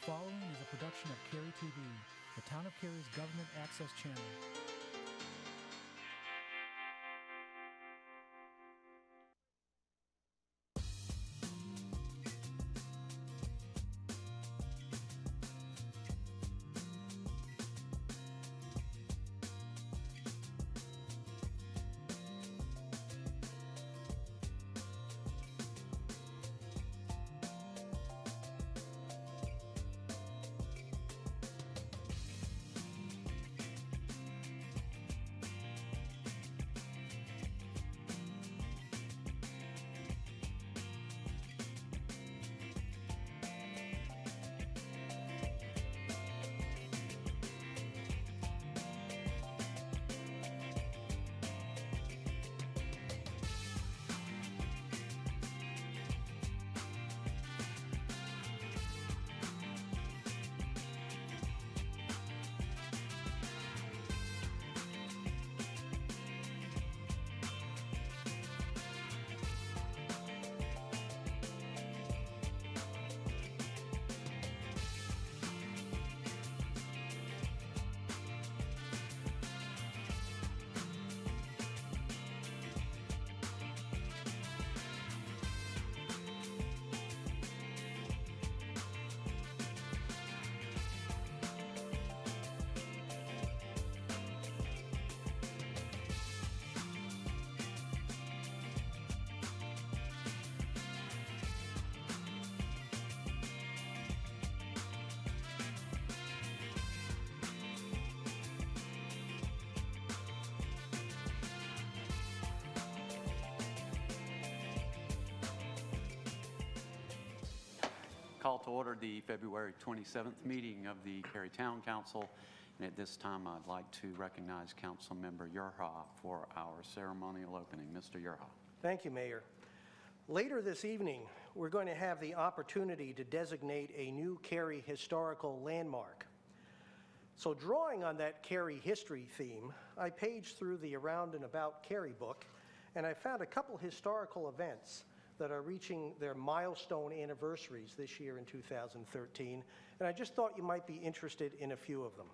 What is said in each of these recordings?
following is a production of Cary TV, the Town of Cary's government access channel. Call to order the February 27th meeting of the Cary Town Council, and at this time I'd like to recognize Council Member Yerha for our ceremonial opening. Mr. Yerha. Thank you, Mayor. Later this evening, we're going to have the opportunity to designate a new Cary historical landmark. So drawing on that Cary history theme, I paged through the Around and About Cary book, and I found a couple historical events that are reaching their milestone anniversaries this year in 2013, and I just thought you might be interested in a few of them.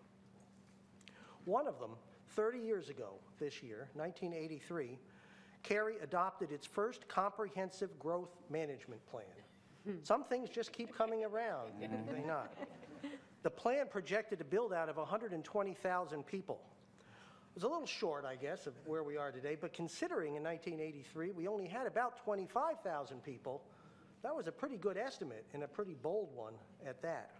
One of them, 30 years ago this year, 1983, Cary adopted its first comprehensive growth management plan. Some things just keep coming around, do they not? The plan projected a build out of 120,000 people. It was a little short, I guess, of where we are today, but considering in 1983 we only had about 25,000 people, that was a pretty good estimate and a pretty bold one at that.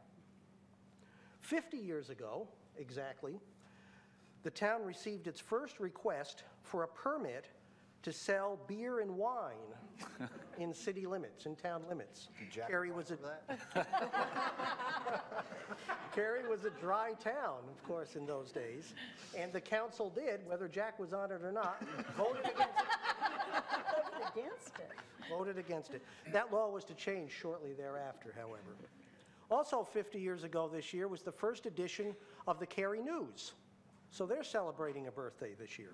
50 years ago, exactly, the town received its first request for a permit to sell beer and wine in city limits, in town limits. Cary was Cary was a dry town, of course, in those days, and the council did, whether Jack was on it or not, voted against it. That law was to change shortly thereafter, however. Also 50 years ago this year was the first edition of the Cary News, so they're celebrating a birthday this year.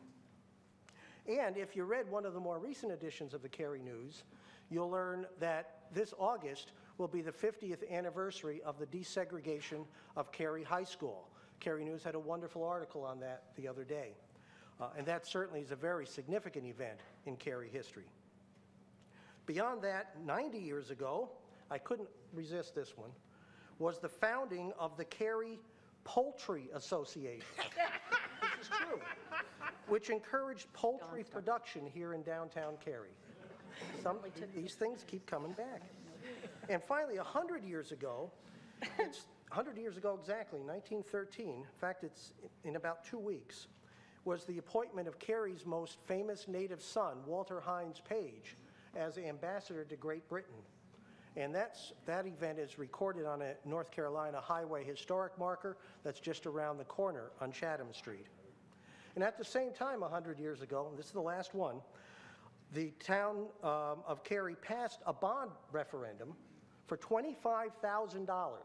And if you read one of the more recent editions of the Cary News, you'll learn that this August will be the 50th anniversary of the desegregation of Cary High School. Cary News had a wonderful article on that the other day. And that certainly is a very significant event in Cary history. Beyond that, 90 years ago, I couldn't resist this one, was the founding of the Cary Poultry Association. This is true, which encouraged poultry production here in downtown Cary. These things keep coming back. And finally, 100 years ago, it's 100 years ago exactly, 1913, in fact, it's in about 2 weeks, was the appointment of Cary's most famous native son, Walter Hines Page, as ambassador to Great Britain. And that event is recorded on a North Carolina highway historic marker that's just around the corner on Chatham Street. And at the same time, 100 years ago, and this is the last one, the town of Cary passed a bond referendum for $25,000,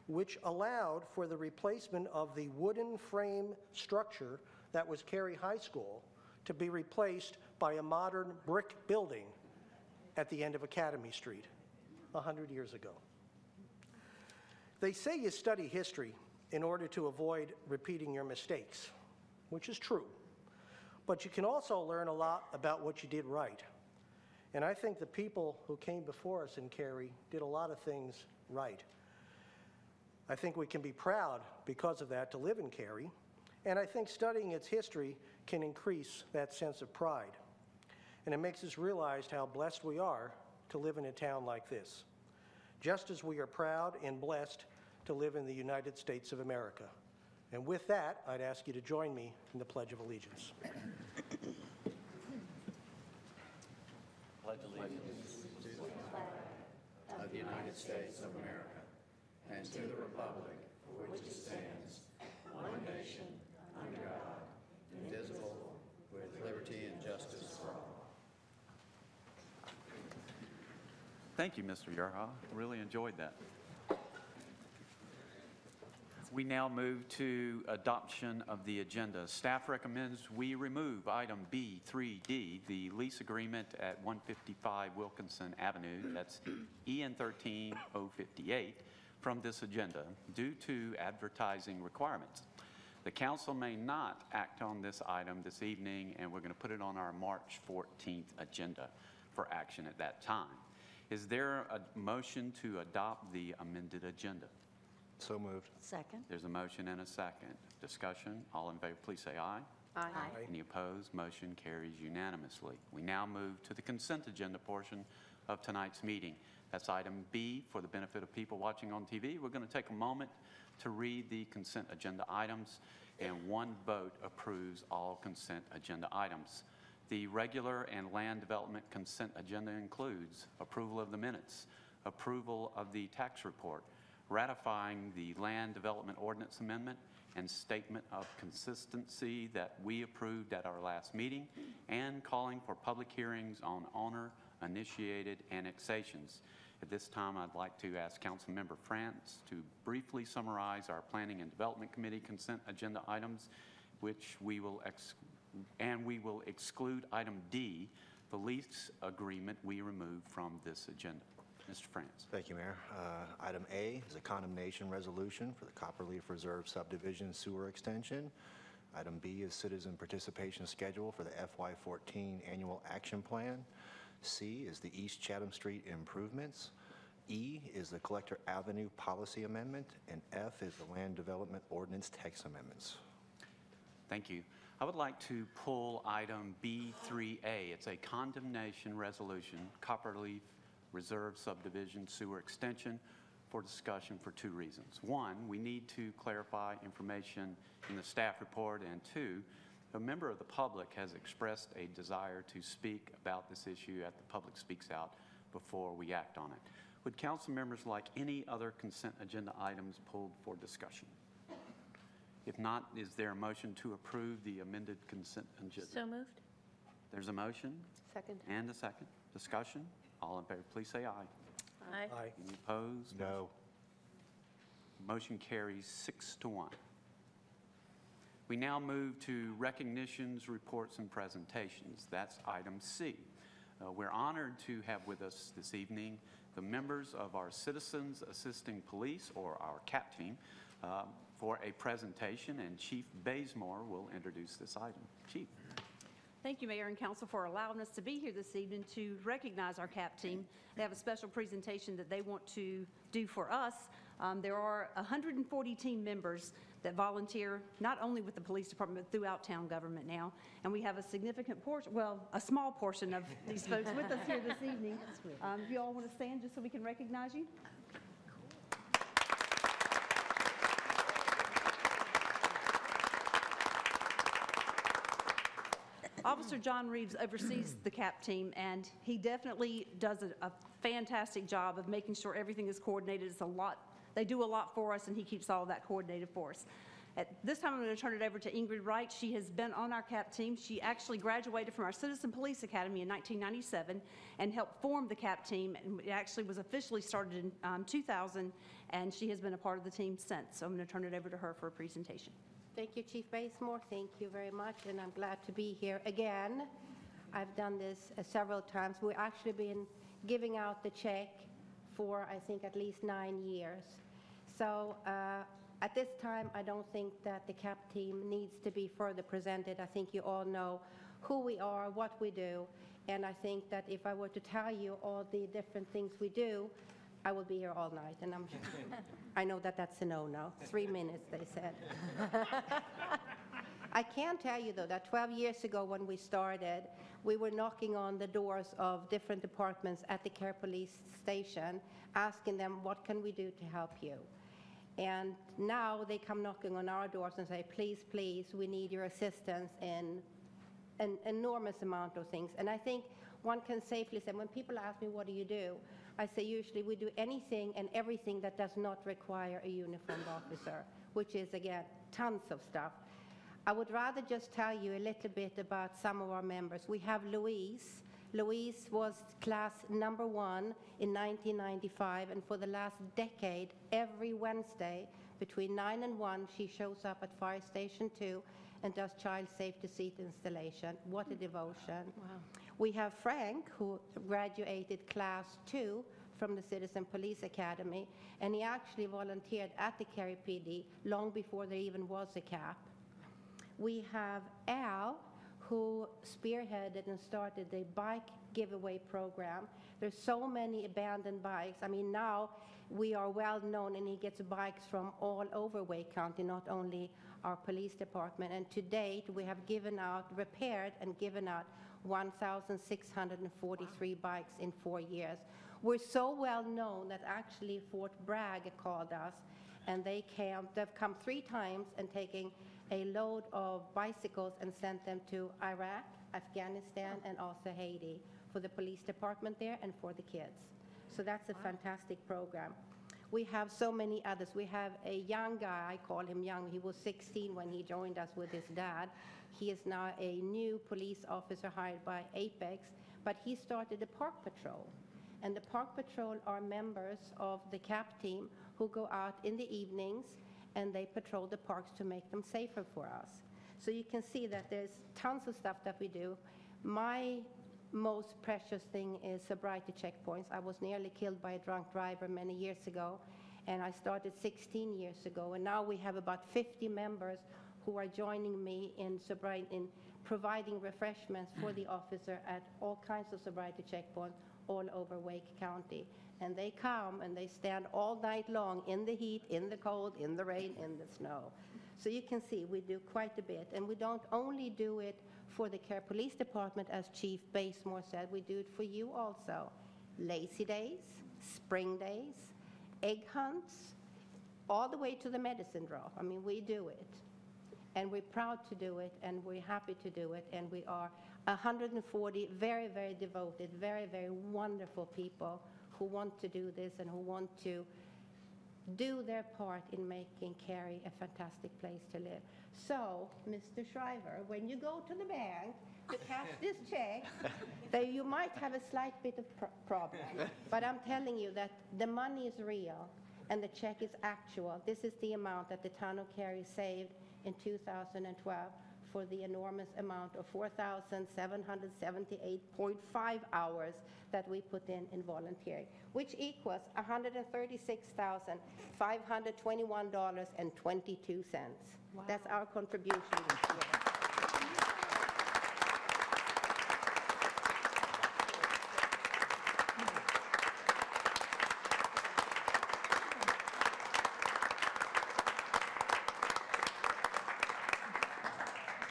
which allowed for the replacement of the wooden frame structure that was Cary High School to be replaced by a modern brick building at the end of Academy Street 100 years ago. They say you study history in order to avoid repeating your mistakes, which is true. But you can also learn a lot about what you did right. And I think the people who came before us in Cary did a lot of things right. I think we can be proud because of that to live in Cary, and I think studying its history can increase that sense of pride. And it makes us realize how blessed we are to live in a town like this, just as we are proud and blessed to live in the United States of America. And with that, I'd ask you to join me in the Pledge of Allegiance. Pledge allegiance to the flag of the United States of America and to the republic for which it stands, one nation, under God, indivisible, with liberty and justice for all. Thank you, Mr. Yerha. Really enjoyed that. We now move to adoption of the agenda. Staff recommends we remove item B3D, the lease agreement at 155 Wilkinson Avenue, that's EN 13058, from this agenda due to advertising requirements. The council may not act on this item this evening, and we're going to put it on our March 14th agenda for action at that time. Is there a motion to adopt the amended agenda? So moved. Second. There's a motion and a second. Discussion. All in favor, please say aye. Aye. Any opposed? Motion carries unanimously. We now move to the consent agenda portion of tonight's meeting. That's item B. For the benefit of people watching on TV, we're going to take a moment to read the consent agenda items, and one vote approves all consent agenda items. The regular and land development consent agenda includes approval of the minutes, approval of the tax report, ratifying the land development ordinance amendment and statement of consistency that we approved at our last meeting, and calling for public hearings on owner-initiated annexations. At this time, I'd like to ask Council Member Frantz to briefly summarize our Planning and Development Committee consent agenda items, which we will exclude item D, the lease agreement we removed from this agenda. Mr. Frantz. Thank you, Mayor. Item A is a condemnation resolution for the Copperleaf Reserve Subdivision Sewer Extension. Item B is citizen participation schedule for the FY14 Annual Action Plan. C is the East Chatham Street improvements. E is the Collector Avenue Policy Amendment. And F is the Land Development Ordinance Text Amendments. Thank you. I would like to pull item B3A. It's a condemnation resolution, Copperleaf Reserve Subdivision Sewer Extension, for discussion for two reasons. One, we need to clarify information in the staff report, and two, a member of the public has expressed a desire to speak about this issue at the Public Speaks Out before we act on it. Would council members like any other consent agenda items pulled for discussion? If not, is there a motion to approve the amended consent agenda? So moved. There's a motion. Second. And a second. Discussion. All in favor, please say aye. Aye. Aye. Any opposed? No. Motion carries 6-1. We now move to recognitions, reports, and presentations. That's item C. We're honored to have with us this evening the members of our Citizens Assisting Police, or our CAP team, for a presentation, and Chief Bazemore will introduce this item. Chief. Thank you, Mayor and Council, for allowing us to be here this evening to recognize our CAP team. They have a special presentation that they want to do for us. There are 140 team members that volunteer, not only with the police department, but throughout town government now. And we have a significant portion, well, a small portion of these folks with us here this evening. If you all want to stand just so we can recognize you. Officer John Reeves oversees the CAP team, and he definitely does a fantastic job of making sure everything is coordinated. It's a lot. They do a lot for us, and he keeps all of that coordinated for us. At this time, I'm going to turn it over to Ingrid Wright. She has been on our CAP team. She actually graduated from our Citizen Police Academy in 1997 and helped form the CAP team. And it actually was officially started in 2000, and she has been a part of the team since. So I'm going to turn it over to her for a presentation. Thank you, Chief Bazemore. Thank you very much, and I'm glad to be here again. I've done this several times. We've actually been giving out the check for, I think, at least 9 years. So at this time, I don't think that the CAP team needs to be further presented. I think you all know who we are, what we do, and I think that if I were to tell you all the different things we do, I would be here all night, and I know that that's a no-no. 3 minutes, they said. I can tell you, though, that 12 years ago when we started, we were knocking on the doors of different departments at the Cary Police Station, asking them, what can we do to help you? And now they come knocking on our doors and say, please, please, we need your assistance in an enormous amount of things. And I think one can safely say, when people ask me, what do you do? I say, usually we do anything and everything that does not require a uniformed officer, which is, again, tons of stuff. I would rather just tell you a little bit about some of our members. We have Louise. Louise was class number 1 in 1995, and for the last decade, every Wednesday between 9 and 1, she shows up at Fire Station 2 and does child safety seat installation. What a devotion. Wow. We have Frank, who graduated class 2 from the Citizen Police Academy, and he actually volunteered at the Cary PD long before there even was a CAP. We have Al, who spearheaded and started the bike giveaway program. There's so many abandoned bikes. I mean, now we are well known, and he gets bikes from all over Wake County, not only our police department. And to date, we have repaired and given out 1,643 bikes in 4 years. We're so well known that actually Fort Bragg called us, and they've come 3 times and taken a load of bicycles and sent them to Iraq, Afghanistan, and also Haiti for the police department there and for the kids. So that's a fantastic program. We have so many others. We have a young guy, I call him young, he was 16 when he joined us with his dad. He is now a new police officer hired by Apex, but he started the Park Patrol. And the Park Patrol are members of the CAP team who go out in the evenings and they patrol the parks to make them safer for us. So you can see that there's tons of stuff that we do. My most precious thing is sobriety checkpoints. I was nearly killed by a drunk driver many years ago, and I started 16 years ago, and now we have about 50 members who are joining me in providing refreshments for the officer at all kinds of sobriety checkpoints all over Wake County. And they come and they stand all night long in the heat, in the cold, in the rain, in the snow. So you can see we do quite a bit. And we don't only do it for the Cary Police Department, as Chief Basemore said, we do it for you also. Lazy days, spring days, egg hunts, all the way to the medicine draw. I mean, we do it. And we're proud to do it, and we're happy to do it, and we are 140 very, very devoted, very, very wonderful people who want to do this and who want to do their part in making Cary a fantastic place to live. So, Mr. Shriver, when you go to the bank to cash this check, then you might have a slight bit of problem. But I'm telling you that the money is real and the check is actual. This is the amount that the town of Cary saved in 2012 for the enormous amount of 4,778.5 hours that we put in volunteering, which equals $136,521.22. Wow. That's our contribution this year.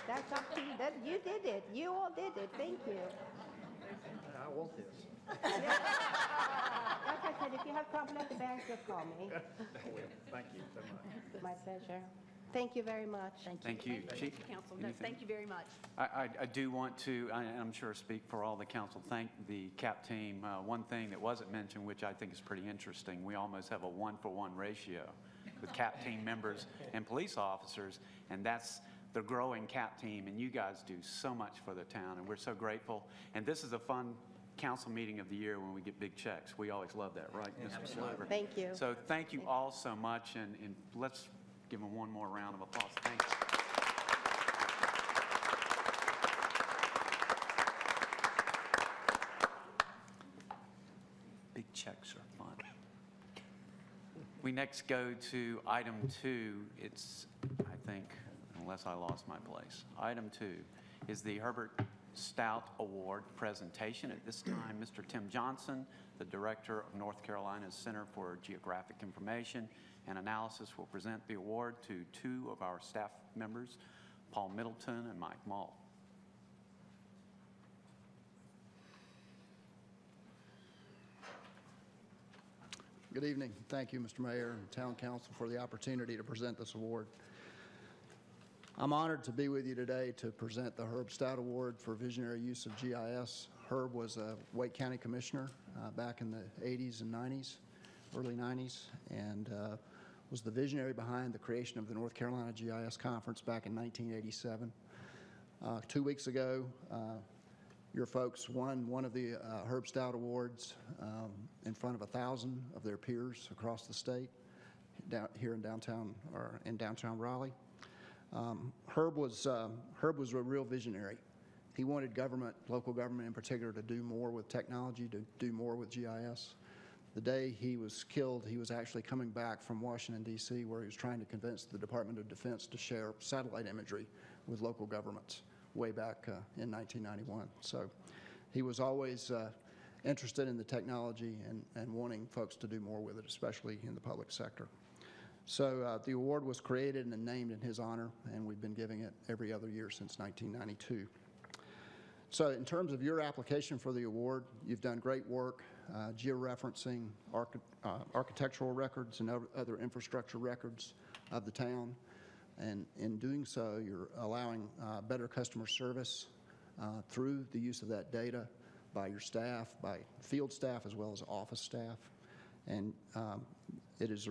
That's up to you. You did it. You all did it. Thank you. I want this. Like I said, if you have trouble at the bank, just call me. Thank you so much. My pleasure. Thank you very much. Thank you. Chief, Council. No, anything? thank you very much. I do want to, I'm sure speak for all the council, thank the CAP team. One thing that wasn't mentioned, which I think is pretty interesting, we almost have a 1-for-1 ratio with CAP team members and police officers, and that's the growing CAP team, and you guys do so much for the town, and we're so grateful. And this is a fun council meeting of the year when we get big checks. We always love that, right, Mr. Shriver? Thank you. So thank you all so much, and let's give them one more round of applause. Thank you. Big checks are fun. We next go to item 2. It's, I think, unless I lost my place. Item 2 is the Herbert Stout Award presentation. At this time, Mr. Tim Johnson, the Director of North Carolina's Center for Geographic Information and Analysis, will present the award to 2 of our staff members, Paul Middleton and Mike Mull. Good evening. Thank you, Mr. Mayor and Town Council, for the opportunity to present this award. I'm honored to be with you today to present the Herb Stout Award for visionary use of GIS. Herb was a Wake County Commissioner back in the 80s and 90s, early 90s, and was the visionary behind the creation of the North Carolina GIS Conference back in 1987. 2 weeks ago, your folks won one of the Herb Stout Awards in front of 1,000 of their peers across the state here in downtown Raleigh. Herb was a real visionary. He wanted government, local government in particular, to do more with technology, to do more with GIS. The day he was killed, he was actually coming back from Washington, D.C., where he was trying to convince the Department of Defense to share satellite imagery with local governments way back in 1991. So he was always interested in the technology and wanting folks to do more with it, especially in the public sector. So the award was created and named in his honor, and we've been giving it every other year since 1992. So in terms of your application for the award, you've done great work georeferencing architectural records and other infrastructure records of the town. And in doing so, you're allowing better customer service through the use of that data by your staff, by field staff, as well as office staff. And it is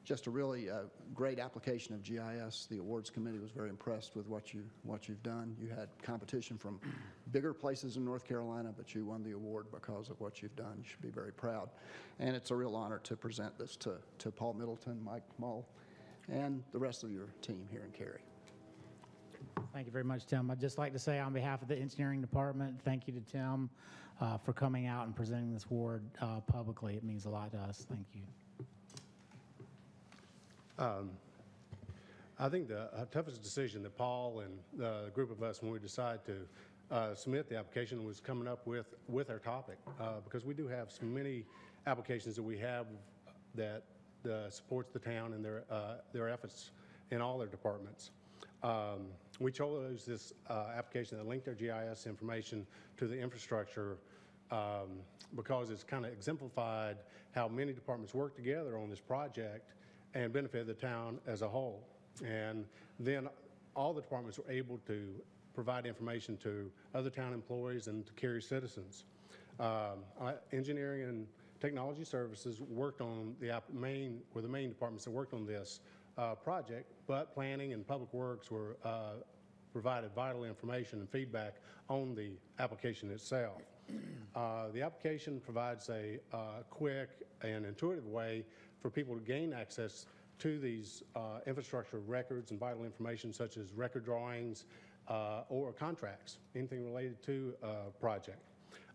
just a really great application of GIS. The awards committee was very impressed with what you've done. You had competition from bigger places in North Carolina, but you won the award because of what you've done. You should be very proud. And it's a real honor to present this to Paul Middleton, Mike Mull, and the rest of your team here in Cary. Thank you very much, Tim. I'd just like to say on behalf of the engineering department, thank you to Tim for coming out and presenting this award publicly. It means a lot to us. Thank you. I think the toughest decision that Paul and the group of us, when we decided to submit the application, was coming up with our topic, because we do have so many applications that we have that supports the town and their efforts in all their departments. We chose this application that linked our GIS information to the infrastructure because it's kind of exemplified how many departments work together on this project and benefit the town as a whole. And then all the departments were able to provide information to other town employees and to Cary citizens. Engineering and Technology Services worked on the main departments that worked on this project, but Planning and Public Works were provided vital information and feedback on the application itself. The application provides a quick and intuitive way for people to gain access to these infrastructure records and vital information, such as record drawings or contracts, anything related to a project.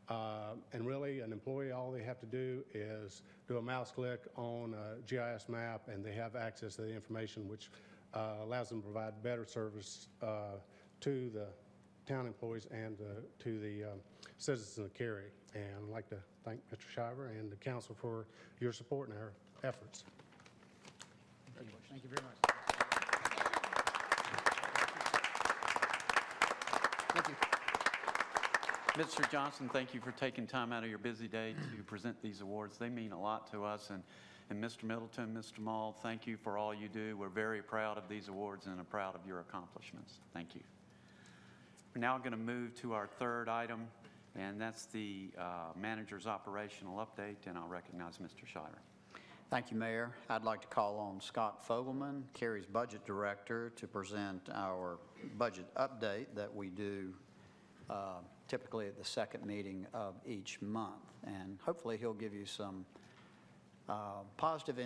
And really, an employee, all they have to do is do a mouse click on a GIS map, and they have access to the information, which allows them to provide better service to the town employees and to the citizens of Cary. And I'd like to thank Mr. Shiver and the council for your support in our efforts. Thank you very much. Thank you. Mr. Johnson, thank you for taking time out of your busy day to present these awards. They mean a lot to us. And Mr. Middleton, Mr. Mull, thank you for all you do. We're very proud of these awards and are proud of your accomplishments. Thank you. We're now going to move to our third item, and that's the manager's operational update, and I'll recognize Mr. Shiver. Thank you, Mayor. I'd like to call on Scott Fogelman, Cary's Budget Director, to present our budget update that we do typically at the second meeting of each month. And hopefully he'll give you some positive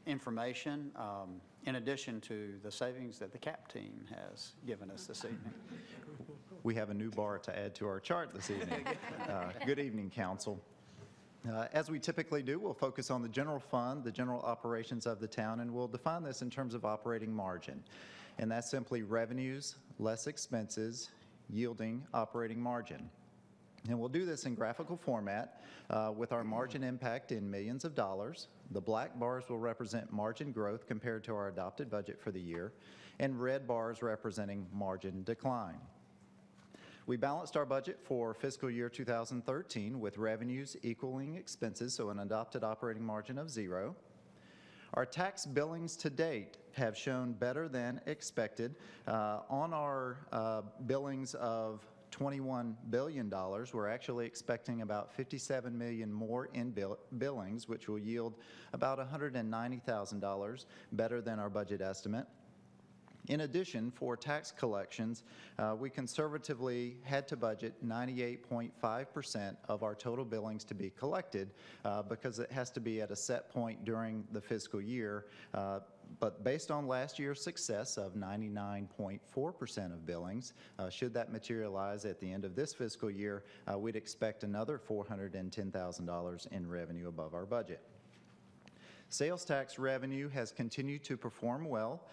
information in addition to the savings that the CAP team has given us this evening. We have a new bar to add to our chart this evening. Good evening, Council. As we typically do, we'll focus on the general fund, the general operations of the town, and we'll define this in terms of operating margin. And that's simply revenues less expenses yielding operating margin. And we'll do this in graphical format with our margin impact in millions of dollars. The black bars will represent margin growth compared to our adopted budget for the year, and red bars representing margin decline. We balanced our budget for fiscal year 2013 with revenues equaling expenses, so an adopted operating margin of 0. Our tax billings to date have shown better than expected. On our billings of $21 billion, we're actually expecting about $57 million more in billings, which will yield about $190,000 better than our budget estimate. In addition, for tax collections, we conservatively had to budget 98.5% of our total billings to be collected because it has to be at a set point during the fiscal year. But based on last year's success of 99.4% of billings, should that materialize at the end of this fiscal year, we'd expect another $410,000 in revenue above our budget. Sales tax revenue has continued to perform well.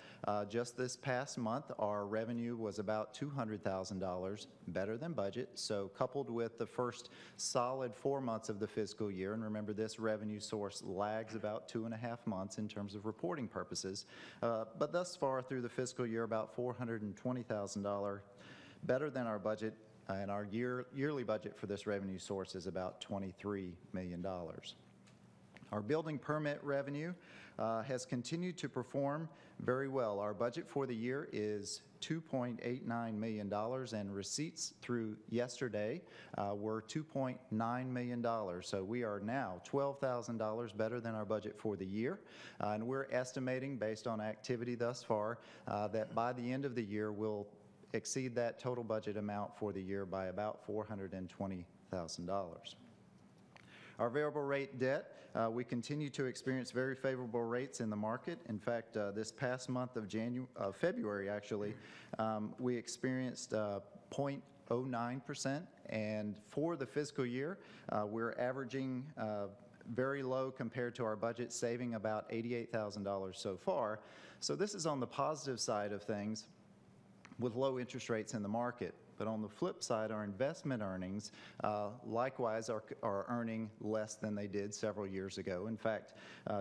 Just this past month, our revenue was about $200,000 better than budget. So coupled with the first solid 4 months of the fiscal year, and remember this revenue source lags about 2.5 months in terms of reporting purposes, but thus far through the fiscal year, about $420,000 better than our budget, and our yearly budget for this revenue source is about $23 million. Our building permit revenue has continued to perform very well. Our budget for the year is $2.89 million, and receipts through yesterday were $2.9 million. So we are now $12,000 better than our budget for the year. And we're estimating, based on activity thus far, that by the end of the year, we'll exceed that total budget amount for the year by about $420,000. Our variable rate debt, we continue to experience very favorable rates in the market. In fact, this past month of February, actually, we experienced 0.09%, and for the fiscal year, we're averaging very low compared to our budget, saving about $88,000 so far. So this is on the positive side of things with low interest rates in the market. But on the flip side, our investment earnings likewise are earning less than they did several years ago. In fact,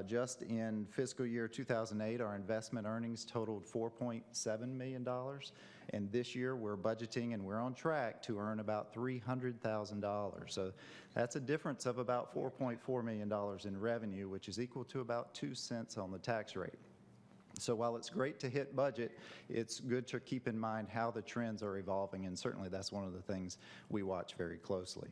just in fiscal year 2008, our investment earnings totaled $4.7 million. And this year, we're budgeting and we're on track to earn about $300,000. So that's a difference of about $4.4 million in revenue, which is equal to about 2 cents on the tax rate. So while it's great to hit budget, it's good to keep in mind how the trends are evolving, and certainly that's one of the things we watch very closely.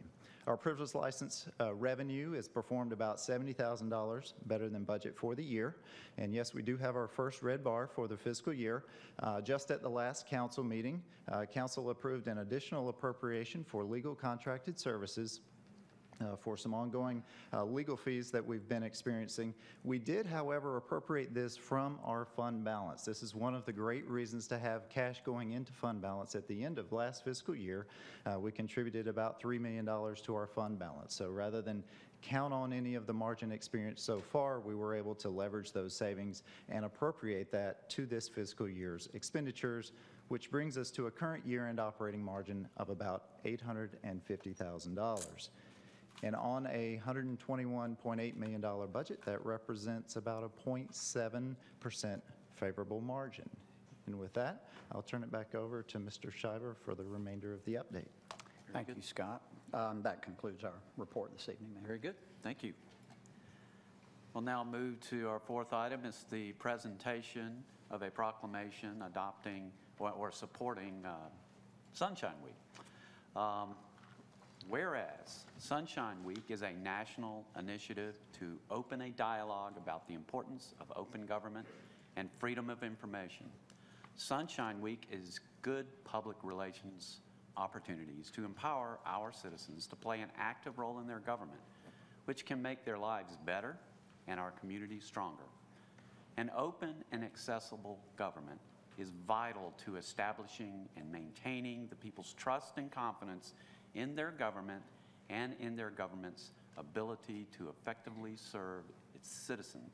Our privilege license revenue is performed about $70,000 better than budget for the year. And yes, we do have our first red bar for the fiscal year. Just at the last council meeting, council approved an additional appropriation for legal contracted services for some ongoing legal fees that we've been experiencing. We did, however, appropriate this from our fund balance. This is one of the great reasons to have cash going into fund balance. At the end of last fiscal year, we contributed about $3 million to our fund balance. So rather than count on any of the margin experience so far, we were able to leverage those savings and appropriate that to this fiscal year's expenditures, which brings us to a current year-end operating margin of about $850,000. And on a $121.8 million budget, that represents about a 0.7% favorable margin. And with that, I'll turn it back over to Mr. Shiver for the remainder of the update. Thank you, Scott. That concludes our report this evening, Mayor. Very good. Thank you. We'll now move to our fourth item. It's the presentation of a proclamation adopting or supporting Sunshine Week. Whereas Sunshine Week is a national initiative to open a dialogue about the importance of open government and freedom of information, Sunshine Week is good public relations opportunities to empower our citizens to play an active role in their government, which can make their lives better and our communities stronger. An open and accessible government is vital to establishing and maintaining the people's trust and confidence in their government and in their government's ability to effectively serve its citizens.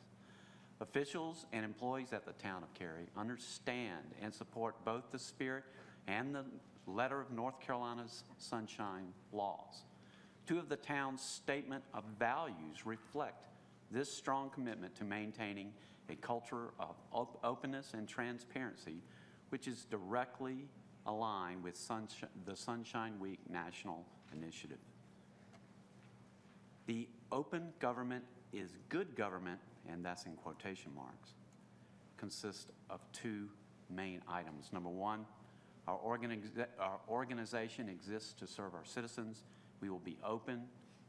Officials and employees at the town of Cary understand and support both the spirit and the letter of North Carolina's Sunshine Laws. Two of the town's statement of values reflect this strong commitment to maintaining a culture of openness and transparency, which is directly aligned with the Sunshine Week National Initiative. The open government is good government, and that's in quotation marks, consists of two main items. Number one, our organization exists to serve our citizens. We will be open,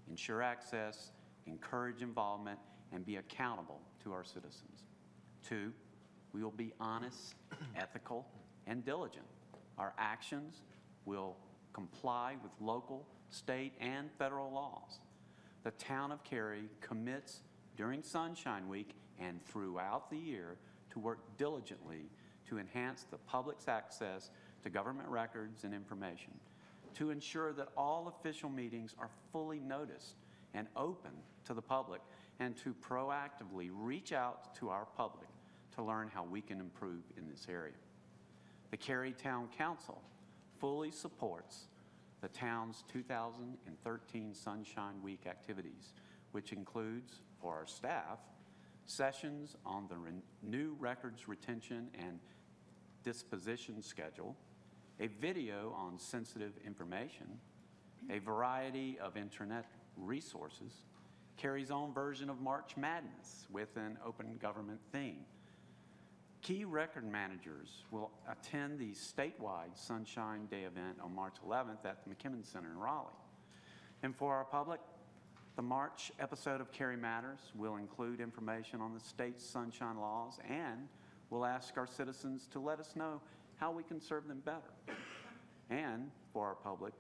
ensure access, encourage involvement, and be accountable to our citizens. Two, we will be honest, ethical, and diligent. Our actions will comply with local, state, and federal laws. The town of Cary commits during Sunshine Week and throughout the year to work diligently to enhance the public's access to government records and information, to ensure that all official meetings are fully noticed and open to the public, and to proactively reach out to our public to learn how we can improve in this area. The Cary Town Council fully supports the town's 2013 Sunshine Week activities, which includes, for our staff, sessions on the new records retention and disposition schedule, a video on sensitive information, a variety of internet resources, Cary's own version of March Madness with an open government theme. Key record managers will attend the statewide Sunshine Day event on March 11th at the McKimmon Center in Raleigh. And for our public, the March episode of Cary Matters will include information on the state's sunshine laws, and we'll ask our citizens to let us know how we can serve them better. And for our public,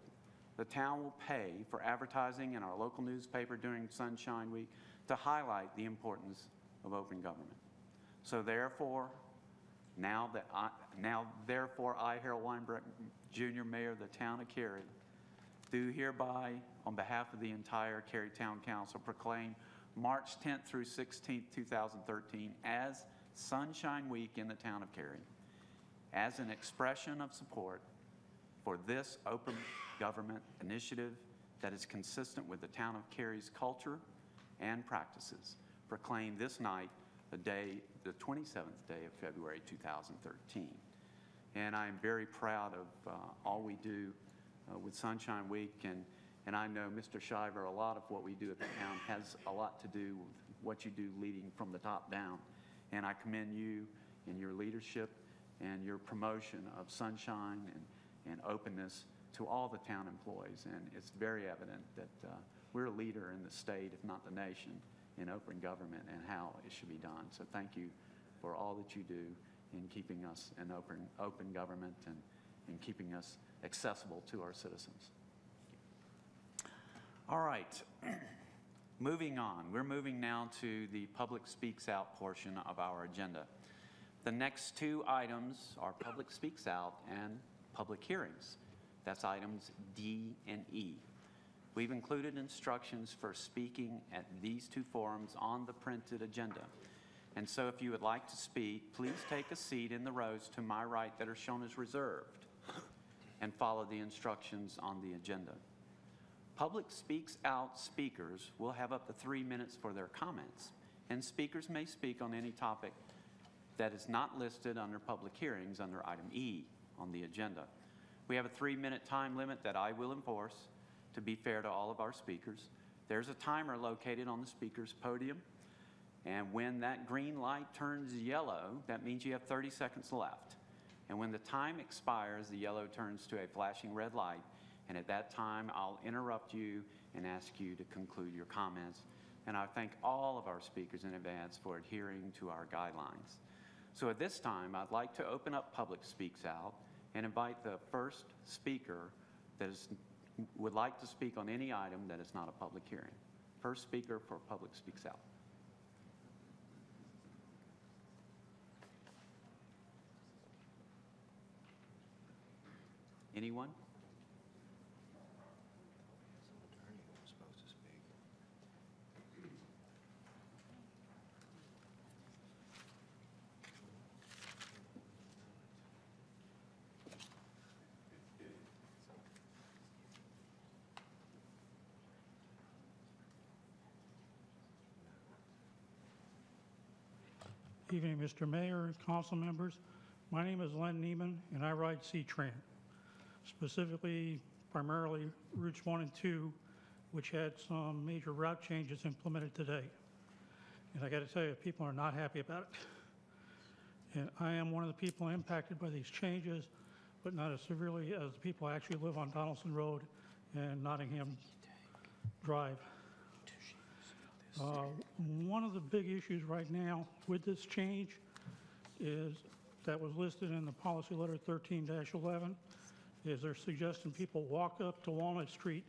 the town will pay for advertising in our local newspaper during Sunshine Week to highlight the importance of open government. So therefore, therefore, I, Harold Weinbrecht, Jr., Mayor of the town of Cary, do hereby, on behalf of the entire Cary Town Council, proclaim March 10th through 16th, 2013 as Sunshine Week in the town of Cary, as an expression of support for this open government initiative that is consistent with the town of Cary's culture and practices. Proclaim this night the 27th day of February 2013. And I am very proud of all we do with Sunshine Week, and I know, Mr. Shiver, a lot of what we do at the town has a lot to do with what you do leading from the top down. And I commend you in your leadership and your promotion of sunshine and openness to all the town employees. And it's very evident that we're a leader in the state, if not the nation, in open government and how it should be done. So thank you for all that you do in keeping us an open government and in keeping us accessible to our citizens. All right, moving on. We're moving now to the Public Speaks Out portion of our agenda. The next two items are Public Speaks Out and public hearings. That's items D and E. We've included instructions for speaking at these two forums on the printed agenda. And so if you would like to speak, please take a seat in the rows to my right that are shown as reserved and follow the instructions on the agenda. Public Speaks Out speakers will have up to 3 minutes for their comments, and speakers may speak on any topic that is not listed under public hearings under item E on the agenda. We have a 3-minute time limit that I will enforce to be fair to all of our speakers. There's a timer located on the speaker's podium, and when that green light turns yellow, that means you have 30 seconds left. And when the time expires, the yellow turns to a flashing red light, and at that time, I'll interrupt you and ask you to conclude your comments. And I thank all of our speakers in advance for adhering to our guidelines. So at this time, I'd like to open up Public Speaks Out and invite the first speaker that would like to speak on any item that is not a public hearing. First speaker for Public Speaks Out. Anyone? Evening, Mr. Mayor and council members. My name is Len Neiman, and I ride C-Tran, specifically, primarily routes 1 and 2, which had some major route changes implemented today. And I got to tell you, people are not happy about it. And I am one of the people impacted by these changes, but not as severely as the people who actually live on Donaldson Road and Nottingham Drive. One of the big issues right now with this change is that was listed in the policy letter 13-11 is they're suggesting people walk up to Walnut Street,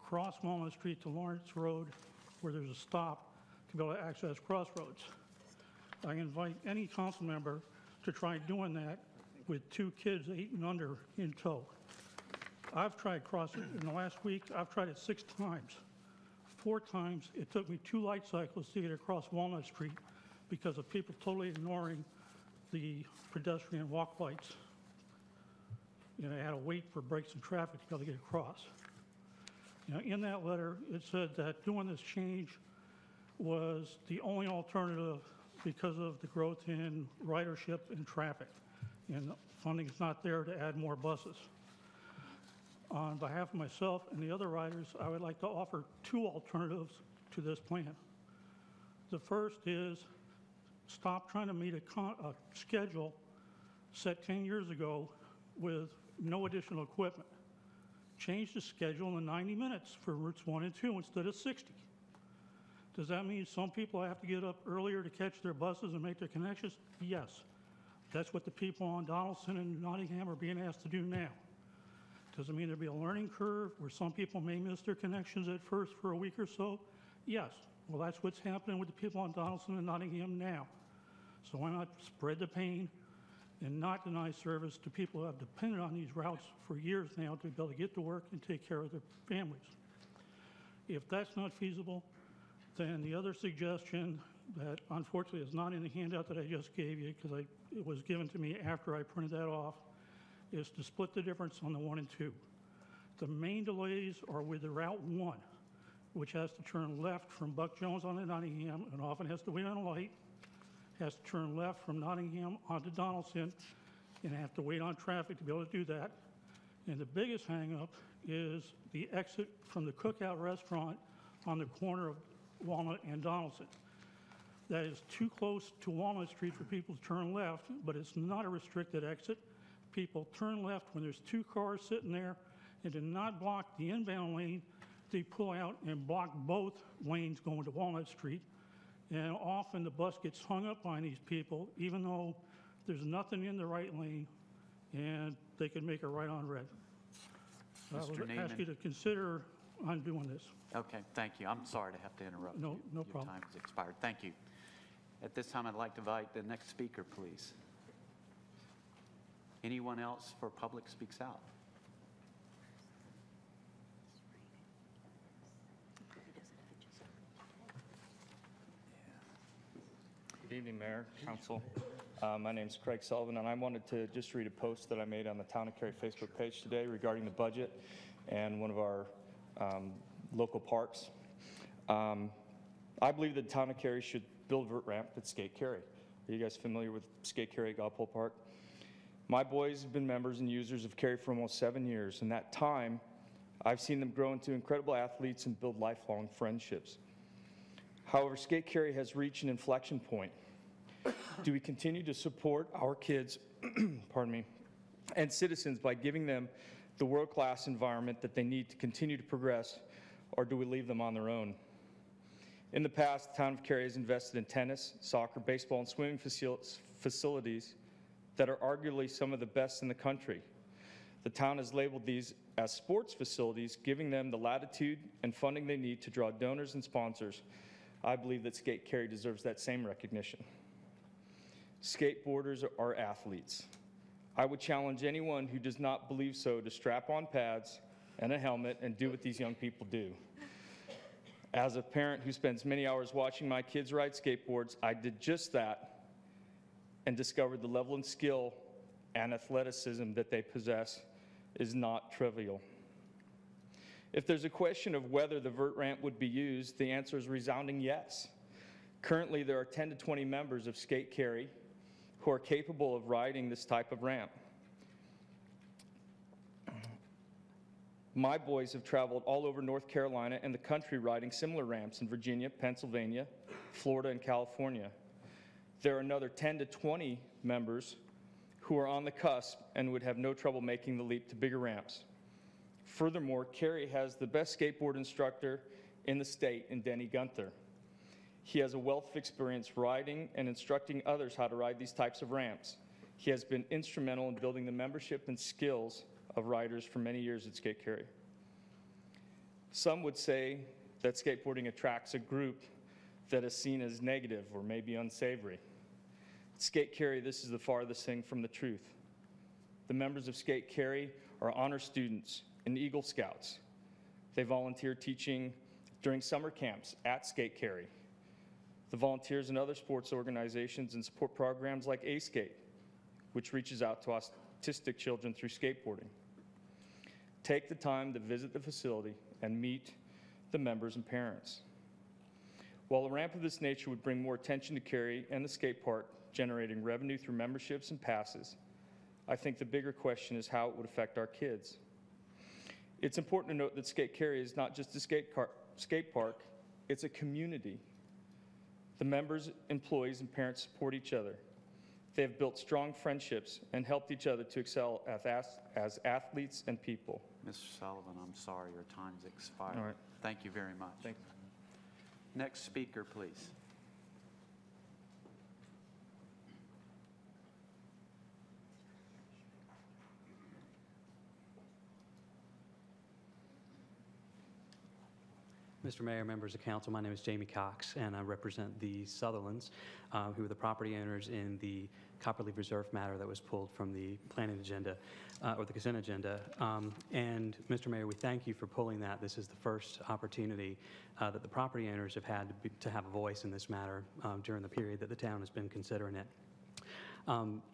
cross Walnut Street to Lawrence Road where there's a stop to be able to access Crossroads. I invite any council member to try doing that with 2 kids 8 and under in tow. I've tried crossing in the last week. I've tried it 6 times. 4 times it took me 2 light cycles to get across Walnut Street because of people totally ignoring the pedestrian walk lights. You know, I had to wait for breaks in traffic to be able to get across. You know, in that letter, it said that doing this change was the only alternative because of the growth in ridership and traffic, and funding is not there to add more buses. On behalf of myself and the other riders, I would like to offer 2 alternatives to this plan. The first is stop trying to meet a schedule set 10 years ago with no additional equipment. Change the schedule in 90 minutes for routes 1 and 2 instead of 60. Does that mean some people have to get up earlier to catch their buses and make their connections? Yes. That's what the people on Donaldson and Nottingham are being asked to do now. Does it mean there'll be a learning curve where some people may miss their connections at first for a week or so? Yes. Well, that's what's happening with the people on Donaldson and Nottingham now. So why not spread the pain and not deny service to people who have depended on these routes for years now to be able to get to work and take care of their families? If that's not feasible, then the other suggestion that unfortunately is not in the handout that I just gave you because it was given to me after I printed that off, is to split the difference on the 1 and 2. The main delays are with the Route 1, which has to turn left from Buck Jones onto Nottingham and often has to wait on a light, has to turn left from Nottingham onto Donaldson and have to wait on traffic to be able to do that. And the biggest hang-up is the exit from the Cookout Restaurant on the corner of Walnut and Donaldson. That is too close to Walnut Street for people to turn left, but it's not a restricted exit. People turn left when there's 2 cars sitting there and do not block the inbound lane. They pull out and block both lanes going to Walnut Street. And often the bus gets hung up by these people, even though there's nothing in the right lane and they can make a right on red. I would ask you to consider undoing this. Okay, thank you. I'm sorry to have to interrupt you. No problem. Your time has expired. Thank you. At this time, I'd like to invite the next speaker, please. Anyone else for Public Speaks Out? Good evening, Mayor, Council. My name is Craig Sullivan, and I wanted to just read a post that I made on the Town of Cary Facebook page today regarding the budget and one of our local parks. I believe that the Town of Cary should build a vert ramp at Skate Cary. Are you guys familiar with Skate Cary at Gale Park? My boys have been members and users of Cary for almost 7 years. In that time, I've seen them grow into incredible athletes and build lifelong friendships. However, Skate Cary has reached an inflection point. Do we continue to support our kids, pardon me, and citizens by giving them the world-class environment that they need to continue to progress, or do we leave them on their own? In the past, the Town of Cary has invested in tennis, soccer, baseball, and swimming facilities that are arguably some of the best in the country. The town has labeled these as sports facilities, giving them the latitude and funding they need to draw donors and sponsors. I believe that Skate Cary deserves that same recognition. Skateboarders are athletes. I would challenge anyone who does not believe so to strap on pads and a helmet and do what these young people do. As a parent who spends many hours watching my kids ride skateboards, I did just that and discovered the level of skill and athleticism that they possess is not trivial. If there's a question of whether the vert ramp would be used, the answer is resounding yes. Currently, there are 10 to 20 members of Skate Cary who are capable of riding this type of ramp. My boys have traveled all over North Carolina and the country riding similar ramps in Virginia, Pennsylvania, Florida, and California. There are another 10 to 20 members who are on the cusp and would have no trouble making the leap to bigger ramps. Furthermore, Cary has the best skateboard instructor in the state in Denny Gunther. He has a wealth of experience riding and instructing others how to ride these types of ramps. He has been instrumental in building the membership and skills of riders for many years at Skate Cary. Some would say that skateboarding attracts a group that is seen as negative or maybe unsavory. At Skate Cary, this is the farthest thing from the truth. The members of Skate Cary are honor students and Eagle Scouts. They volunteer teaching during summer camps at Skate Cary. The volunteers in other sports organizations and support programs like A-Skate, which reaches out to autistic children through skateboarding. Take the time to visit the facility and meet the members and parents. While a ramp of this nature would bring more attention to Cary and the skate park, generating revenue through memberships and passes, I think the bigger question is how it would affect our kids. It's important to note that Skate Cary is not just a skate park, it's a community. The members, employees, and parents support each other. They have built strong friendships and helped each other to excel as athletes and people. Mr. Sullivan, I'm sorry, your time's expired. All right. Thank you very much. Thanks. Next speaker, please. Mr. Mayor, members of council, my name is Jamie Cox, and I represent the Sutherlands, who are the property owners in the Copperleaf Reserve matter that was pulled from the planning agenda, or the consent agenda. And Mr. Mayor, we thank you for pulling that. This is the first opportunity that the property owners have had to have a voice in this matter during the period that the town has been considering it.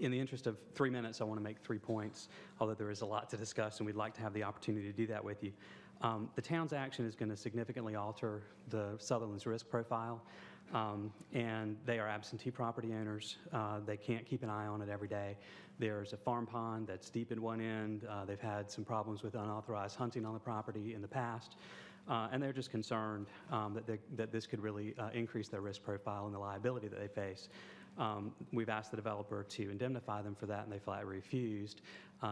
In the interest of 3 minutes, I want to make 3 points, although there is a lot to discuss, and we'd like to have the opportunity to do that with you. The town's action is going to significantly alter the Sutherland's risk profile, and they are absentee property owners. They can't keep an eye on it every day. There's a farm pond that's deep in one end. They've had some problems with unauthorized hunting on the property in the past, and they're just concerned that this could really increase their risk profile and the liability that they face. We've asked the developer to indemnify them for that, and they flat refused.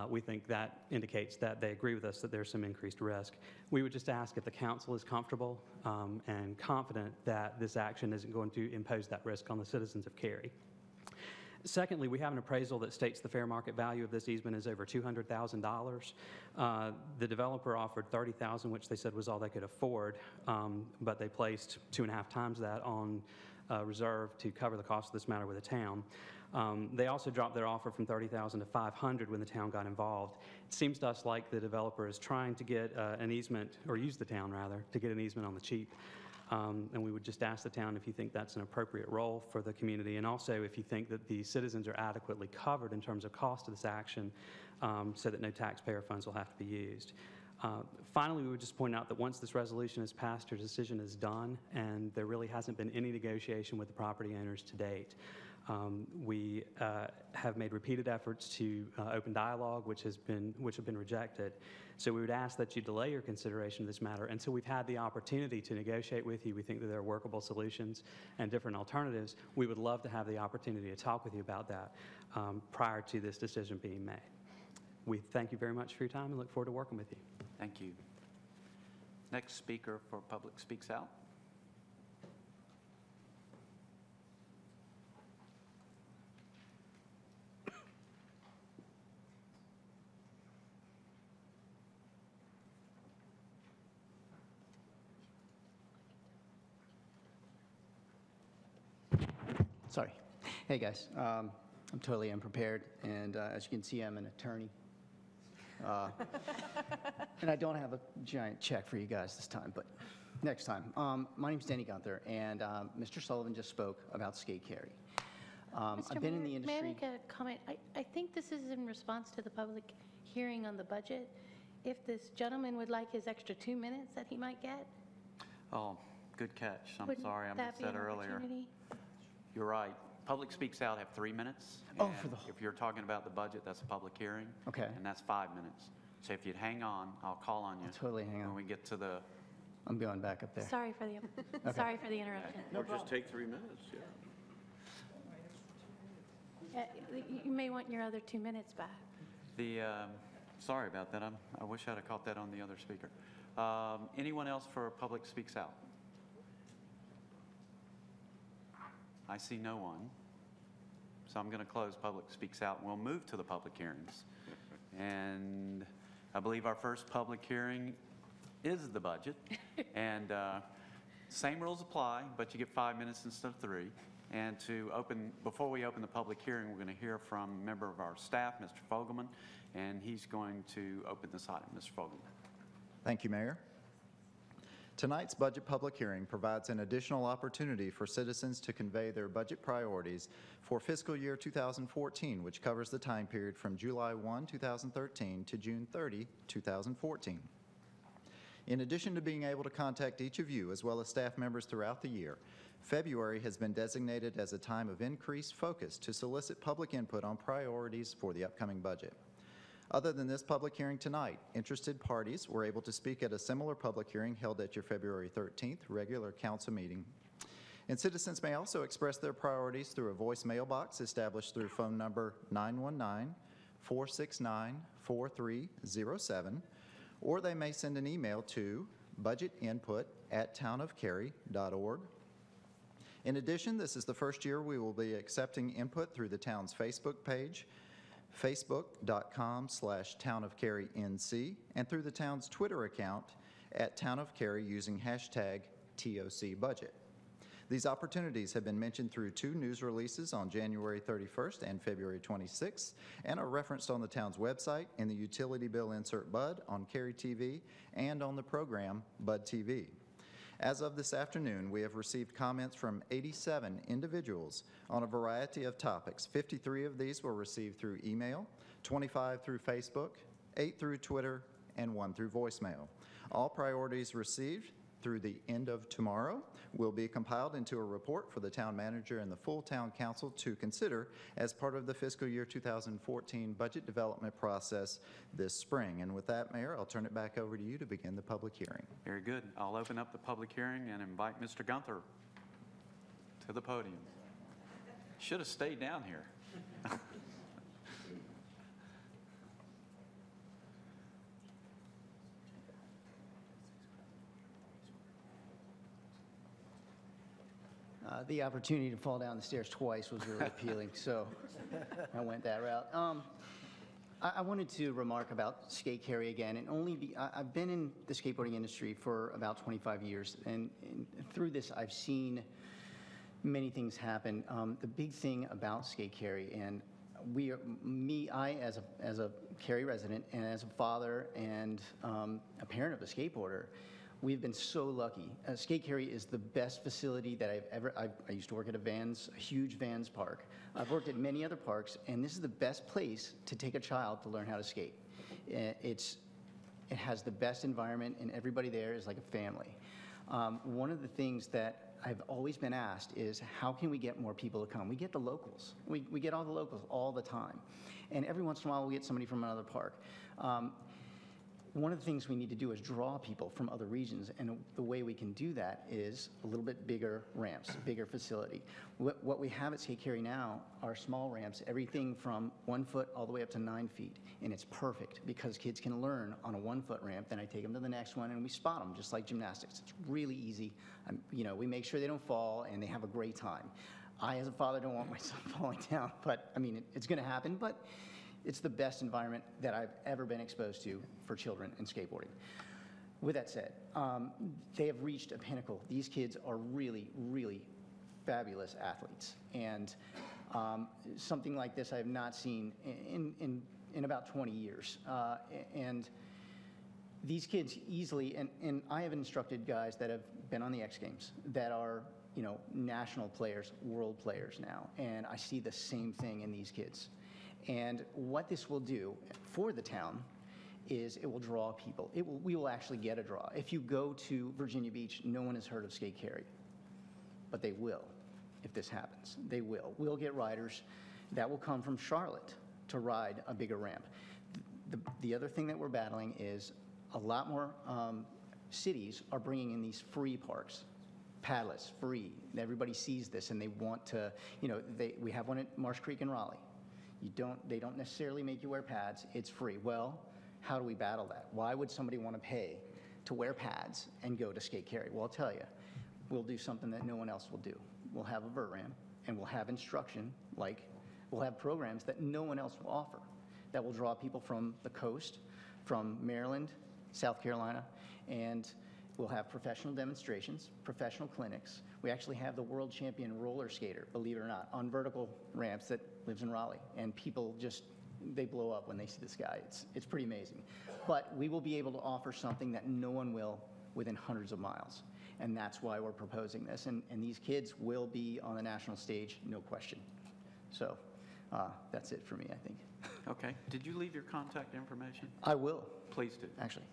We think that indicates that they agree with us that there's some increased risk. We would just ask if the council is comfortable and confident that this action isn't going to impose that risk on the citizens of Cary. Secondly, we have an appraisal that states the fair market value of this easement is over $200,000. The developer offered $30,000, which they said was all they could afford, but they placed 2.5 times that on reserve to cover the cost of this matter with the town. They also dropped their offer from $30,000 to $500 when the town got involved. It seems to us like the developer is trying to get an easement, or use the town rather, to get an easement on the cheap. And we would just ask the town if you think that's an appropriate role for the community, and also if you think that the citizens are adequately covered in terms of cost of this action, so that no taxpayer funds will have to be used. Finally, we would just point out that once this resolution is passed, your decision is done, and there really hasn't been any negotiation with the property owners to date. We have made repeated efforts to open dialogue, which have been rejected. So we would ask that you delay your consideration of this matter until we've had the opportunity to negotiate with you. We think that there are workable solutions and different alternatives. We would love to have the opportunity to talk with you about that prior to this decision being made. We thank you very much for your time and look forward to working with you. Thank you. Next speaker for Public Speaks Out. Sorry. Hey, guys. I'm totally unprepared, and as you can see, I'm an attorney. And I don't have a giant check for you guys this time, but next time. My name's Danny Gunther, and Mr. Sullivan just spoke about Skate Cary. I've been in the industry. May I make a comment? I think this is in response to the public hearing on the budget. If this gentleman would like his extra 2 minutes that he might get. Oh, good catch. I'm Wouldn't sorry, I that missed be that an earlier. opportunity? You're right. Public speaks out have 3 minutes. Oh, and for the whole- if you're talking about the budget, that's a public hearing. Okay. And that's 5 minutes. So if you'd hang on, I'll call on you. I'll totally hang on. When we get to the, I'm going back up there. Sorry for the, sorry for the interruption. or just take 3 minutes, yeah. You may want your other 2 minutes back. The, sorry about that. I wish I'd have caught that on the other speaker. Anyone else for public speaks out? I see no one. So I'm going to close public speaks out, and we'll move to the public hearings. And I believe our first public hearing is the budget. And same rules apply, but you get 5 minutes instead of 3. And before we open the public hearing, we're going to hear from a member of our staff, Mr. Fogelman, and he's going to open this item. Mr. Fogelman. Thank you, Mayor. Tonight's budget public hearing provides an additional opportunity for citizens to convey their budget priorities for fiscal year 2014, which covers the time period from July 1, 2013 to June 30, 2014. In addition to being able to contact each of you as well as staff members throughout the year, February has been designated as a time of increased focus to solicit public input on priorities for the upcoming budget. Other than this public hearing tonight, interested parties were able to speak at a similar public hearing held at your February 13th regular council meeting. And citizens may also express their priorities through a voice mailbox established through phone number 919-469-4307, or they may send an email to budgetinput@townofcary.org. In addition, this is the first year we will be accepting input through the town's Facebook page, facebook.com/townofcarync, and through the town's Twitter account @townofcary using hashtag #TOCBudget. These opportunities have been mentioned through 2 news releases on January 31st and February 26th, and are referenced on the town's website, in the utility bill insert BUD, on Cary TV, and on the program BUD TV. As of this afternoon, we have received comments from 87 individuals on a variety of topics. 53 of these were received through email, 25 through Facebook, 8 through Twitter, and 1 through voicemail. All priorities received through the end of tomorrow will be compiled into a report for the town manager and the full town council to consider as part of the fiscal year 2014 budget development process this spring. And with that, Mayor, I'll turn it back over to you to begin the public hearing. Very good. I'll open up the public hearing and invite Mr. Gunther to the podium. Should have stayed down here. The opportunity to fall down the stairs twice was really appealing, so I went that route. I wanted to remark about skate carry again, and I've been in the skateboarding industry for about 25 years, and through this I've seen many things happen. The big thing about skate carry, and I as a Cary resident and as a father and a parent of a skateboarder, we've been so lucky. Skate Carry is the best facility that I used to work at a huge Vans park. I've worked at many other parks, and this is the best place to take a child to learn how to skate. It has the best environment, and everybody there is like a family. One of the things that I've always been asked is, how can we get more people to come? We get the locals. We get all the locals all the time. And every once in a while, we get somebody from another park. One of the things we need to do is draw people from other regions, and the way we can do that is a little bit bigger ramps, bigger facility. What we have at Skate Carry now are small ramps, everything from 1 foot all the way up to 9 feet, and it's perfect because kids can learn on a 1 foot ramp, then I take them to the next one and we spot them just like gymnastics. It's really easy. We make sure they don't fall and they have a great time. I, as a father, don't want my son falling down, but I mean, it's going to happen, but it's the best environment that I've ever been exposed to for children in skateboarding. With that said, they have reached a pinnacle. These kids are really, really fabulous athletes. And something like this I have not seen in about 20 years. And these kids easily, and I have instructed guys that have been on the X Games that are national players, world players now. And I see the same thing in these kids. And what this will do for the town is it will draw people. We will actually get a draw. If you go to Virginia Beach, no one has heard of Skate Carry, but they will. if this happens. They will. We'll get riders that will come from Charlotte to ride a bigger ramp. The other thing that we're battling is a lot more cities are bringing in these free parks. Padless, free. Everybody sees this and they want to, we have one at Marsh Creek in Raleigh. They don't necessarily make you wear pads. It's free. Well, how do we battle that? Why would somebody want to pay to wear pads and go to skate carry? Well, I'll tell you, we'll do something that no one else will do. We'll have a vert ramp and we'll have instruction, like we'll have programs that no one else will offer that will draw people from the coast, from Maryland, South Carolina, and we'll have professional demonstrations, professional clinics. We actually have the world champion roller skater, believe it or not, on vertical ramps that lives in Raleigh. And people just, they blow up when they see this guy. It's pretty amazing. But we will be able to offer something that no one will within hundreds of miles. And that's why we're proposing this. And these kids will be on the national stage, no question. So that's it for me, I think. Okay. Did you leave your contact information? I will. Please do. Actually.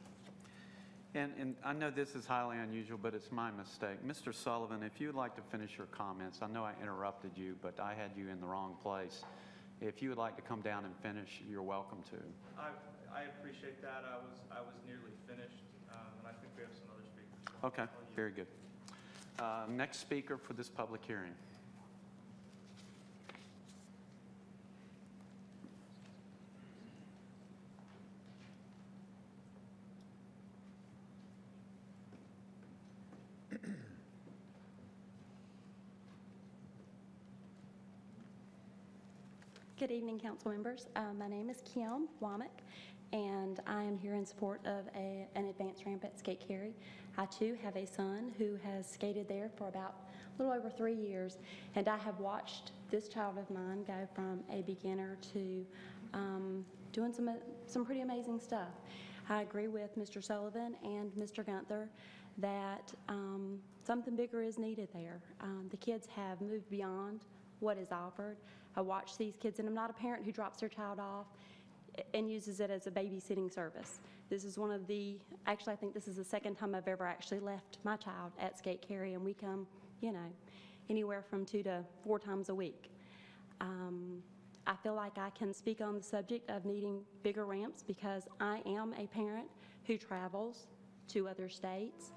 And I know this is highly unusual, but it's my mistake. Mr. Sullivan, if you would like to finish your comments, I know I interrupted you, but I had you in the wrong place. If you would like to come down and finish, you're welcome to. I appreciate that. I was nearly finished, and I think we have some other speakers. Okay, very good. Next speaker for this public hearing. Good evening, council members. My name is Kim Womack, and I am here in support of an advanced ramp at Skate Cary. I too have a son who has skated there for about a little over 3 years, and I have watched this child of mine go from a beginner to doing some pretty amazing stuff. I agree with Mr. Sullivan and Mr. Gunther that something bigger is needed there. The kids have moved beyond what is offered. I watch these kids, and I'm not a parent who drops their child off and uses it as a babysitting service. This is one of the, actually I think this is the second time I've ever actually left my child at Skate Cary, and we come, anywhere from 2 to 4 times a week. I feel like I can speak on the subject of needing bigger ramps because I am a parent who travels to other states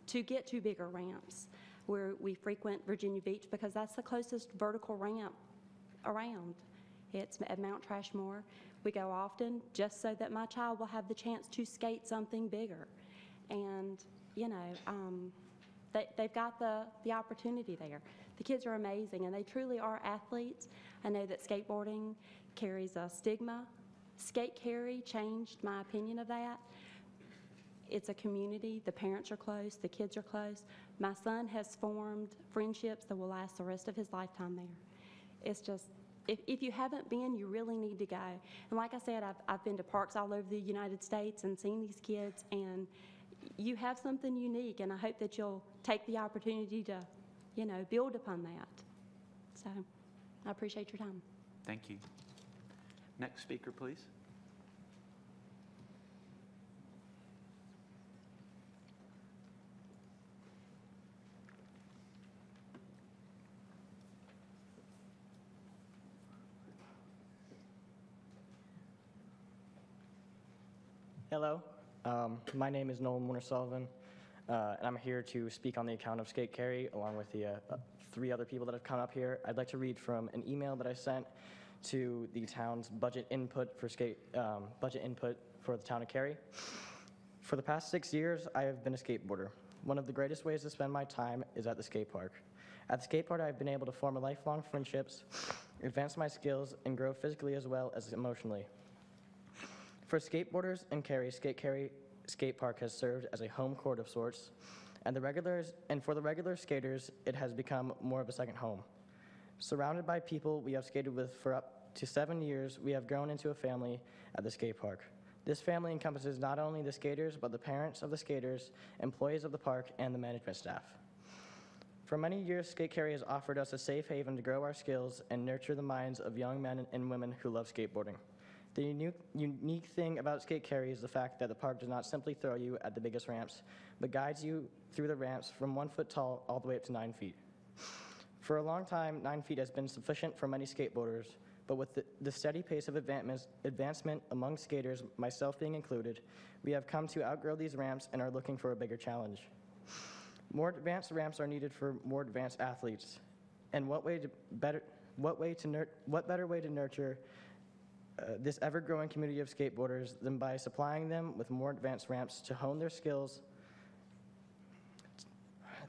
to get to bigger ramps, where we frequent Virginia Beach because that's the closest vertical ramp around. It's at Mount Trashmore. We go often just so that my child will have the chance to skate something bigger. And, they've got the opportunity there. The kids are amazing, and they truly are athletes. I know that skateboarding carries a stigma. Skate Cary changed my opinion of that. It's a community. The parents are close. The kids are close. My son has formed friendships that will last the rest of his lifetime there. It's just, if you haven't been, you really need to go. And like I said, I've been to parks all over the United States and seen these kids, and you have something unique, and I hope that you'll take the opportunity to, build upon that. So I appreciate your time. Thank you. Next speaker, please. Hello, my name is Nolan Warner Sullivan, and I'm here to speak on the account of Skate Cary along with the 3 other people that have come up here. I'd like to read from an email that I sent to the town's budget input for the town of Cary. For the past 6 years, I have been a skateboarder. One of the greatest ways to spend my time is at the skate park. At the skate park, I've been able to form lifelong friendships, advance my skills, and grow physically as well as emotionally. For skateboarders in Cary, Skate Cary Skate Park has served as a home court of sorts, and for the regular skaters, it has become more of a second home. Surrounded by people we have skated with for up to 7 years, we have grown into a family at the skate park. This family encompasses not only the skaters, but the parents of the skaters, employees of the park, and the management staff. For many years, Skate Cary has offered us a safe haven to grow our skills and nurture the minds of young men and women who love skateboarding. The unique thing about Skate Cary is the fact that the park does not simply throw you at the biggest ramps, but guides you through the ramps from 1 foot tall all the way up to 9 feet. For a long time, 9 feet has been sufficient for many skateboarders, but with the steady pace of advancement among skaters, myself being included, we have come to outgrow these ramps and are looking for a bigger challenge. More advanced ramps are needed for more advanced athletes. And what better way to nurture this ever-growing community of skateboarders than by supplying them with more advanced ramps to hone their skills.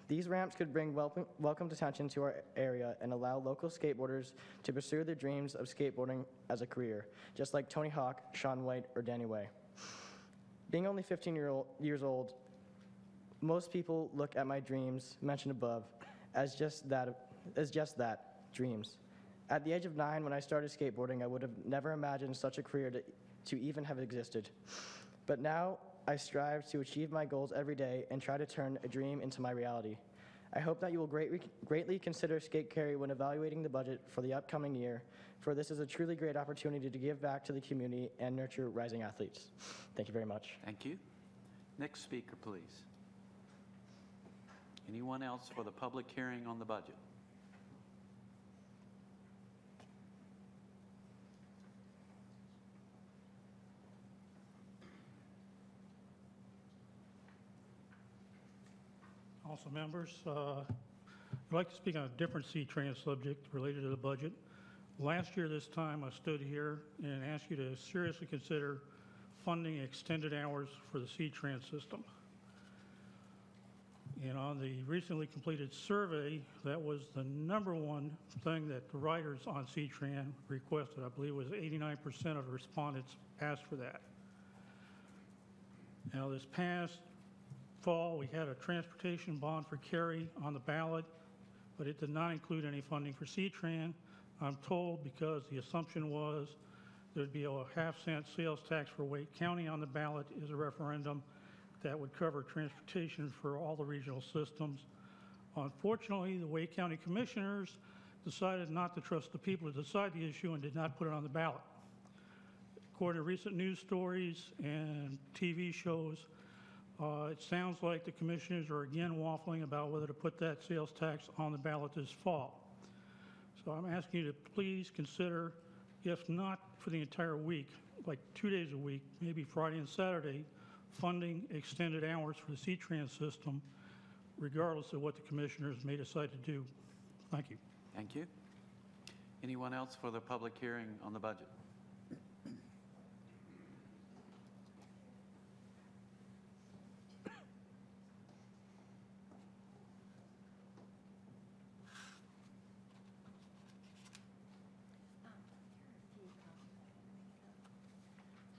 These ramps could bring welcomed attention to our area and allow local skateboarders to pursue their dreams of skateboarding as a career, just like Tony Hawk, Shaun White, or Danny Way. Being only 15 years old, most people look at my dreams mentioned above as just that, dreams. At the age of 9, when I started skateboarding, I would have never imagined such a career to even have existed. But now, I strive to achieve my goals every day and try to turn a dream into my reality. I hope that you will greatly consider Skate Cary when evaluating the budget for the upcoming year, for this is a truly great opportunity to give back to the community and nurture rising athletes. Thank you very much. Thank you. Next speaker, please. Anyone else for the public hearing on the budget? Council members, I'd like to speak on a different C-Trans subject related to the budget. Last year this time I stood here and asked you to seriously consider funding extended hours for the C-Trans system. And on the recently completed survey, that was the #1 thing that the writers on C-Tran requested. I believe it was 89% of the respondents asked for that. Now this past fall, we had a transportation bond for Cary on the ballot, but it did not include any funding for C-Tran. I'm told because the assumption was there'd be a half-cent sales tax for Wake County on the ballot as a referendum that would cover transportation for all the regional systems. Unfortunately, the Wake County commissioners decided not to trust the people to decide the issue and did not put it on the ballot. According to recent news stories and TV shows, it sounds like the commissioners are again waffling about whether to put that sales tax on the ballot this fall. So I'm asking you to please consider, if not for the entire week, like 2 days a week, maybe Friday and Saturday, funding extended hours for the C-Trans system, regardless of what the commissioners may decide to do. Thank you. Thank you. Anyone else for the public hearing on the budget?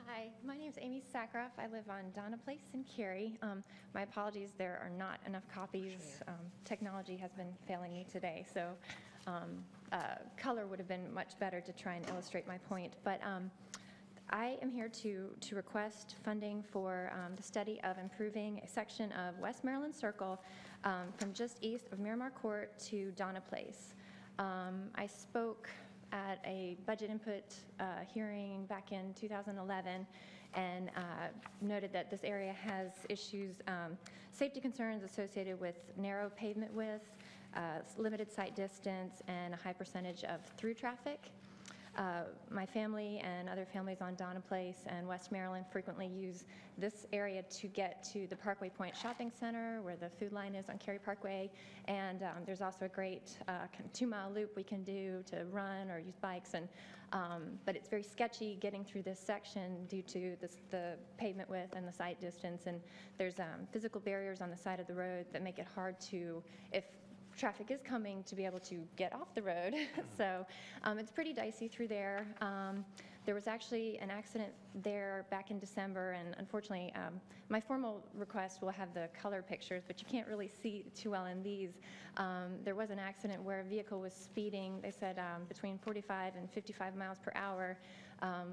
Hi, my name is Amy Sakroff. I live on Donna Place in Cary. My apologies, there are not enough copies. Technology has been failing me today, so color would have been much better to try and illustrate my point. But I am here to request funding for the study of improving a section of West Maryland Circle from just east of Miramar Court to Donna Place. I spoke at a budget input hearing back in 2011 and noted that this area has issues, safety concerns associated with narrow pavement width, limited sight distance, and a high percentage of through traffic. My family and other families on Donna Place and West Maryland frequently use this area to get to the Parkway Point Shopping Center where the food line is on Cary Parkway, and there's also a great 2-mile loop we can do to run or use bikes, and but it's very sketchy getting through this section due to the pavement width and the sight distance, and there's physical barriers on the side of the road that make it hard to, if traffic is coming, to be able to get off the road. So it's pretty dicey through there. There was actually an accident there back in December, and unfortunately, my formal request will have the color pictures, but you can't really see too well in these. There was an accident where a vehicle was speeding, they said between 45 and 55 miles per hour,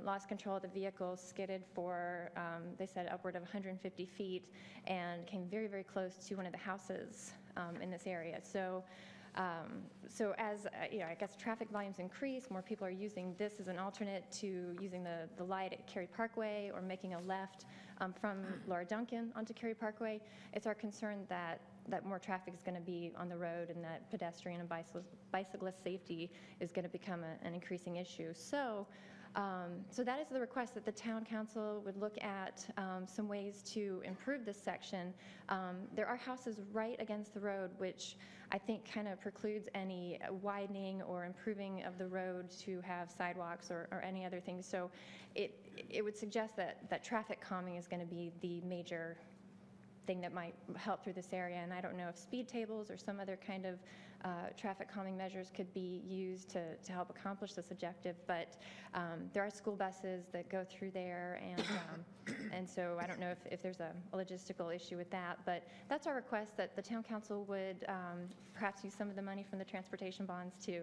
lost control of the vehicle, skidded for, they said, upward of 150 feet, and came very, very close to one of the houses in this area. So as I guess traffic volumes increase, more people are using this as an alternate to using the light at Cary Parkway or making a left from Laura Duncan onto Cary Parkway. It's our concern that more traffic is going to be on the road and that pedestrian and bicyclist safety is going to become an increasing issue. So that is the request, that the town council would look at some ways to improve this section. There are houses right against the road, which I think kind of precludes any widening or improving of the road to have sidewalks or any other things. So it would suggest that traffic calming is going to be the major thing that might help through this area. And I don't know if speed tables or some other kind of traffic calming measures could be used to help accomplish this objective. But there are school buses that go through there, and so I don't know if there's a logistical issue with that. But that's our request, that the town council would perhaps use some of the money from the transportation bonds to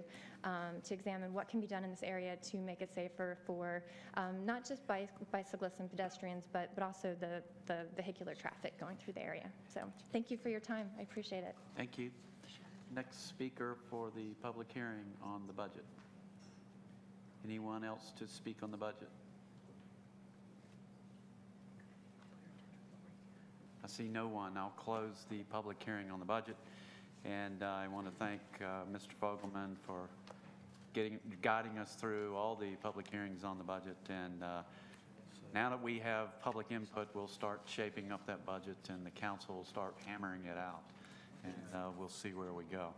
examine what can be done in this area to make it safer for not just bicyclists and pedestrians, but also the vehicular traffic going through the area. So thank you for your time. I appreciate it. Thank you. Next speaker for the public hearing on the budget. Anyone else to speak on the budget? I see no one. I'll close the public hearing on the budget. And I want to thank Mr. Fogelman for guiding us through all the public hearings on the budget. And now that we have public input, we'll start shaping up that budget, and the council will start hammering it out. And we'll see where we go.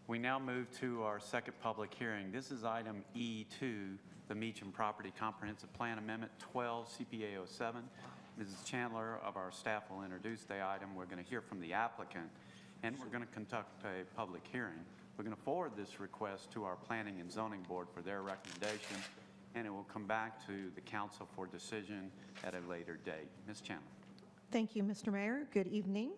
We now move to our second public hearing. This is item E2, the Meacham Property Comprehensive Plan Amendment 12 CPA 07. Mrs. Chandler of our staff will introduce the item. We're going to hear from the applicant, and we're going to conduct a public hearing. We're going to forward this request to our Planning and Zoning Board for their recommendation, and it will come back to the council for decision at a later date. Ms. Chandler. Thank you, Mr. Mayor. Good evening.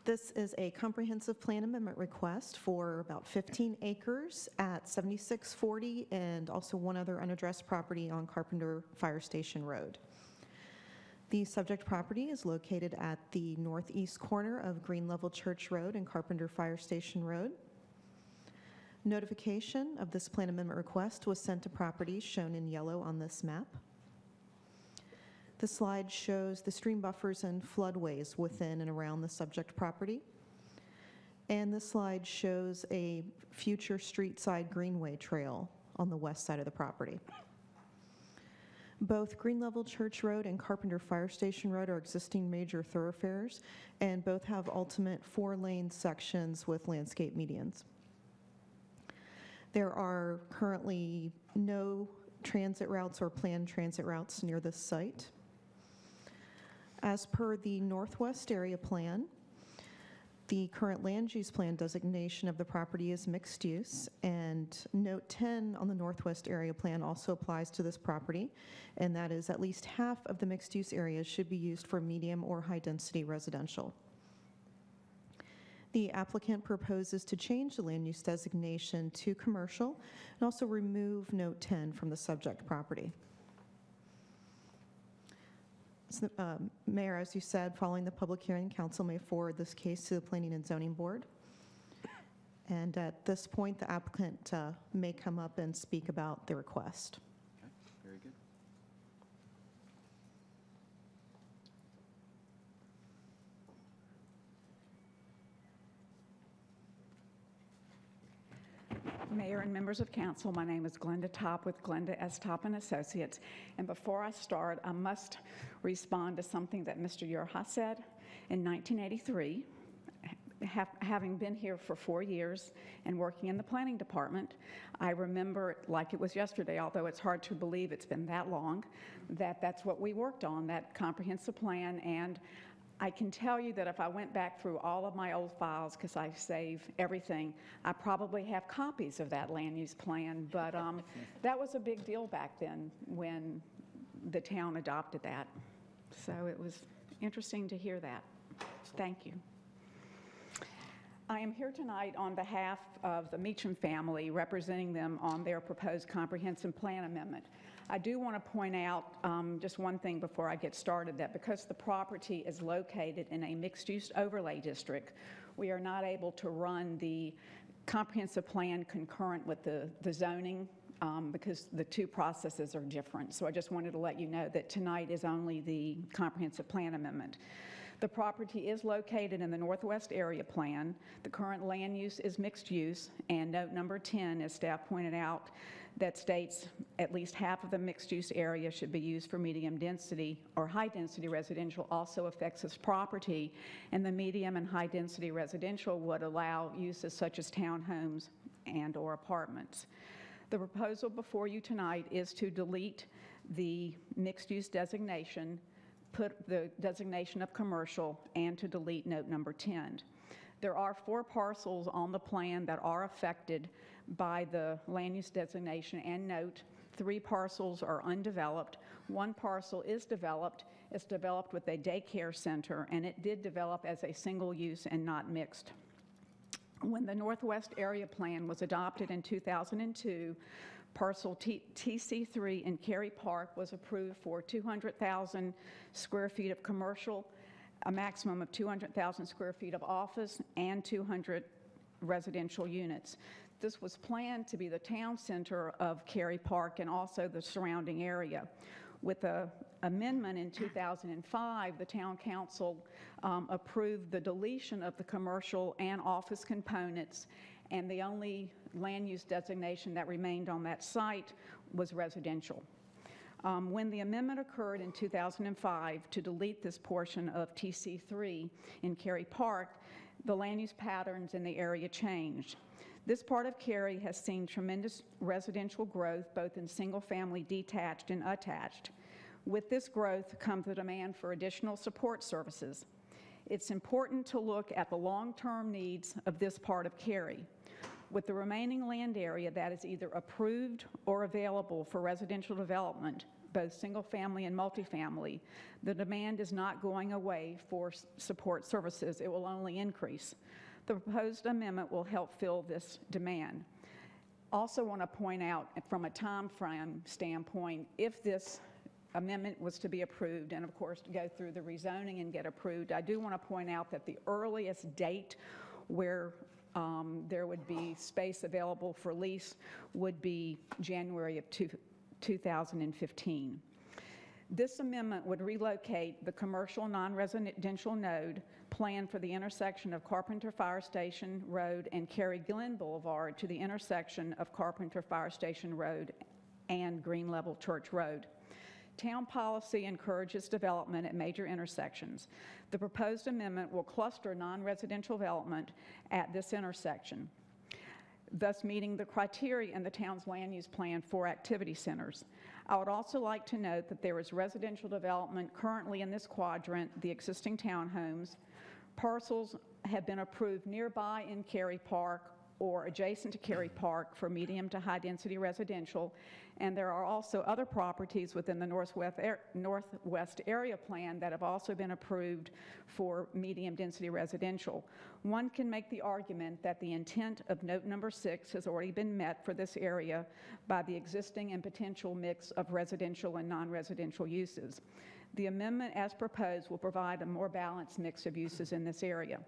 This is a comprehensive plan amendment request for about 15 acres at 7640 and also one other unaddressed property on Carpenter Fire Station Road. The subject property is located at the northeast corner of Green Level Church Road and Carpenter Fire Station Road. Notification of this plan amendment request was sent to properties shown in yellow on this map. The slide shows the stream buffers and floodways within and around the subject property. And this slide shows a future street side greenway trail on the west side of the property. Both Green Level Church Road and Carpenter Fire Station Road are existing major thoroughfares, and both have ultimate 4-lane sections with landscape medians. There are currently no transit routes or planned transit routes near this site. As per the Northwest Area Plan, the current land use plan designation of the property is mixed use, and Note 10 on the Northwest Area Plan also applies to this property, and that is at least half of the mixed use areas should be used for medium or high density residential. The applicant proposes to change the land use designation to commercial and also remove Note 10 from the subject property. Mayor, as you said, following the public hearing, council may forward this case to the Planning and Zoning Board. And at this point, the applicant may come up and speak about the request. Okay, very good. Mayor and members of council, my name is Glenda Topp with Glenda S. Topp and Associates. And before I start, I must respond to something that Mr. Yerha said. In 1983, having been here for 4 years and working in the planning department, I remember it like it was yesterday, although it's hard to believe it's been that long, that's what we worked on, that comprehensive plan. And I can tell you that if I went back through all of my old files, because I save everything, I probably have copies of that land use plan. But that was a big deal back then when the town adopted that. So it was interesting to hear that. Thank you. I am here tonight on behalf of the Meacham family, representing them on their proposed comprehensive plan amendment. I do want to point out just one thing before I get started, that because the property is located in a mixed-use overlay district, we are not able to run the comprehensive plan concurrent with the zoning because the two processes are different. So I just wanted to let you know that tonight is only the comprehensive plan amendment. The property is located in the Northwest Area Plan. The current land use is mixed use, and note number 10, as staff pointed out, that states at least half of the mixed use area should be used for medium density or high density residential also affects this property, and the medium and high density residential would allow uses such as townhomes and or apartments. The proposal before you tonight is to delete the mixed use designation, put the designation of commercial, and to delete note number 10. There are 4 parcels on the plan that are affected by the land use designation and note. 3 parcels are undeveloped. 1 parcel is developed. It's developed with a daycare center, and it did develop as a single use and not mixed. When the Northwest Area Plan was adopted in 2002, parcel TC3 in Cary Park was approved for 200,000 square feet of commercial, a maximum of 200,000 square feet of office, and 200 residential units. This was planned to be the town center of Cary Park and also the surrounding area. With the amendment in 2005, the Town Council approved the deletion of the commercial and office components, and the only land use designation that remained on that site was residential. When the amendment occurred in 2005 to delete this portion of TC3 in Cary Park, the land use patterns in the area changed. This part of Cary has seen tremendous residential growth, both in single-family detached and attached. With this growth comes the demand for additional support services. It's important to look at the long-term needs of this part of Cary. With the remaining land area that is either approved or available for residential development, both single-family and multifamily, the demand is not going away for support services. It will only increase. The proposed amendment will help fill this demand. Also want to point out, from a time frame standpoint, if this amendment was to be approved and, of course, to go through the rezoning and get approved, I do want to point out that the earliest date where there would be space available for lease would be January of 2015. This amendment would relocate the commercial non-residential node planned for the intersection of Carpenter Fire Station Road and Cary Glen Boulevard to the intersection of Carpenter Fire Station Road and Green Level Church Road. Town policy encourages development at major intersections. The proposed amendment will cluster non-residential development at this intersection, thus meeting the criteria in the town's land use plan for activity centers. I would also like to note that there is residential development currently in this quadrant, the existing townhomes. Parcels have been approved nearby in Cary Park or adjacent to Cary Park for medium to high density residential, and there are also other properties within the Northwest Area Plan that have also been approved for medium density residential. One can make the argument that the intent of note number 6 has already been met for this area by the existing and potential mix of residential and non-residential uses. The amendment as proposed will provide a more balanced mix of uses in this area.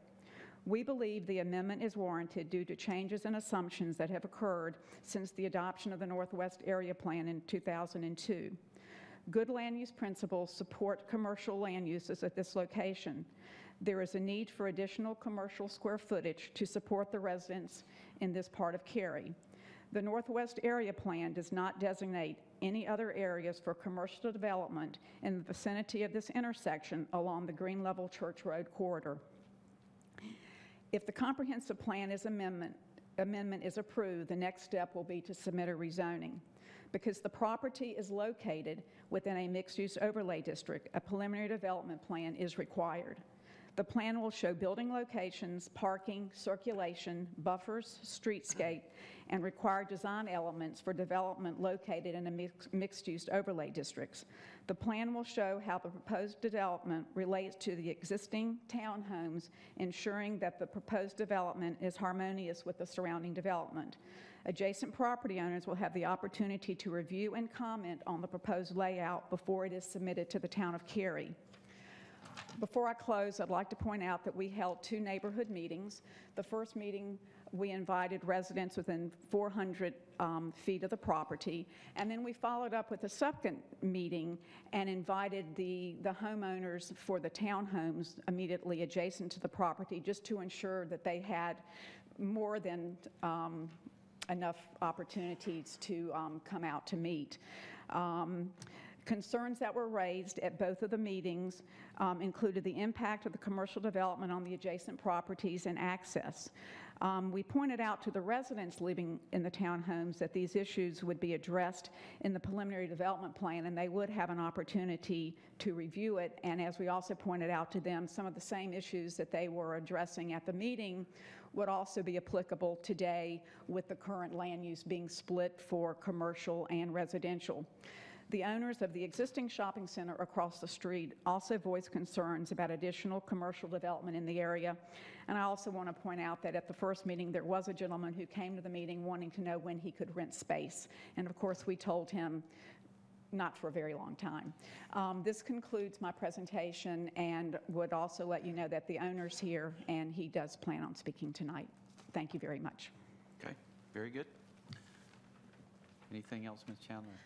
We believe the amendment is warranted due to changes and assumptions that have occurred since the adoption of the Northwest Area Plan in 2002. Good land use principles support commercial land uses at this location. There is a need for additional commercial square footage to support the residents in this part of Cary. The Northwest Area Plan does not designate any other areas for commercial development in the vicinity of this intersection along the Green Level Church Road corridor. If the comprehensive plan amendment is approved, the next step will be to submit a rezoning. Because the property is located within a mixed-use overlay district, a preliminary development plan is required. The plan will show building locations, parking, circulation, buffers, streetscape, and required design elements for development located in a mixed-use overlay districts. The plan will show how the proposed development relates to the existing townhomes, ensuring that the proposed development is harmonious with the surrounding development. Adjacent property owners will have the opportunity to review and comment on the proposed layout before it is submitted to the town of Cary. Before I close, I'd like to point out that we held 2 neighborhood meetings. The first meeting, we invited residents within 400 feet of the property, and then we followed up with a second meeting and invited the homeowners for the townhomes immediately adjacent to the property, just to ensure that they had more than enough opportunities to come out to meet. Concerns that were raised at both of the meetings included the impact of the commercial development on the adjacent properties and access. We pointed out to the residents living in the townhomes that these issues would be addressed in the preliminary development plan, and they would have an opportunity to review it. And as we also pointed out to them, some of the same issues that they were addressing at the meeting would also be applicable today with the current land use being split for commercial and residential. The owners of the existing shopping center across the street also voiced concerns about additional commercial development in the area. And I also want to point out that at the first meeting, there was a gentleman who came to the meeting wanting to know when he could rent space. And of course, we told him not for a very long time. This concludes my presentation, and would also let you know that the owner's here, and he does plan on speaking tonight. Thank you very much. Okay, very good. Anything else, Ms. Chandler?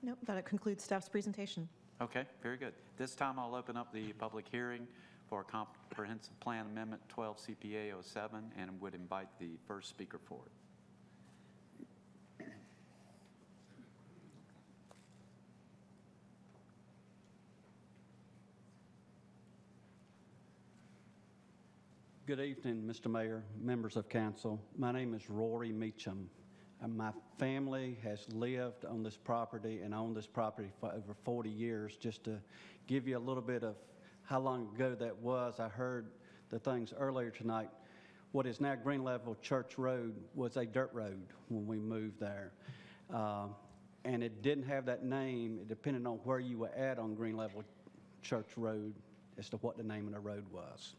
Nope, that concludes staff's presentation. Okay, very good. This time I'll open up the public hearing for Comprehensive Plan Amendment 12 CPA 07 and would invite the first speaker forward. Good evening, Mr. Mayor, members of council. My name is Rory Meacham. My family has lived on this property and owned this property for over 40 years. Just to give you a little bit of how long ago that was, I heard the things earlier tonight. What is now Green Level Church Road was a dirt road when we moved there. And it didn't have that name. It depended on where you were at on Green Level Church Road as to what the name of the road was.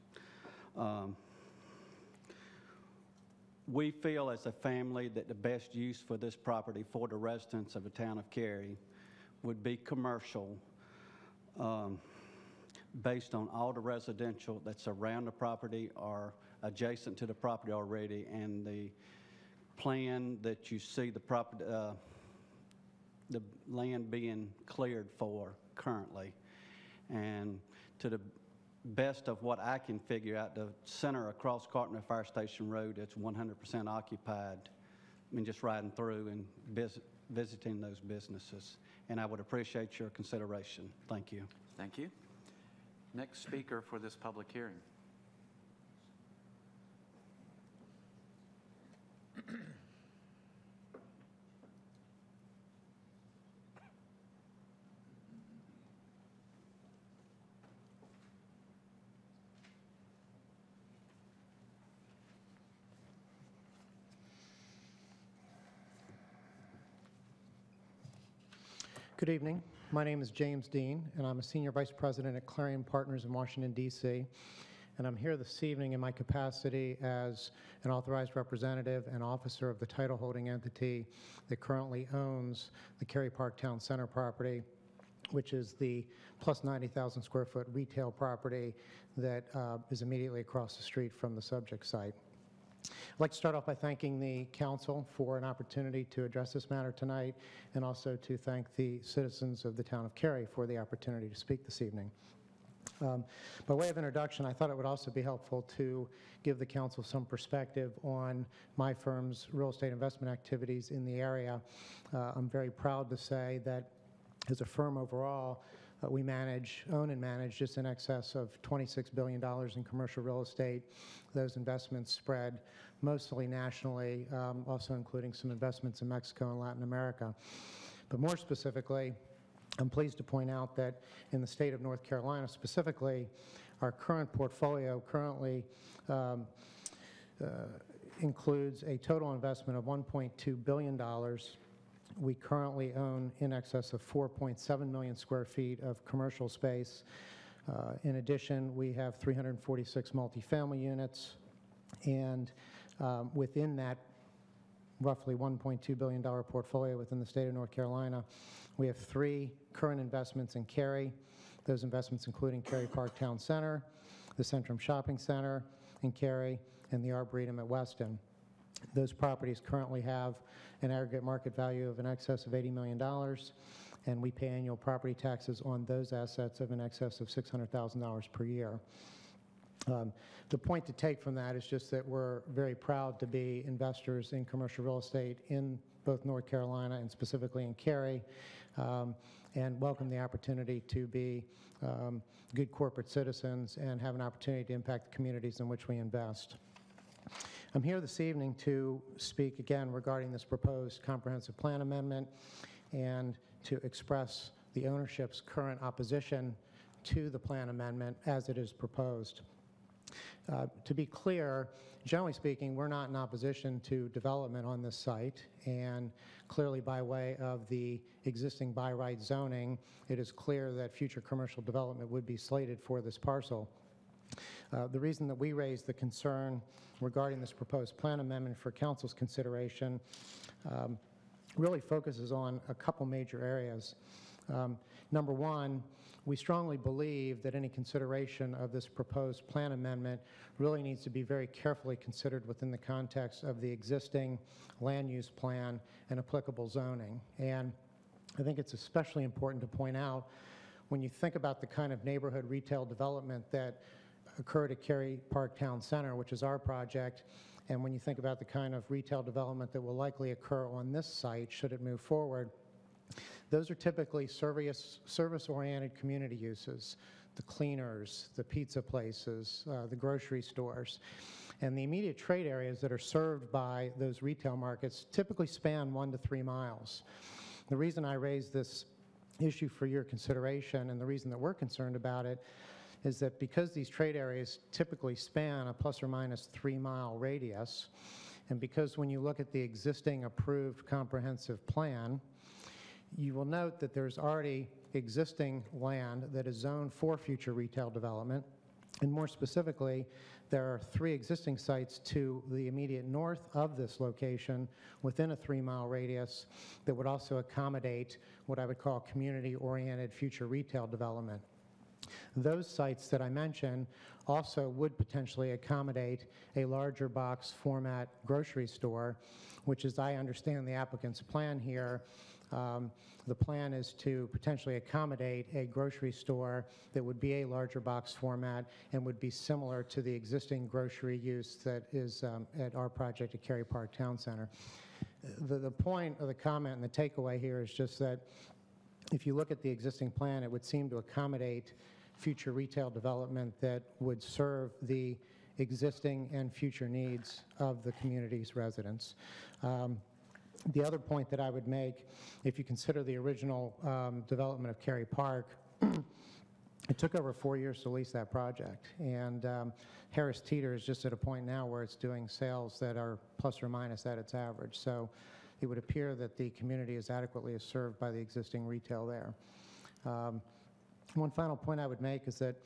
We feel as a family that the best use for this property for the residents of the town of Cary would be commercial, based on all the residential that's around the property or adjacent to the property already, and the plan that you see the property, the land being cleared for currently. And to the best of what I can figure out, the center across Cartner Fire Station Road, it's 100% occupied. I mean, just riding through and visiting those businesses. And I would appreciate your consideration. Thank you. Thank you. Next speaker for this public hearing. Good evening. My name is James Dean, and I'm a Senior Vice President at Clarion Partners in Washington, D.C. And I'm here this evening in my capacity as an authorized representative and officer of the title holding entity that currently owns the Cary Park Town Center property, which is the plus 90,000 square foot retail property that is immediately across the street from the subject site. I'd like to start off by thanking the council for an opportunity to address this matter tonight, and also to thank the citizens of the town of Cary for the opportunity to speak this evening. By way of introduction, I thought it would also be helpful to give the council some perspective on my firm's real estate investment activities in the area. I'm very proud to say that as a firm overall, we own and manage just in excess of $26 billion in commercial real estate. Those investments spread mostly nationally, also including some investments in Mexico and Latin America. But more specifically, I'm pleased to point out that in the state of North Carolina specifically, our current portfolio currently includes a total investment of $1.2 billion. We currently own in excess of 4.7 million square feet of commercial space. In addition, we have 346 multifamily units, and within that roughly $1.2 billion portfolio within the state of North Carolina, we have 3 current investments in Cary, Those investments including Cary Park Town Center, the Centrum Shopping Center in Cary, and the Arboretum at Weston. Those properties currently have an aggregate market value of in excess of $80 million, and we pay annual property taxes on those assets of in excess of $600,000 per year. The point to take from that is just that we're very proud to be investors in commercial real estate in both North Carolina and specifically in Cary, and welcome the opportunity to be good corporate citizens and have an opportunity to impact the communities in which we invest. I'm here this evening to speak again regarding this proposed comprehensive plan amendment and to express the ownership's current opposition to the plan amendment as it is proposed. To be clear, generally speaking, we're not in opposition to development on this site, and clearly by way of the existing by right zoning, it is clear that future commercial development would be slated for this parcel. The reason that we raised the concern regarding this proposed plan amendment for Council's consideration really focuses on a couple major areas. Number one, we strongly believe that any consideration of this proposed plan amendment really needs to be very carefully considered within the context of the existing land use plan and applicable zoning. And I think it's especially important to point out when you think about the kind of neighborhood retail development that occurred at Cary Park Town Center, which is our project, and when you think about the kind of retail development that will likely occur on this site should it move forward, those are typically service-oriented community uses, the cleaners, the pizza places, the grocery stores. And the immediate trade areas that are served by those retail markets typically span 1 to 3 miles. The reason I raise this issue for your consideration and the reason that we're concerned about it is that because these trade areas typically span a plus or minus 3 mile radius, and because when you look at the existing approved comprehensive plan, you will note that there's already existing land that is zoned for future retail development. And more specifically, there are 3 existing sites to the immediate north of this location within a 3 mile radius that would also accommodate what I would call community-oriented future retail development. Those sites that I mentioned also would potentially accommodate a larger box format grocery store, which, as I understand the applicant's plan here, the plan is to potentially accommodate a grocery store that would be a larger box format and would be similar to the existing grocery use that is at our project at Cary Park Town Center. The point of the comment and the takeaway here is just that if you look at the existing plan, it would seem to accommodate future retail development that would serve the existing and future needs of the community's residents. The other point that I would make, if you consider the original development of Cary Park, it took over 4 years to lease that project. And Harris Teeter is just at a point now where it's doing sales that are plus or minus at its average. So it would appear that the community is adequately served by the existing retail there. One final point I would make is that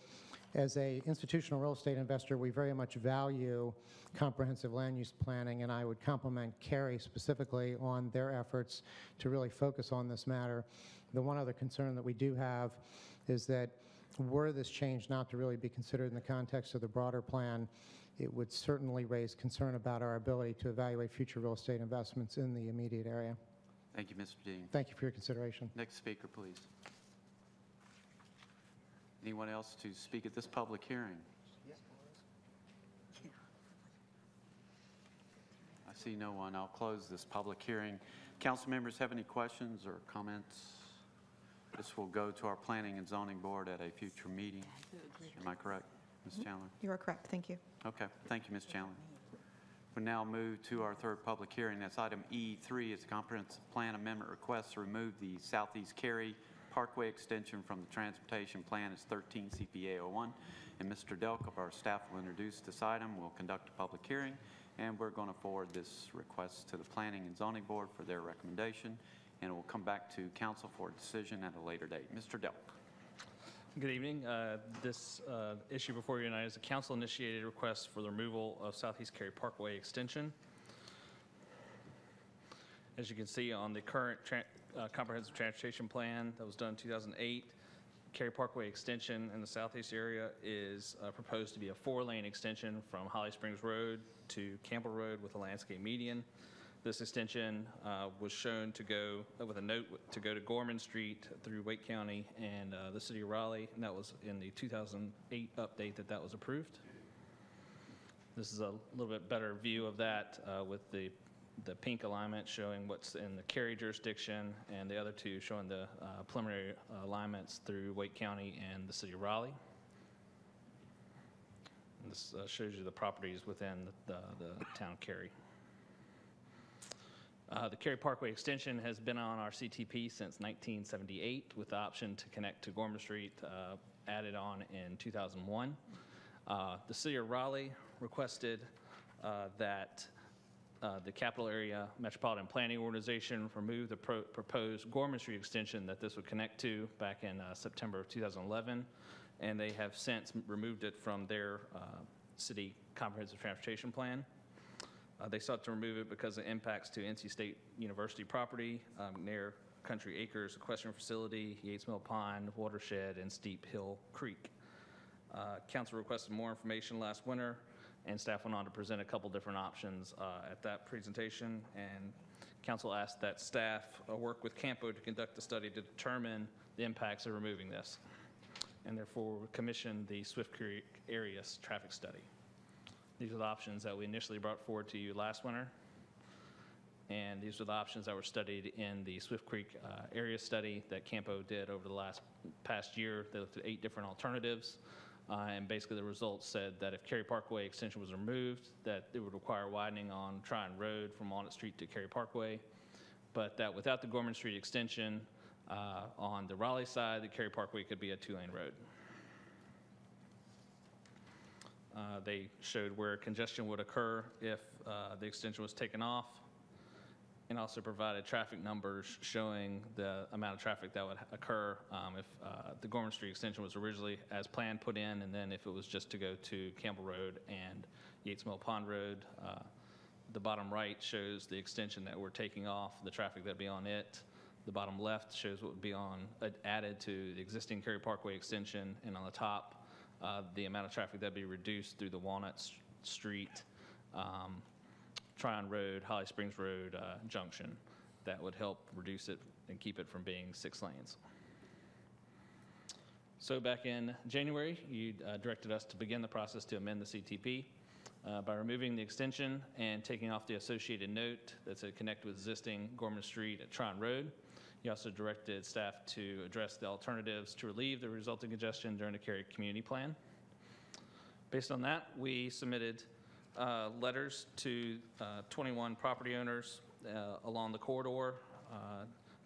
as an institutional real estate investor, we very much value comprehensive land use planning, and I would compliment Cary specifically on their efforts to really focus on this matter. The one other concern that we do have is that were this change not to really be considered in the context of the broader plan, it would certainly raise concern about our ability to evaluate future real estate investments in the immediate area. Thank you, Mr. Dean. Thank you for your consideration. Next speaker, please. Anyone else to speak at this public hearing? I see no one. I'll close this public hearing. Council members have any questions or comments? This will go to our Planning and Zoning Board at a future meeting. Am I correct, Ms. Chandler? You are correct. Thank you. Okay. Thank you, Ms. Chandler. We now move to our third public hearing. That's item E3. It's a comprehensive plan amendment request to remove the Southeast Cary Parkway extension from the transportation plan. Is 13 CPA 01. And Mr. Delk of our staff will introduce this item. We'll conduct a public hearing, and we're going to forward this request to the Planning and Zoning Board for their recommendation, and it will come back to council for a decision at a later date. Mr. Delk. Good evening. This issue before you tonight is a council-initiated request for the removal of Southeast Cary Parkway extension. As you can see on the current comprehensive transportation plan that was done in 2008, Cary Parkway extension in the southeast area is proposed to be a 4-lane extension from Holly Springs Road to Campbell Road with a landscape median. This extension was shown to go with a note to go to Gorman Street through Wake County and the city of Raleigh, and that was in the 2008 update that was approved. This is a little bit better view of that with the pink alignment showing what's in the Cary jurisdiction, and the other two showing the preliminary alignments through Wake County and the city of Raleigh. And this shows you the properties within the town of Cary. The Cary Parkway extension has been on our CTP since 1978 with the option to connect to Gorman Street added on in 2001. The city of Raleigh requested that the Capital Area Metropolitan Planning Organization remove the proposed Gorman Street extension that this would connect to back in September of 2011, and they have since removed it from their city comprehensive transportation plan. They sought to remove it because of impacts to NC State University property near Country Acres Equestrian Facility, Yates Mill Pond, Watershed, and Steep Hill Creek. Council requested more information last winter, and staff went on to present a couple different options at that presentation, and council asked that staff work with Campo to conduct a study to determine the impacts of removing this, and therefore commissioned the Swift Creek area traffic study. These are the options that we initially brought forward to you last winter, and these are the options that were studied in the Swift Creek area study that Campo did over the past year. They looked at 8 different alternatives. And basically the results said that if Cary Parkway extension was removed, that it would require widening on Tryon Road from Walnut Street to Cary Parkway, but that without the Gorman Street extension on the Raleigh side, the Cary Parkway could be a 2-lane road. They showed where congestion would occur if the extension was taken off, and also provided traffic numbers showing the amount of traffic that would occur if the Gorman Street extension was originally as planned put in, and then if it was just to go to Campbell Road and Yates Mill Pond Road. The bottom right shows the extension that we're taking off, the traffic that'd be on it. The bottom left shows what would be added to the existing Cary Parkway extension, and on the top, the amount of traffic that'd be reduced through the Walnut Street, Tryon Road, Holly Springs Road junction. That would help reduce it and keep it from being 6 lanes. So back in January, you directed us to begin the process to amend the CTP by removing the extension and taking off the associated note that said connect with existing Gorman Street at Tryon Road. You also directed staff to address the alternatives to relieve the resulting congestion during the Cary Community Plan. Based on that, we submitted letters to 21 property owners along the corridor,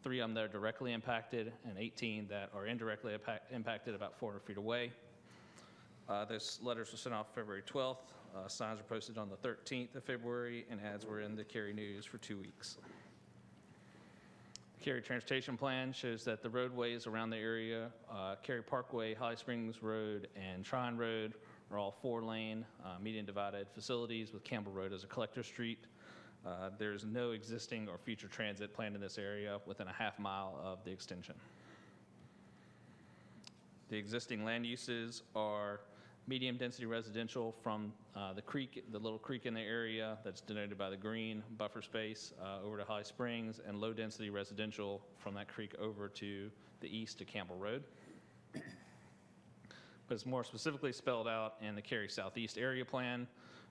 3 of them that are directly impacted and 18 that are indirectly impacted about 400 feet away. Those letters were sent off February 12th. Signs were posted on the 13th of February, and ads were in the Cary News for 2 weeks. The Cary Transportation Plan shows that the roadways around the area, Cary Parkway, Holly Springs Road, and Tryon Road, are all 4-lane, median divided facilities with Campbell Road as a collector street. There's no existing or future transit planned in this area within a half mile of the extension. The existing land uses are medium density residential from the creek, the little creek in the area that's denoted by the green buffer space over to Holly Springs, and low density residential from that creek over to the east to Campbell Road. But it's more specifically spelled out in the Cary Southeast Area Plan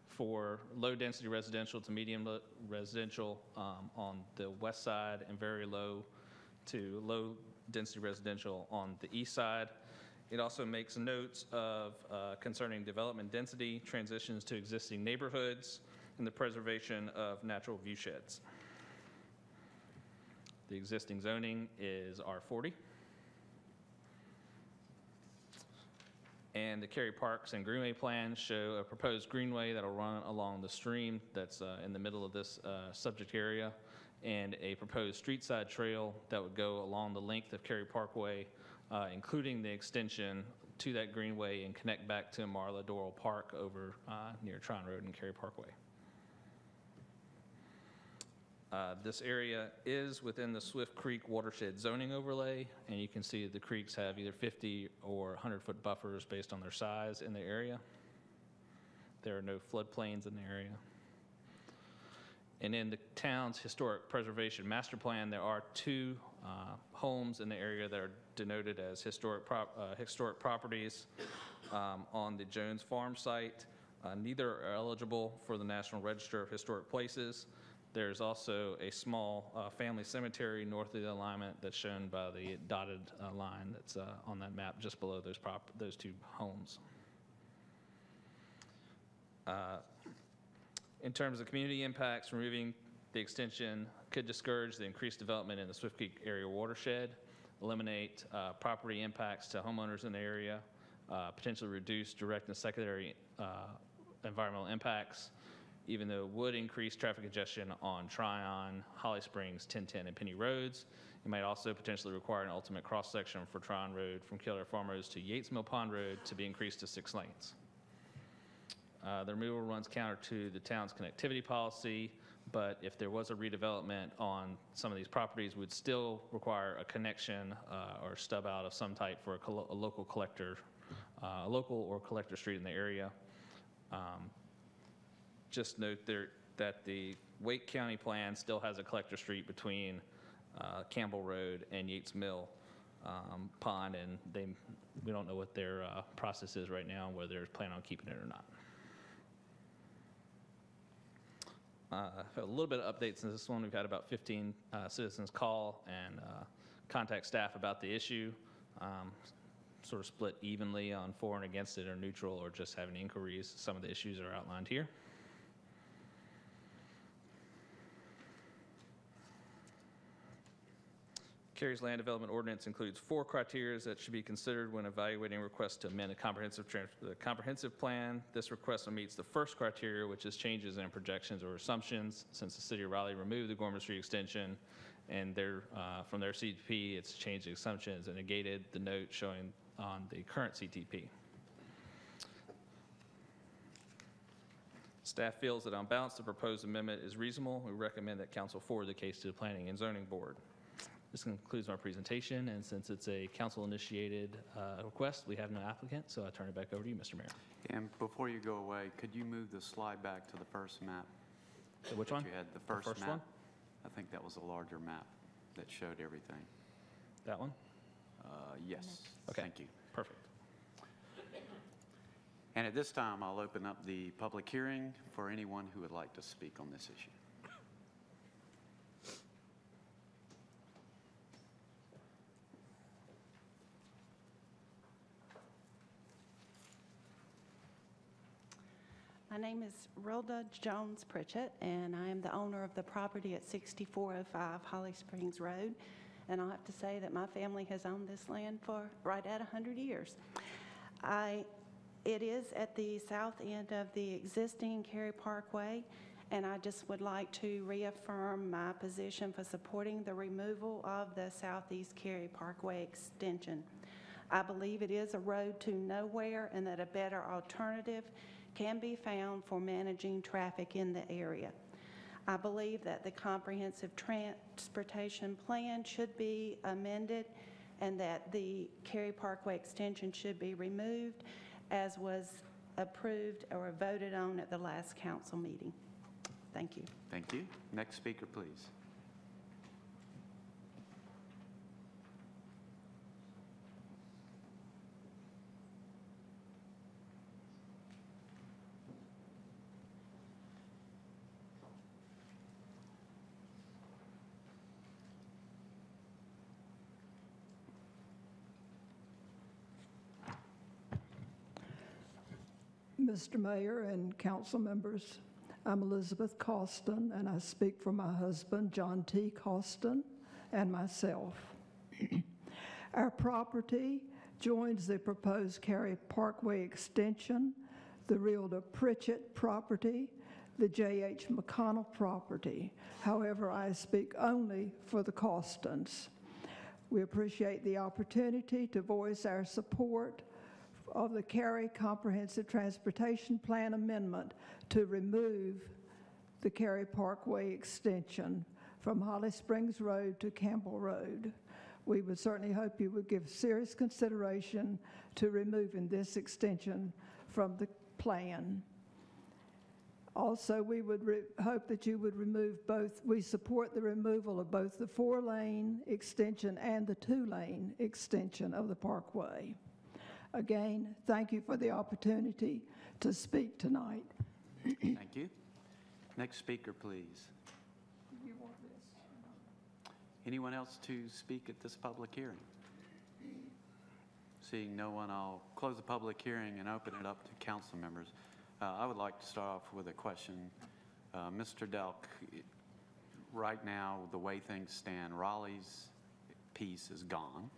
for low-density residential to medium residential on the west side, and very low to low-density residential on the east side. It also makes notes of concerning development density, transitions to existing neighborhoods, and the preservation of natural view sheds. The existing zoning is R40. And the Cary Parks and Greenway Plan show a proposed greenway that will run along the stream that's in the middle of this subject area, and a proposed street side trail that would go along the length of Cary Parkway, including the extension to that greenway and connect back to Marla Doral Park over near Tryon Road and Cary Parkway. This area is within the Swift Creek watershed zoning overlay, and you can see the creeks have either 50 or 100-foot buffers based on their size in the area. There are no floodplains in the area. And in the town's historic preservation master plan, there are two homes in the area that are denoted as historic properties on the Jones Farm site. Neither are eligible for the National Register of Historic Places. There's also a small family cemetery north of the alignment that's shown by the dotted line that's on that map just below those two homes. In terms of community impacts, removing the extension could discourage the increased development in the Swift Creek area watershed, eliminate property impacts to homeowners in the area, potentially reduce direct and secondary environmental impacts, even though it would increase traffic congestion on Tryon, Holly Springs, 1010, and Penny Roads. It might also potentially require an ultimate cross-section for Tryon Road from Killer Farm Roads to Yates Mill Pond Road to be increased to 6 lanes. The removal runs counter to the town's connectivity policy, but if there was a redevelopment on some of these properties, would still require a connection or stub out of some type for a local collector, local or collector street in the area. Just note there that the Wake County plan still has a collector street between Campbell Road and Yates Mill Pond, and we don't know what their process is right now, whether they're planning on keeping it or not. A little bit of updates in this one. We've had about 15 citizens call and contact staff about the issue, sort of split evenly on for and against it or neutral or just having inquiries. Some of the issues are outlined here. Cary's land development ordinance includes 4 criteria that should be considered when evaluating requests to amend the comprehensive plan. This request meets the first criteria, which is changes in projections or assumptions, since the city of Raleigh removed the Gorman Street extension, and from their CTP, it's changed the assumptions and negated the note showing on the current CTP. Staff feels that on balance, the proposed amendment is reasonable. We recommend that council forward the case to the Planning and Zoning Board. This concludes my presentation, and since it's a council-initiated request, we have no applicant, so I turn it back over to you, Mr. Mayor. And before you go away, could you move the slide back to the first map? Which one? You had the first map. one? I think that was a larger map that showed everything. That one? Yes. Okay. Thank you. Perfect. And at this time, I'll open up the public hearing for anyone who would like to speak on this issue. My name is Rhoda Jones Pritchett, and I am the owner of the property at 6405 Holly Springs Road. And I'll have to say that my family has owned this land for right at 100 years. It is at the south end of the existing Cary Parkway, and I just would like to reaffirm my position for supporting the removal of the Southeast Cary Parkway extension. I believe it is a road to nowhere and that a better alternative can be found for managing traffic in the area. I believe that the comprehensive transportation plan should be amended and that the Cary Parkway extension should be removed as was approved or voted on at the last council meeting. Thank you. Thank you. Next speaker, please. Mr. Mayor and council members, I'm Elizabeth Costin, and I speak for my husband, John T. Costin, and myself. Our property joins the proposed Cary Parkway extension, the Realtor Pritchett property, the J.H. McConnell property. However, I speak only for the Costins. We appreciate the opportunity to voice our support of the Cary Comprehensive Transportation Plan amendment to remove the Cary Parkway extension from Holly Springs Road to Campbell Road. We would certainly hope you would give serious consideration to removing this extension from the plan. Also, we would hope that you would remove both, we support the removal of both the 4-lane extension and the 2-lane extension of the parkway. Again, thank you for the opportunity to speak tonight. Thank you. Next speaker, please. You want this? Anyone else to speak at this public hearing? Seeing no one, I'll close the public hearing and open it up to council members. I would like to start off with a question. Mr. Delk, right now, the way things stand, Raleigh's piece is gone.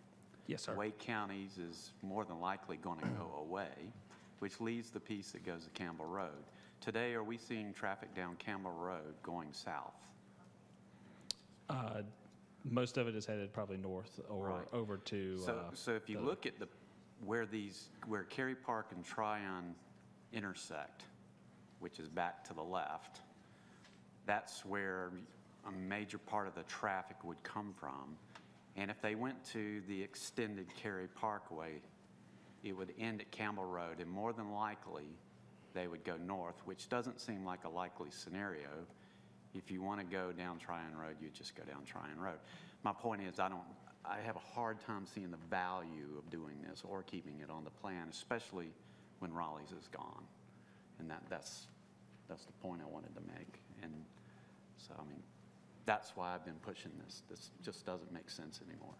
Yes, sir. Wake County's is more than likely going to go away, which leaves the piece that goes to Campbell Road. Today, are we seeing traffic down Campbell Road going south? Most of it is headed probably north or over to. So if you look at where Cary Park and Tryon intersect, which is back to the left, that's where a major part of the traffic would come from. And if they went to the extended Cary Parkway, it would end at Campbell Road, and more than likely they would go north, which doesn't seem like a likely scenario. If you want to go down Tryon Road, you just go down Tryon Road. My point is, I have a hard time seeing the value of doing this or keeping it on the plan, especially when Raleigh's is gone. And that's the point I wanted to make. And so, I mean, that's why I've been pushing this. This just doesn't make sense anymore.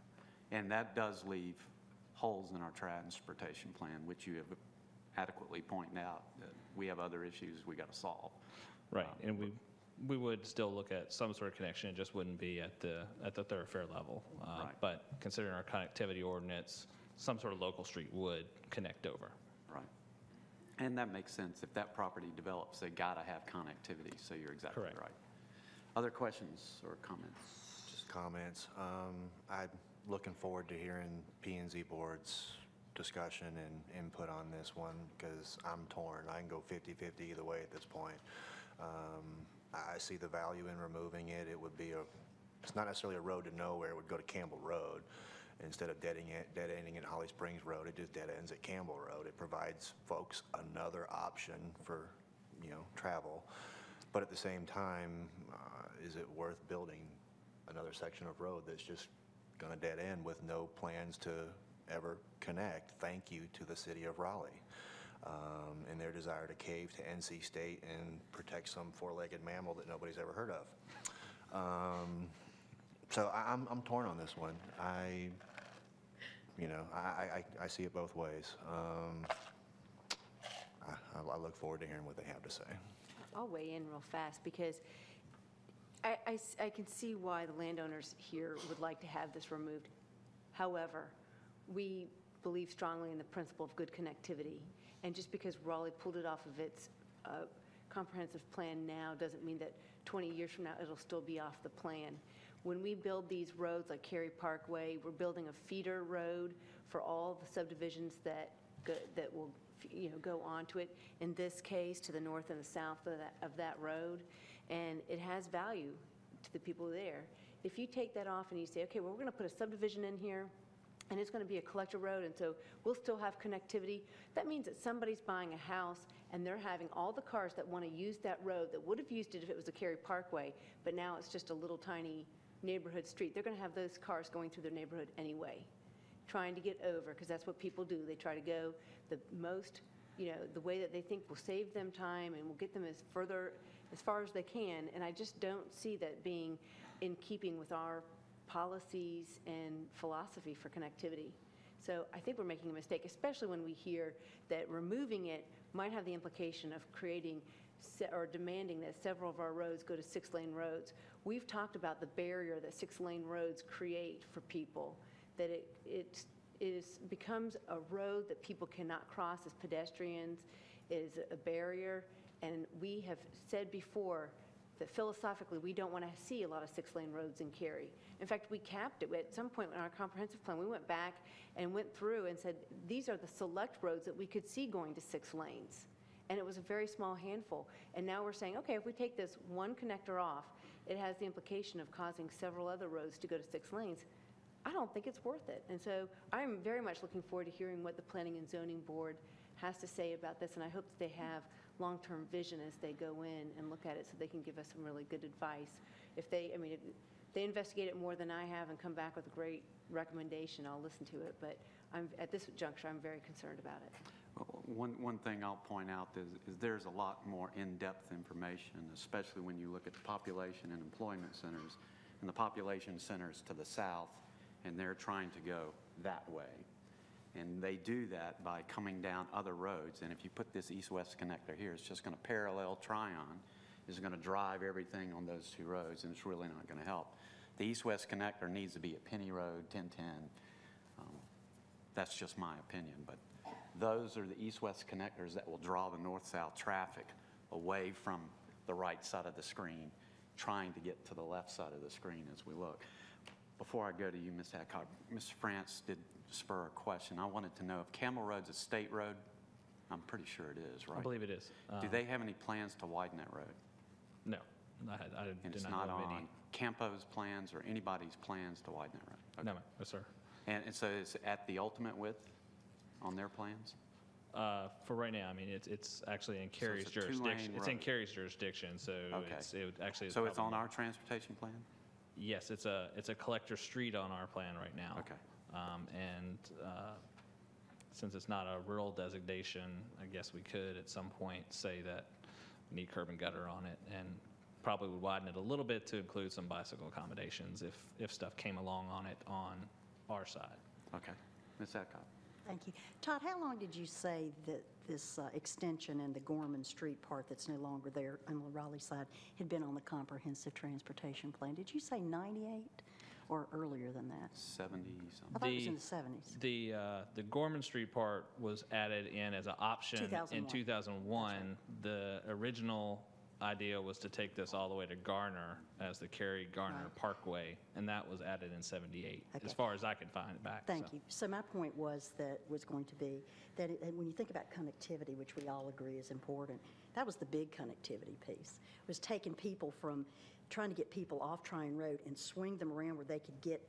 And that does leave holes in our transportation plan, which you have adequately pointed out that we have other issues we got to solve. Right, and we would still look at some sort of connection. It just wouldn't be at the thoroughfare level. Right. But considering our connectivity ordinance, some sort of local street would connect over. Right. And that makes sense. If that property develops, they got to have connectivity. So you're exactly Correct. right. Other questions or comments? Just comments. I'm looking forward to hearing P&Z Board's discussion and input on this one because I'm torn. I can go 50-50 either way at this point. I see the value in removing it. It would be it's not necessarily a road to nowhere. It would go to Campbell Road. Instead of dead ending at Holly Springs Road, it just dead ends at Campbell Road. It provides folks another option for, travel. But at the same time, is it worth building another section of road that's just going to dead end with no plans to ever connect? Thank you to the city of Raleigh and their desire to cave to NC State and protect some four-legged mammal that nobody's ever heard of. So I'm torn on this one. I see it both ways. I look forward to hearing what they have to say. I'll weigh in real fast because I can see why the landowners here would like to have this removed. However, we believe strongly in the principle of good connectivity. And just because Raleigh pulled it off of its comprehensive plan now doesn't mean that 20 years from now it'll still be off the plan. When we build these roads like Cary Parkway, we're building a feeder road for all the subdivisions that will go onto it. In this case, to the north and the south of that road, and it has value to the people there. If you take that off and you say, okay, well, we're going to put a subdivision in here, and it's going to be a collector road, and so we'll still have connectivity. That means that somebody's buying a house, and they're having all the cars that want to use that road that would have used it if it was a Cary Parkway, but now it's just a little tiny neighborhood street. They're going to have those cars going through their neighborhood anyway, trying to get over, because that's what people do. They try to go the most, the way that they think will save them time and will get them as far as they can, and I just don't see that being in keeping with our policies and philosophy for connectivity. So I think we're making a mistake, especially when we hear that removing it might have the implication of creating or demanding that several of our roads go to 6-lane roads. We've talked about the barrier that 6-lane roads create for people, that it becomes a road that people cannot cross as pedestrians. It is a barrier, and we have said before that philosophically we don't want to see a lot of 6-lane roads in Cary. In fact, we capped it. At some point in our comprehensive plan, we went back and went through and said, these are the select roads that we could see going to 6 lanes. And it was a very small handful. And now we're saying, okay, if we take this one connector off, it has the implication of causing several other roads to go to 6 lanes, I don't think it's worth it. And so I'm very much looking forward to hearing what the Planning and Zoning Board has to say about this, and I hope that they have long-term vision as they go in and look at it so they can give us some really good advice. If they investigate it more than I have and come back with a great recommendation, I'll listen to it, but at this juncture, I'm very concerned about it. One thing I'll point out is there's a lot more in-depth information, especially when you look at the population and employment centers, and the population centers to the south, and they're trying to go that way. And they do that by coming down other roads. And if you put this east-west connector here, it's just going to parallel Tryon. It's going to drive everything on those 2 roads, and it's really not going to help. The east-west connector needs to be at Penny Road, 1010. That's just my opinion, but those are the east-west connectors that will draw the north-south traffic away from the right side of the screen, trying to get to the left side of the screen as we look. Before I go to you, Ms. Adcock, Mr. Frantz did spur a question. I wanted to know if Campbell Road's a state road. I'm pretty sure it is, right? I believe it is. Do they have any plans to widen that road? No, I And did it's not not know of on any. Campo's plans or anybody's plans to widen that road? Okay. No, ma'am. No, sir. And so it's at the ultimate width on their plans? For right now, I mean, it's actually in Cary's it's a 2-lane jurisdiction. It's in road. Cary's jurisdiction, so Okay. it actually is. So it's on probably- our transportation plan? Yes, it's a collector street on our plan right now. Okay. And since it's not a rural designation, I guess we could at some point say that we need curb and gutter on it, and probably would widen it a little bit to include some bicycle accommodations if stuff came along on it on our side. Okay. Ms. Adcock? Thank you. Todd, how long did you say that this extension in the Gorman Street part that's no longer there on the Raleigh side had been on the comprehensive transportation plan? Did you say 98 or earlier than that? 70-something. I thought it was in the 70s. The Gorman Street part was added in as an option in 2001. 2001. The original idea was to take this all the way to Garner as the Cary-Garner Parkway, and that was added in 78, Okay. as far as I could find it back. Thank so. you. So my point was going to be that when you think about connectivity, which we all agree is important, that was the big connectivity piece. It was taking people from, trying to get people off Tryon Road and swing them around where they could get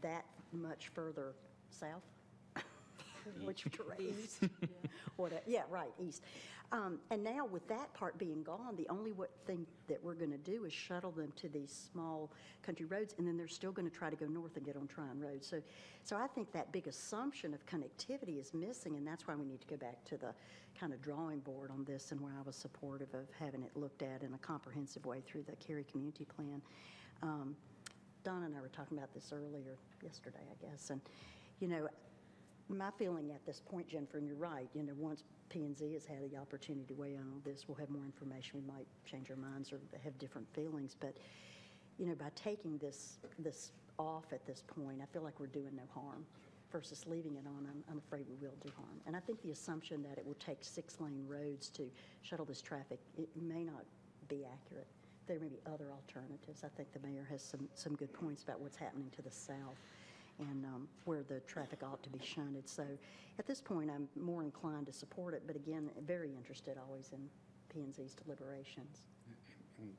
that much further south. Which east? Yeah, right, east. And now with that part being gone, the only thing that we're going to do is shuttle them to these small country roads, and then they're still going to try to go north and get on Tryon Road. So I think that big assumption of connectivity is missing, and that's why we need to go back to the kind of drawing board on this, and where I was supportive of having it looked at in a comprehensive way through the Cary Community Plan. Don and I were talking about this earlier, yesterday, I guess, and, my feeling at this point, Jennifer, and you're right, once P&Z has had the opportunity to weigh in on this, we'll have more information. We might change our minds or have different feelings. But, by taking this off at this point, I feel like we're doing no harm. Versus leaving it on, I'm afraid we will do harm. And I think the assumption that it will take 6-lane roads to shuttle this traffic, it may not be accurate. There may be other alternatives. I think the mayor has some good points about what's happening to the south and where the traffic ought to be shunted. So at this point, I'm more inclined to support it, but again, very interested always in P&Z's deliberations. And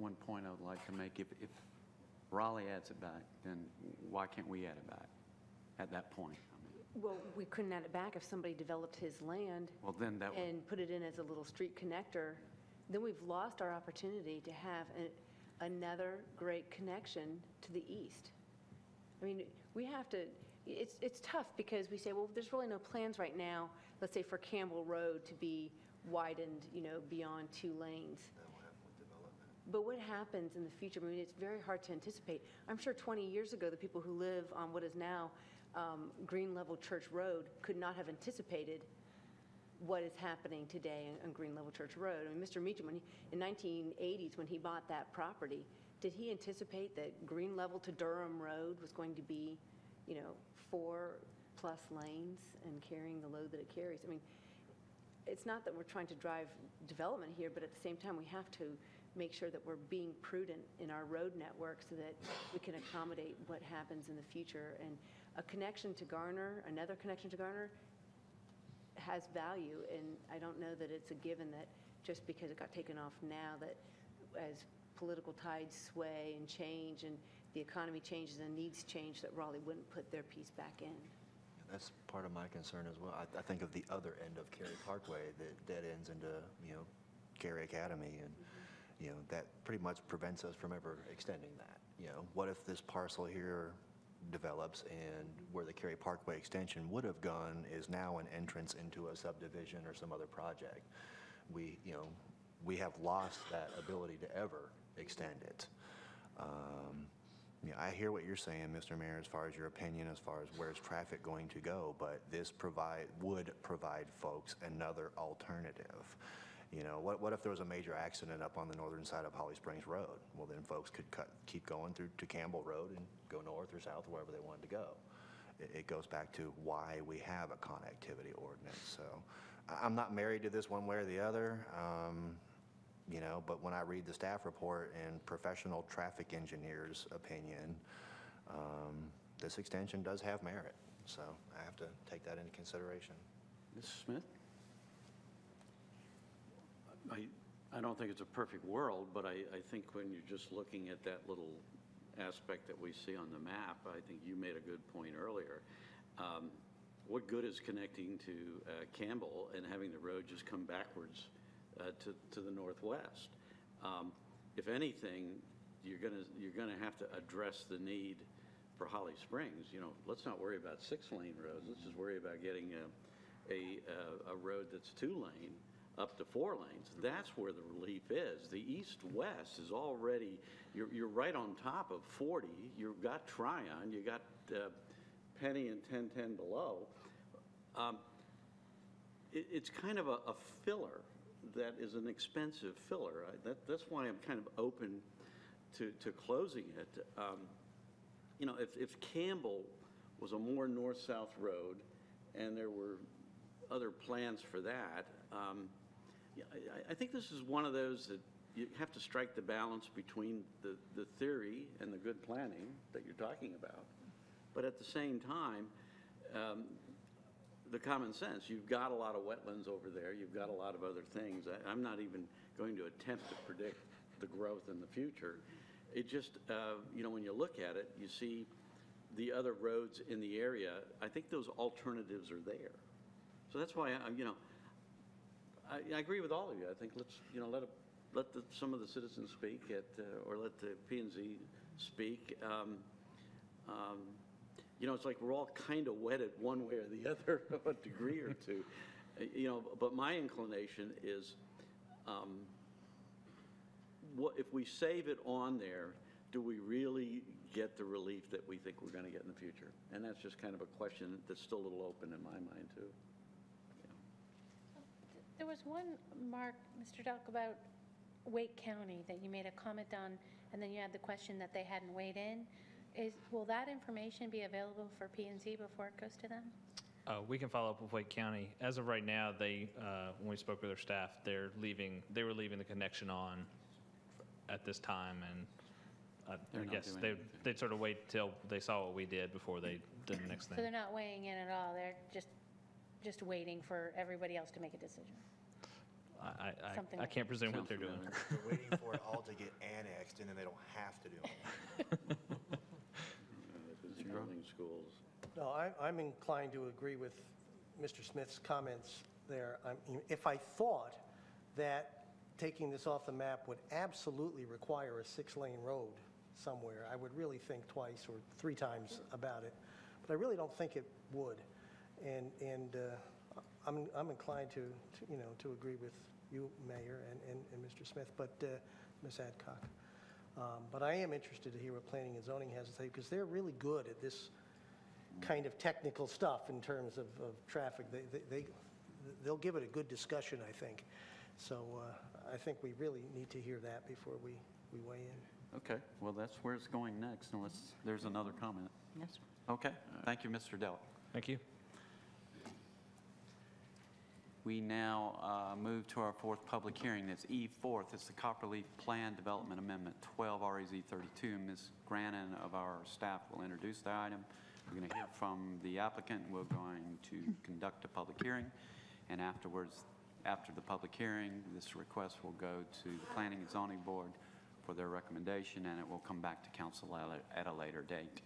one point I would like to make, if Raleigh adds it back, then why can't we add it back at that point? Well, we couldn't add it back if somebody developed his land Well, then that would, and put it in as a little street connector. Then we've lost our opportunity to have another great connection to the east. I mean, we have to, it's tough because we say, well, there's really no plans right now, let's say for Campbell Road to be widened, beyond 2 lanes. But what happens in the future? I mean, it's very hard to anticipate. I'm sure 20 years ago, the people who live on what is now Green Level Church Road could not have anticipated what is happening today on Green Level Church Road. I mean, Mr. Meacham, in 1980s, when he bought that property, did he anticipate that Green Level to Durham Road was going to be, 4+ lanes and carrying the load that it carries? I mean, it's not that we're trying to drive development here, but at the same time, we have to make sure that we're being prudent in our road network so that we can accommodate what happens in the future. And a connection to Garner, another connection to Garner, has value, and I don't know that it's a given that just because it got taken off now that, as political tides sway and change, and the economy changes and needs change, that Raleigh wouldn't put their piece back in. That's part of my concern as well. I think of the other end of Cary Parkway that dead ends into, Cary Academy, and, that pretty much prevents us from ever extending that. What if this parcel here develops and where the Cary Parkway extension would have gone is now an entrance into a subdivision or some other project? We have lost that ability to ever extend it. I hear what you're saying, Mr. Mayor, as far as your opinion, as far as where's traffic going to go, but this would provide folks another alternative. What if there was a major accident up on the northern side of Holly Springs Road? Well, then folks could keep going through to Campbell Road and go north or south, wherever they wanted to go. It goes back to why we have a connectivity ordinance. So I'm not married to this one way or the other, but when I read the staff report and professional traffic engineers' opinion, this extension does have merit. So I have to take that into consideration. Mrs. Smith? I don't think it's a perfect world, but I think when you're just looking at that little aspect that we see on the map, I think you made a good point earlier. What good is connecting to Campbell and having the road just come backwards to the northwest? If anything, you're gonna have to address the need for Holly Springs. Let's not worry about 6-lane roads. Let's just worry about getting a road that's 2-lane up to 4 lanes. That's where the relief is. The east-west is already, you're right on top of 40. You've got Tryon, you got Penny and 1010 below. It's kind of a filler that is an expensive filler. That's why I'm kind of open to closing it. If Campbell was a more north-south road and there were other plans for that, I think this is one of those that you have to strike the balance between the theory and the good planning that you're talking about. But at the same time, the common sense, you've got a lot of wetlands over there, you've got a lot of other things. I'm not even going to attempt to predict the growth in the future. It just, when you look at it, you see the other roads in the area. I think those alternatives are there. So that's why, I agree with all of you. I think let's, let some of the citizens speak or let the P&Z speak. It's like we're all kind of wedded one way or the other, a degree or two. But my inclination is, if we save it on there, do we really get the relief that we think we're going to get in the future? And that's just kind of a question that's still a little open in my mind, too. There was one, Mark, Mr. Delk, about Wake County that you made a comment on, and then you had the question that they hadn't weighed in. Will that information be available for P&Z before it goes to them? We can follow up with Wake County. As of right now, when we spoke with their staff, they were leaving the connection on at this time, and I guess they'd sort of wait till they saw what we did before they did the next thing. So they're not weighing in at all. They're just waiting for everybody else to make a decision. I can't presume what they're doing. They're waiting for it all to get annexed, and then they don't have to do it. Building schools. No, I'm inclined to agree with Mr. Smith's comments there. If I thought that taking this off the map would absolutely require a 6-lane road somewhere, I would really think twice or 3 times about it. But I really don't think it would. And I'm inclined to agree with you, Mayor, and Mr. Smith, but Ms. Adcock. But I am interested to hear what Planning and Zoning has to say, because they're really good at this kind of technical stuff in terms of traffic. They'll give it a good discussion, I think. So I think we really need to hear that before we weigh in. Okay, well, that's where it's going next, unless there's another comment. Yes, sir. Okay, thank you, Mr. Delk. Thank you. We now move to our 4th public hearing. That's E4th. It's the Copperleaf Plan Development Amendment 12 REZ 32. Ms. Grannon of our staff will introduce the item. We're going to hear from the applicant. We're going to conduct a public hearing. And afterwards, after the public hearing, this request will go to the Planning and Zoning Board for their recommendation, and it will come back to council at a later date.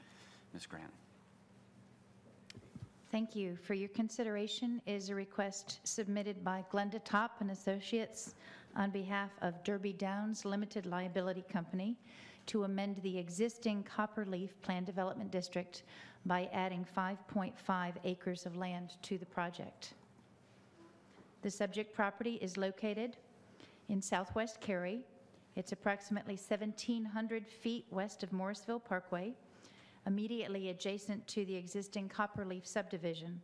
Ms. Grannon. Thank you. For your consideration is a request submitted by Glenda Topp and Associates on behalf of Derby Downs Limited Liability Company to amend the existing Copperleaf Plan Development District by adding 5.5 acres of land to the project. The subject property is located in southwest Cary. It's approximately 1,700 feet west of Morrisville Parkway, immediately adjacent to the existing Copperleaf subdivision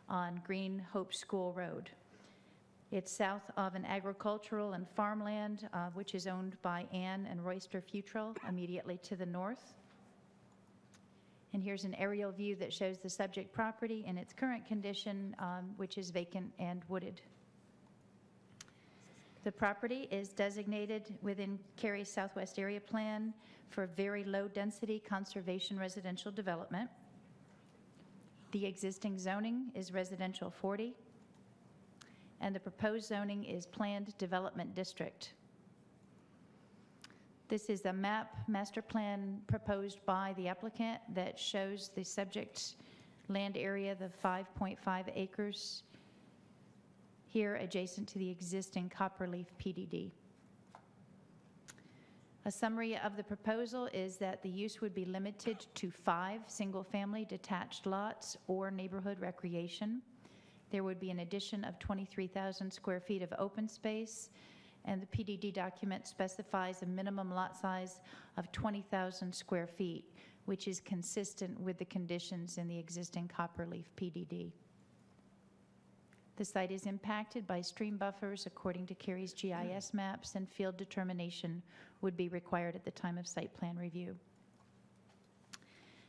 on Green Hope School Road. It's south of an agricultural and farmland, which is owned by Ann and Royster Futrell, immediately to the north. And here's an aerial view that shows the subject property in its current condition, which is vacant and wooded. The property is designated within Cary's Southwest Area Plan for very low-density conservation residential development. The existing zoning is residential 40, and the proposed zoning is planned development district. This is a master plan proposed by the applicant that shows the subject land area, the 5.5 acres here adjacent to the existing Copperleaf PDD. A summary of the proposal is that the use would be limited to 5 single-family detached lots or neighborhood recreation. There would be an addition of 23,000 square feet of open space, and the PDD document specifies a minimum lot size of 20,000 square feet, which is consistent with the conditions in the existing Copperleaf PDD. The site is impacted by stream buffers according to Cary's GIS maps, and field determination would be required at the time of site plan review.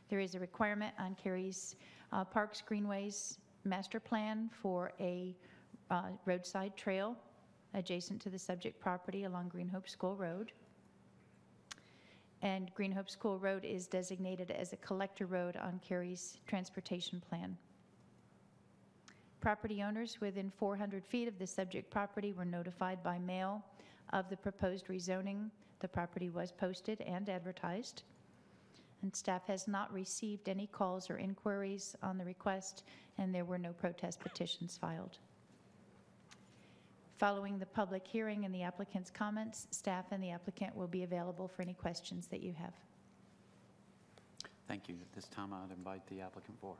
There is a requirement on Cary's Parks Greenways master plan for a roadside trail adjacent to the subject property along Green Hope School Road. And Green Hope School Road is designated as a collector road on Cary's transportation plan. Property owners within 400 feet of the subject property were notified by mail of the proposed rezoning. The property was posted and advertised, and staff has not received any calls or inquiries on the request, and there were no protest petitions filed. Following the public hearing and the applicant's comments, staff and the applicant will be available for any questions that you have. Thank you. At this time, I'd invite the applicant forward.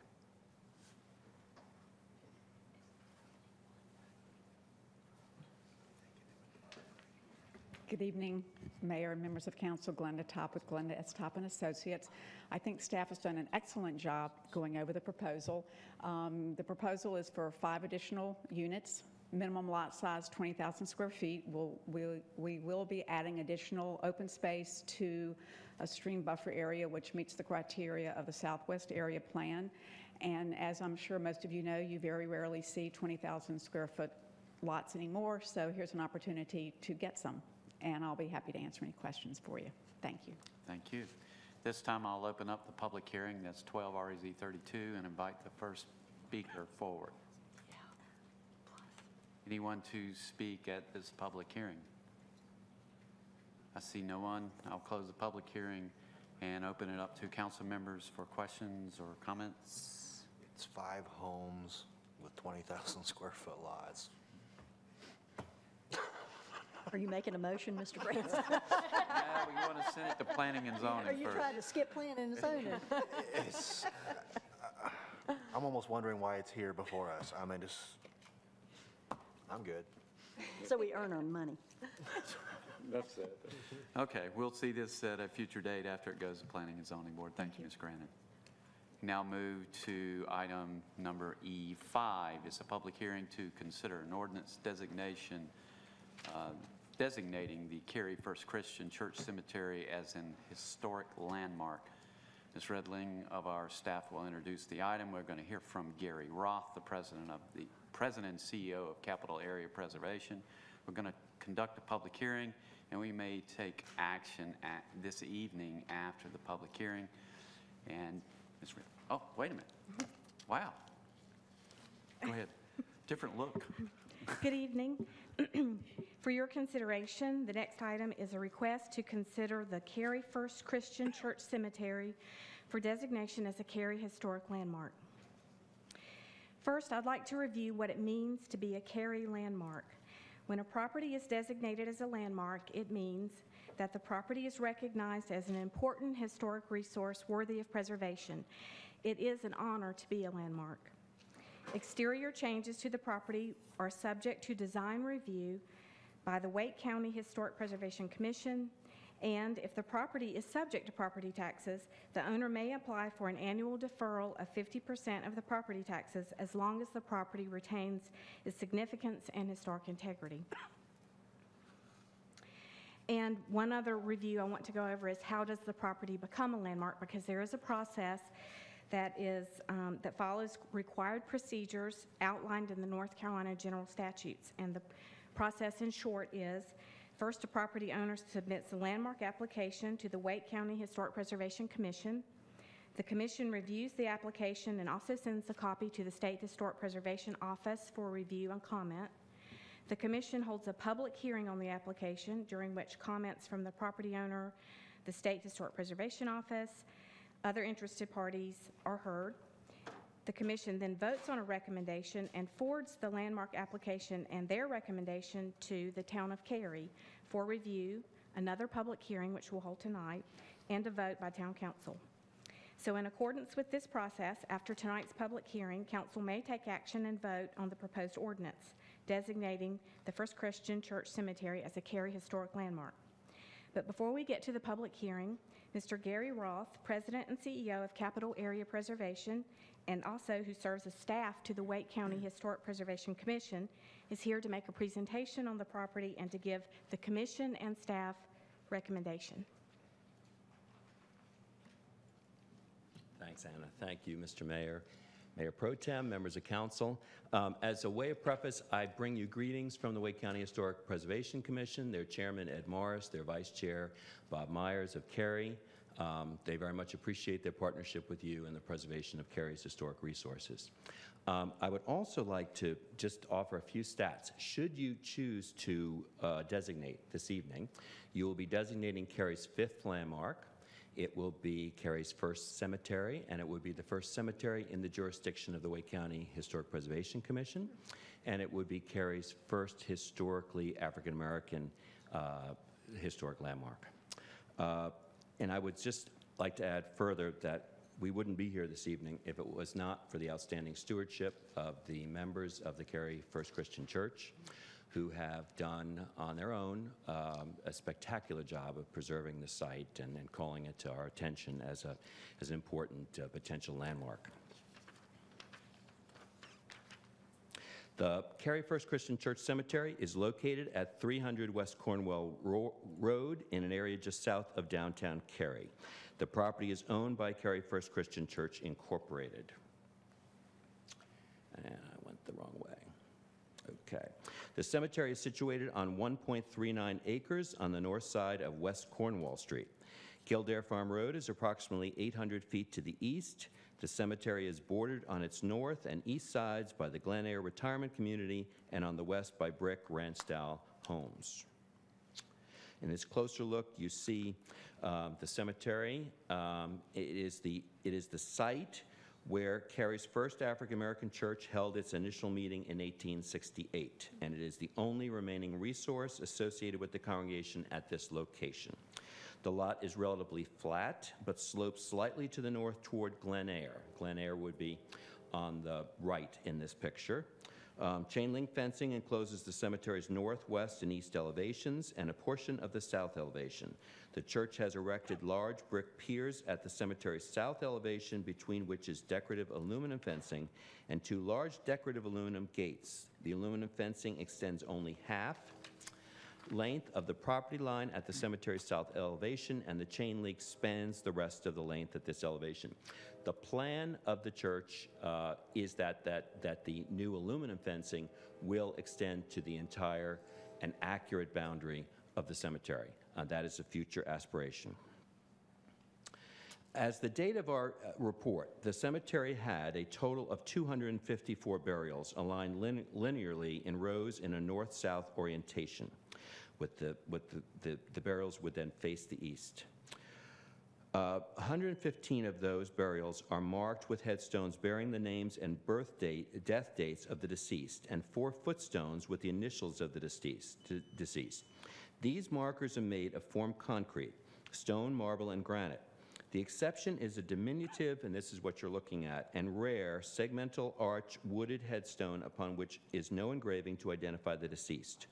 Good evening, Mayor and members of Council. Glenda Topp with Glenda S. Topp and Associates. I think staff has done an excellent job going over the proposal. The proposal is for 5 additional units, minimum lot size 20,000 square feet. We will be adding additional open space to a stream buffer area, which meets the criteria of the Southwest Area Plan. And as I'm sure most of you know, you very rarely see 20,000 square foot lots anymore, so here's an opportunity to get some. And I'll be happy to answer any questions for you. Thank you. Thank you. This time I'll open up the public hearing. That's 12 REZ 32 and invite the first speaker forward. Anyone to speak at this public hearing? I see no one. I'll close the public hearing and open it up to council members for questions or comments. It's 5 homes with 20,000 square foot lots. Are you making a motion, Mr. Frantz? Yeah, we want to send it to planning and zoning Are you first. trying to skip planning and zoning? I'm almost wondering why it's here before us. I mean, I'm good. So we earn our money. That's it. Okay, we'll see this at a future date after it goes to Planning and Zoning Board. Thank you, Ms. Grannon. Now move to item number E5. It's a public hearing to consider an ordinance designating the Cary First Christian Church Cemetery as an historic landmark. Ms. Redling of our staff will introduce the item. We're going to hear from Gary Roth, the president and CEO of Capital Area Preservation. We're going to conduct a public hearing, and we may take action this evening after the public hearing. And Ms. Redling, oh, wait a minute. Wow. Go ahead. Different look. Good evening. For your consideration, the next item is a request to consider the Cary First Christian Church Cemetery for designation as a Cary Historic Landmark. First, I'd like to review what it means to be a Cary landmark. When a property is designated as a landmark, it means that the property is recognized as an important historic resource worthy of preservation. It is an honor to be a landmark. Exterior changes to the property are subject to design review by the Wake County Historic Preservation Commission, and if the property is subject to property taxes, the owner may apply for an annual deferral of 50% of the property taxes as long as the property retains its significance and historic integrity. And one other review I want to go over is how does the property become a landmark, because there is a process that follows required procedures outlined in the North Carolina General Statutes. And the process in short is, first, a property owner submits a landmark application to the Wake County Historic Preservation Commission. The commission reviews the application and also sends a copy to the State Historic Preservation Office for review and comment. The commission holds a public hearing on the application, during which comments from the property owner, the State Historic Preservation Office, other interested parties are heard. The commission then votes on a recommendation and forwards the landmark application and their recommendation to the town of Cary for review, another public hearing, which we'll hold tonight, and a vote by town council. So in accordance with this process, after tonight's public hearing, council may take action and vote on the proposed ordinance designating the First Christian Church Cemetery as a Cary Historic Landmark. But before we get to the public hearing, Mr. Gary Roth, President and CEO of Capital Area Preservation, and also who serves as staff to the Wake County Historic Preservation Commission, is here to make a presentation on the property and to give the commission and staff recommendation. Thanks, Anna. Thank you, Mr. Mayor, Mayor Pro Tem, members of council. As a way of preface, I bring you greetings from the Wake County Historic Preservation Commission, their chairman, Ed Morris, their vice chair, Bob Myers of Cary. They very much appreciate their partnership with you in the preservation of Cary's historic resources. I would also like to just offer a few stats. Should you choose to designate this evening, you will be designating Cary's 5th landmark. It will be Cary's first cemetery, and it would be the first cemetery in the jurisdiction of the Wake County Historic Preservation Commission, and it would be Cary's first historically African-American historic landmark. And I would just like to add further that we wouldn't be here this evening if it was not for the outstanding stewardship of the members of the Cary First Christian Church, who have done on their own a spectacular job of preserving the site and calling it to our attention as an important potential landmark. The Cary First Christian Church Cemetery is located at 300 West Cornwell Road in an area just south of downtown Cary. The property is owned by Cary First Christian Church Incorporated. And I went the wrong way. Okay. The cemetery is situated on 1.39 acres on the north side of West Cornwall Street. Kildare Farm Road is approximately 800 feet to the east. The cemetery is bordered on its north and east sides by the Glen Eyre Retirement Community and on the west by brick Ransdale homes. In this closer look, you see the cemetery. It is the site where Cary's first African-American church held its initial meeting in 1868, and it is the only remaining resource associated with the congregation at this location. The lot is relatively flat, but slopes slightly to the north toward Glen Eyre. Glen Eyre would be on the right in this picture. Chain link fencing encloses the cemetery's northwest and east elevations and a portion of the south elevation. The church has erected large brick piers at the cemetery's south elevation, between which is decorative aluminum fencing and 2 large decorative aluminum gates. The aluminum fencing extends only half length of the property line at the cemetery's south elevation, and the chain link spans the rest of the length at this elevation. The plan of the church is that the new aluminum fencing will extend to the entire and accurate boundary of the cemetery. That is a future aspiration. As the date of our report, the cemetery had a total of 254 burials aligned linearly in rows in a north-south orientation, with the burials would then face the east. 115 of those burials are marked with headstones bearing the names and death dates of the deceased, and 4 footstones with the initials of the deceased. These markers are made of formed concrete, stone, marble, and granite. The exception is a diminutive, and this is what you're looking at, and rare segmental arch wooded headstone upon which is no engraving to identify the deceased.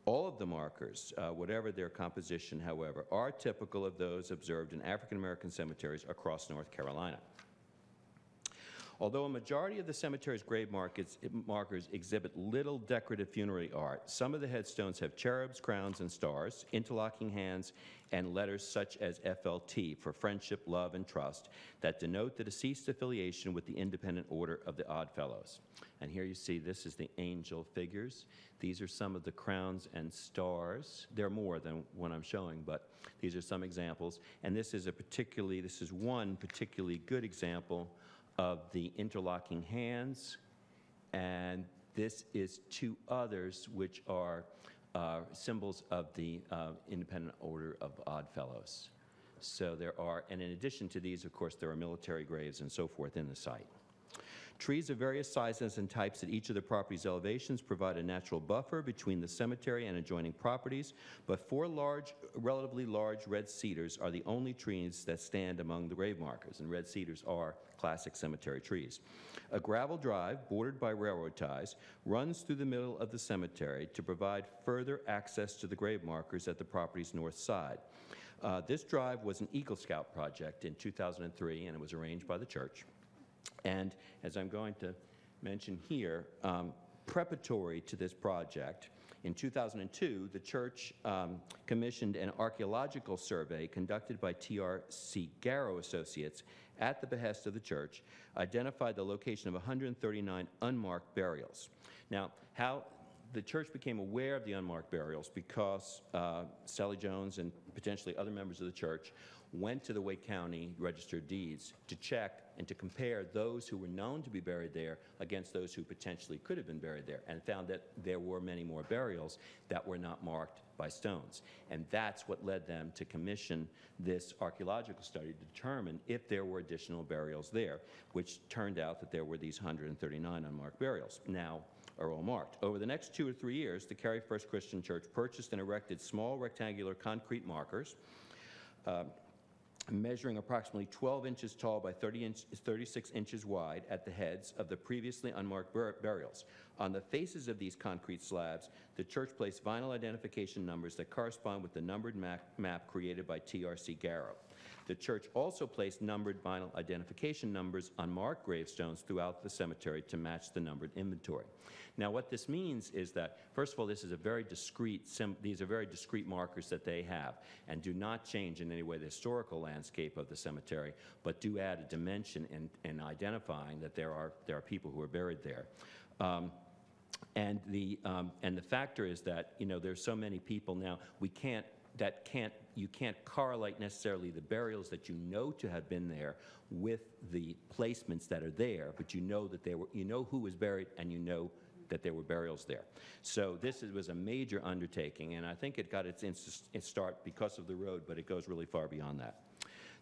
All of the markers, whatever their composition, however, are typical of those observed in African American cemeteries across North Carolina. Although a majority of the cemetery's grave markers exhibit little decorative funerary art, some of the headstones have cherubs, crowns, and stars, interlocking hands, and letters such as FLT for friendship, love, and trust that denote the deceased's affiliation with the Independent Order of the Odd Fellows. And here you see this is the angel figures. These are some of the crowns and stars. There are more than what I'm showing, but these are some examples. And this is one particularly good example of the interlocking hands, and this is 2 others which are symbols of the Independent Order of Odd Fellows. So there are, and in addition to these, of course, there are military graves and so forth in the site. Trees of various sizes and types at each of the property's elevations provide a natural buffer between the cemetery and adjoining properties, but 4 relatively large red cedars are the only trees that stand among the grave markers, and red cedars are classic cemetery trees. A gravel drive, bordered by railroad ties, runs through the middle of the cemetery to provide further access to the grave markers at the property's north side. This drive was an Eagle Scout project in 2003, and it was arranged by the church. And as I'm going to mention here, preparatory to this project, in 2002, the church commissioned an archaeological survey conducted by T.R.C. Garrow Associates at the behest of the church, identified the location of 139 unmarked burials. Now, how the church became aware of the unmarked burials because Sally Jones and potentially other members of the church went to the Wake County Register of Deeds to check and to compare those who were known to be buried there against those who potentially could have been buried there, and found that there were many more burials that were not marked by stones. And that's what led them to commission this archaeological study to determine if there were additional burials there, which turned out that there were these 139 unmarked burials. Now are all marked. Over the next 2 or 3 years, the Cary First Christian Church purchased and erected small rectangular concrete markers measuring approximately 12 inches tall by 36 inches wide at the heads of the previously unmarked burials. On the faces of these concrete slabs, the church placed vinyl identification numbers that correspond with the numbered map created by T.R.C. Garrow. The church also placed numbered vinyl identification numbers on marked gravestones throughout the cemetery to match the numbered inventory. Now, what this means is that, first of all, this is a very discrete, these are very discrete markers that they have and do not change in any way the historical landscape of the cemetery, but do add a dimension in identifying that there are people who are buried there. And the factor is that, you know, there's so many people now, you can't correlate necessarily the burials that you know to have been there with the placements that are there, but you know that you know who was buried and you know that there were burials there. So this was a major undertaking, and I think it got its start because of the road, but it goes really far beyond that.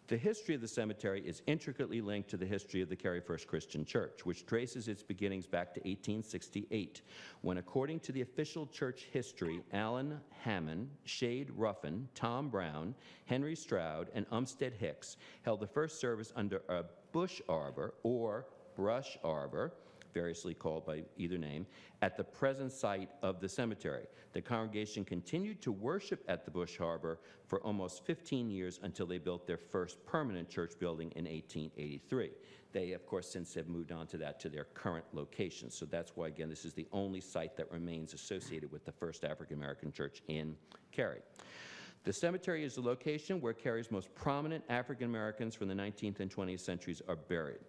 The history of the cemetery is intricately linked to the history of the Cary First Christian Church, which traces its beginnings back to 1868, when, according to the official church history, Allen Hammond, Shade Ruffin, Tom Brown, Henry Stroud, and Umstead Hicks held the first service under a bush arbor, or brush arbor, variously called by either name, at the present site of the cemetery. The congregation continued to worship at the bush arbor for almost 15 years until they built their first permanent church building in 1883. They, of course, since have moved on to their current location. So that's why, again, this is the only site that remains associated with the first African American church in Cary. The cemetery is the location where Cary's most prominent African Americans from the 19th and 20th centuries are buried.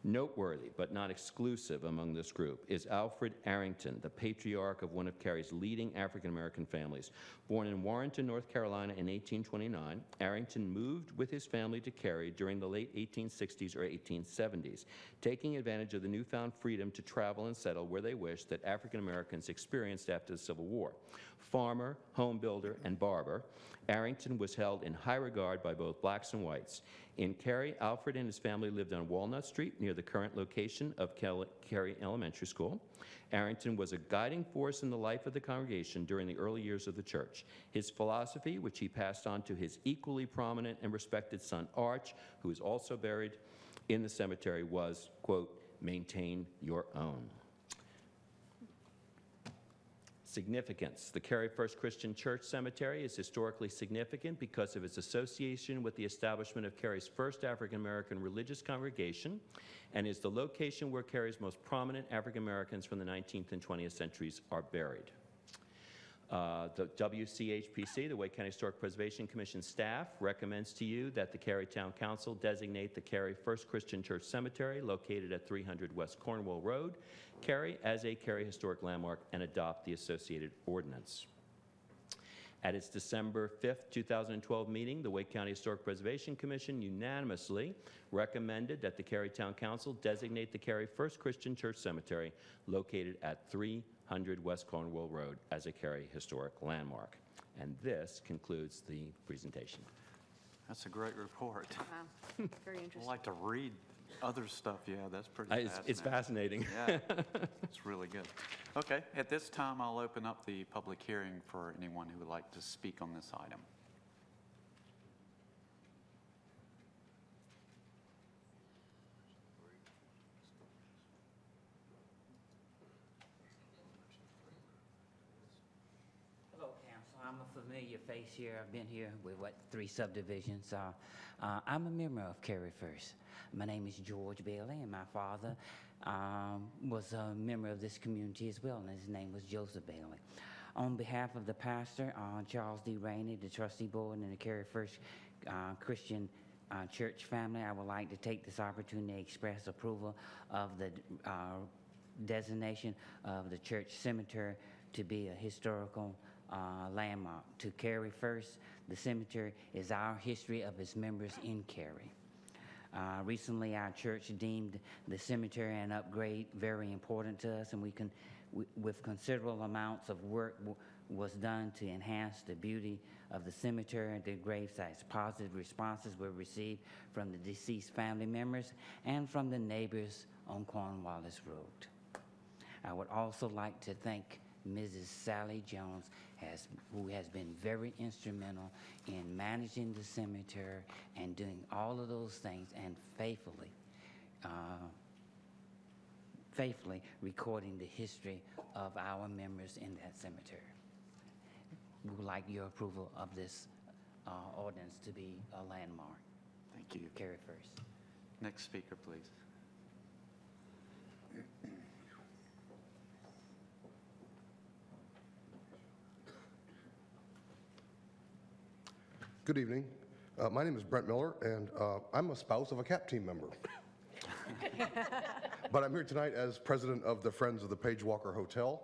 Noteworthy, but not exclusive among this group, is Alfred Arrington, the patriarch of one of Cary's leading African-American families. Born in Warrenton, North Carolina in 1829, Arrington moved with his family to Cary during the late 1860s or 1870s, taking advantage of the newfound freedom to travel and settle where they wished that African-Americans experienced after the Civil War. Farmer, home builder, and barber, Arrington was held in high regard by both blacks and whites. In Cary, Alfred and his family lived on Walnut Street near the current location of Cary Elementary School. Arrington was a guiding force in the life of the congregation during the early years of the church. His philosophy, which he passed on to his equally prominent and respected son Arch, who is also buried in the cemetery, was, quote, maintain your own. Significance. The Cary First Christian Church Cemetery is historically significant because of its association with the establishment of Cary's first African-American religious congregation and is the location where Cary's most prominent African-Americans from the 19th and 20th centuries are buried. The WCHPC, the Wake County Historic Preservation Commission staff, recommends to you that the Cary Town Council designate the Cary First Christian Church Cemetery, located at 300 West Cornwall Road, Cary, as a Cary Historic Landmark and adopt the associated ordinance. At its December 5th, 2012 meeting, the Wake County Historic Preservation Commission unanimously recommended that the Cary Town Council designate the Cary First Christian Church Cemetery, located at 300 West Cornwall Road, as a Cary Historic Landmark. And this concludes the presentation. That's a great report. Wow, very interesting. I'd like to read other stuff. Yeah, that's pretty fascinating. It's fascinating. Yeah, it's really good. Okay, at this time, I'll open up the public hearing for anyone who would like to speak on this item. Hello, Council. I'm a familiar face here. I've been here with, 3 subdivisions. I'm a member of Cary First. My name is George Bailey, and my father was a member of this community as well, and his name was Joseph Bailey. On behalf of the pastor, Charles D. Rainey, the trustee board, and the Cary First Christian Church family, I would like to take this opportunity to express approval of the designation of the church cemetery to be a historical landmark. To Cary First, the cemetery is our history of its members in Cary. Recently, our church deemed the cemetery an upgrade very important to us, and with considerable amounts of work was done to enhance the beauty of the cemetery and the grave sites. Positive responses were received from the deceased family members and from the neighbors on Cornwallis Road. I would also like to thank Mrs. Sally Jones, who has been very instrumental in managing the cemetery and doing all of those things and faithfully recording the history of our members in that cemetery. We would like your approval of this ordinance to be a landmark. Thank you. Cary First. Next speaker, please. Good evening. My name is Brent Miller, and I'm a spouse of a CAP team member. But I'm here tonight as president of the Friends of the Page Walker Hotel,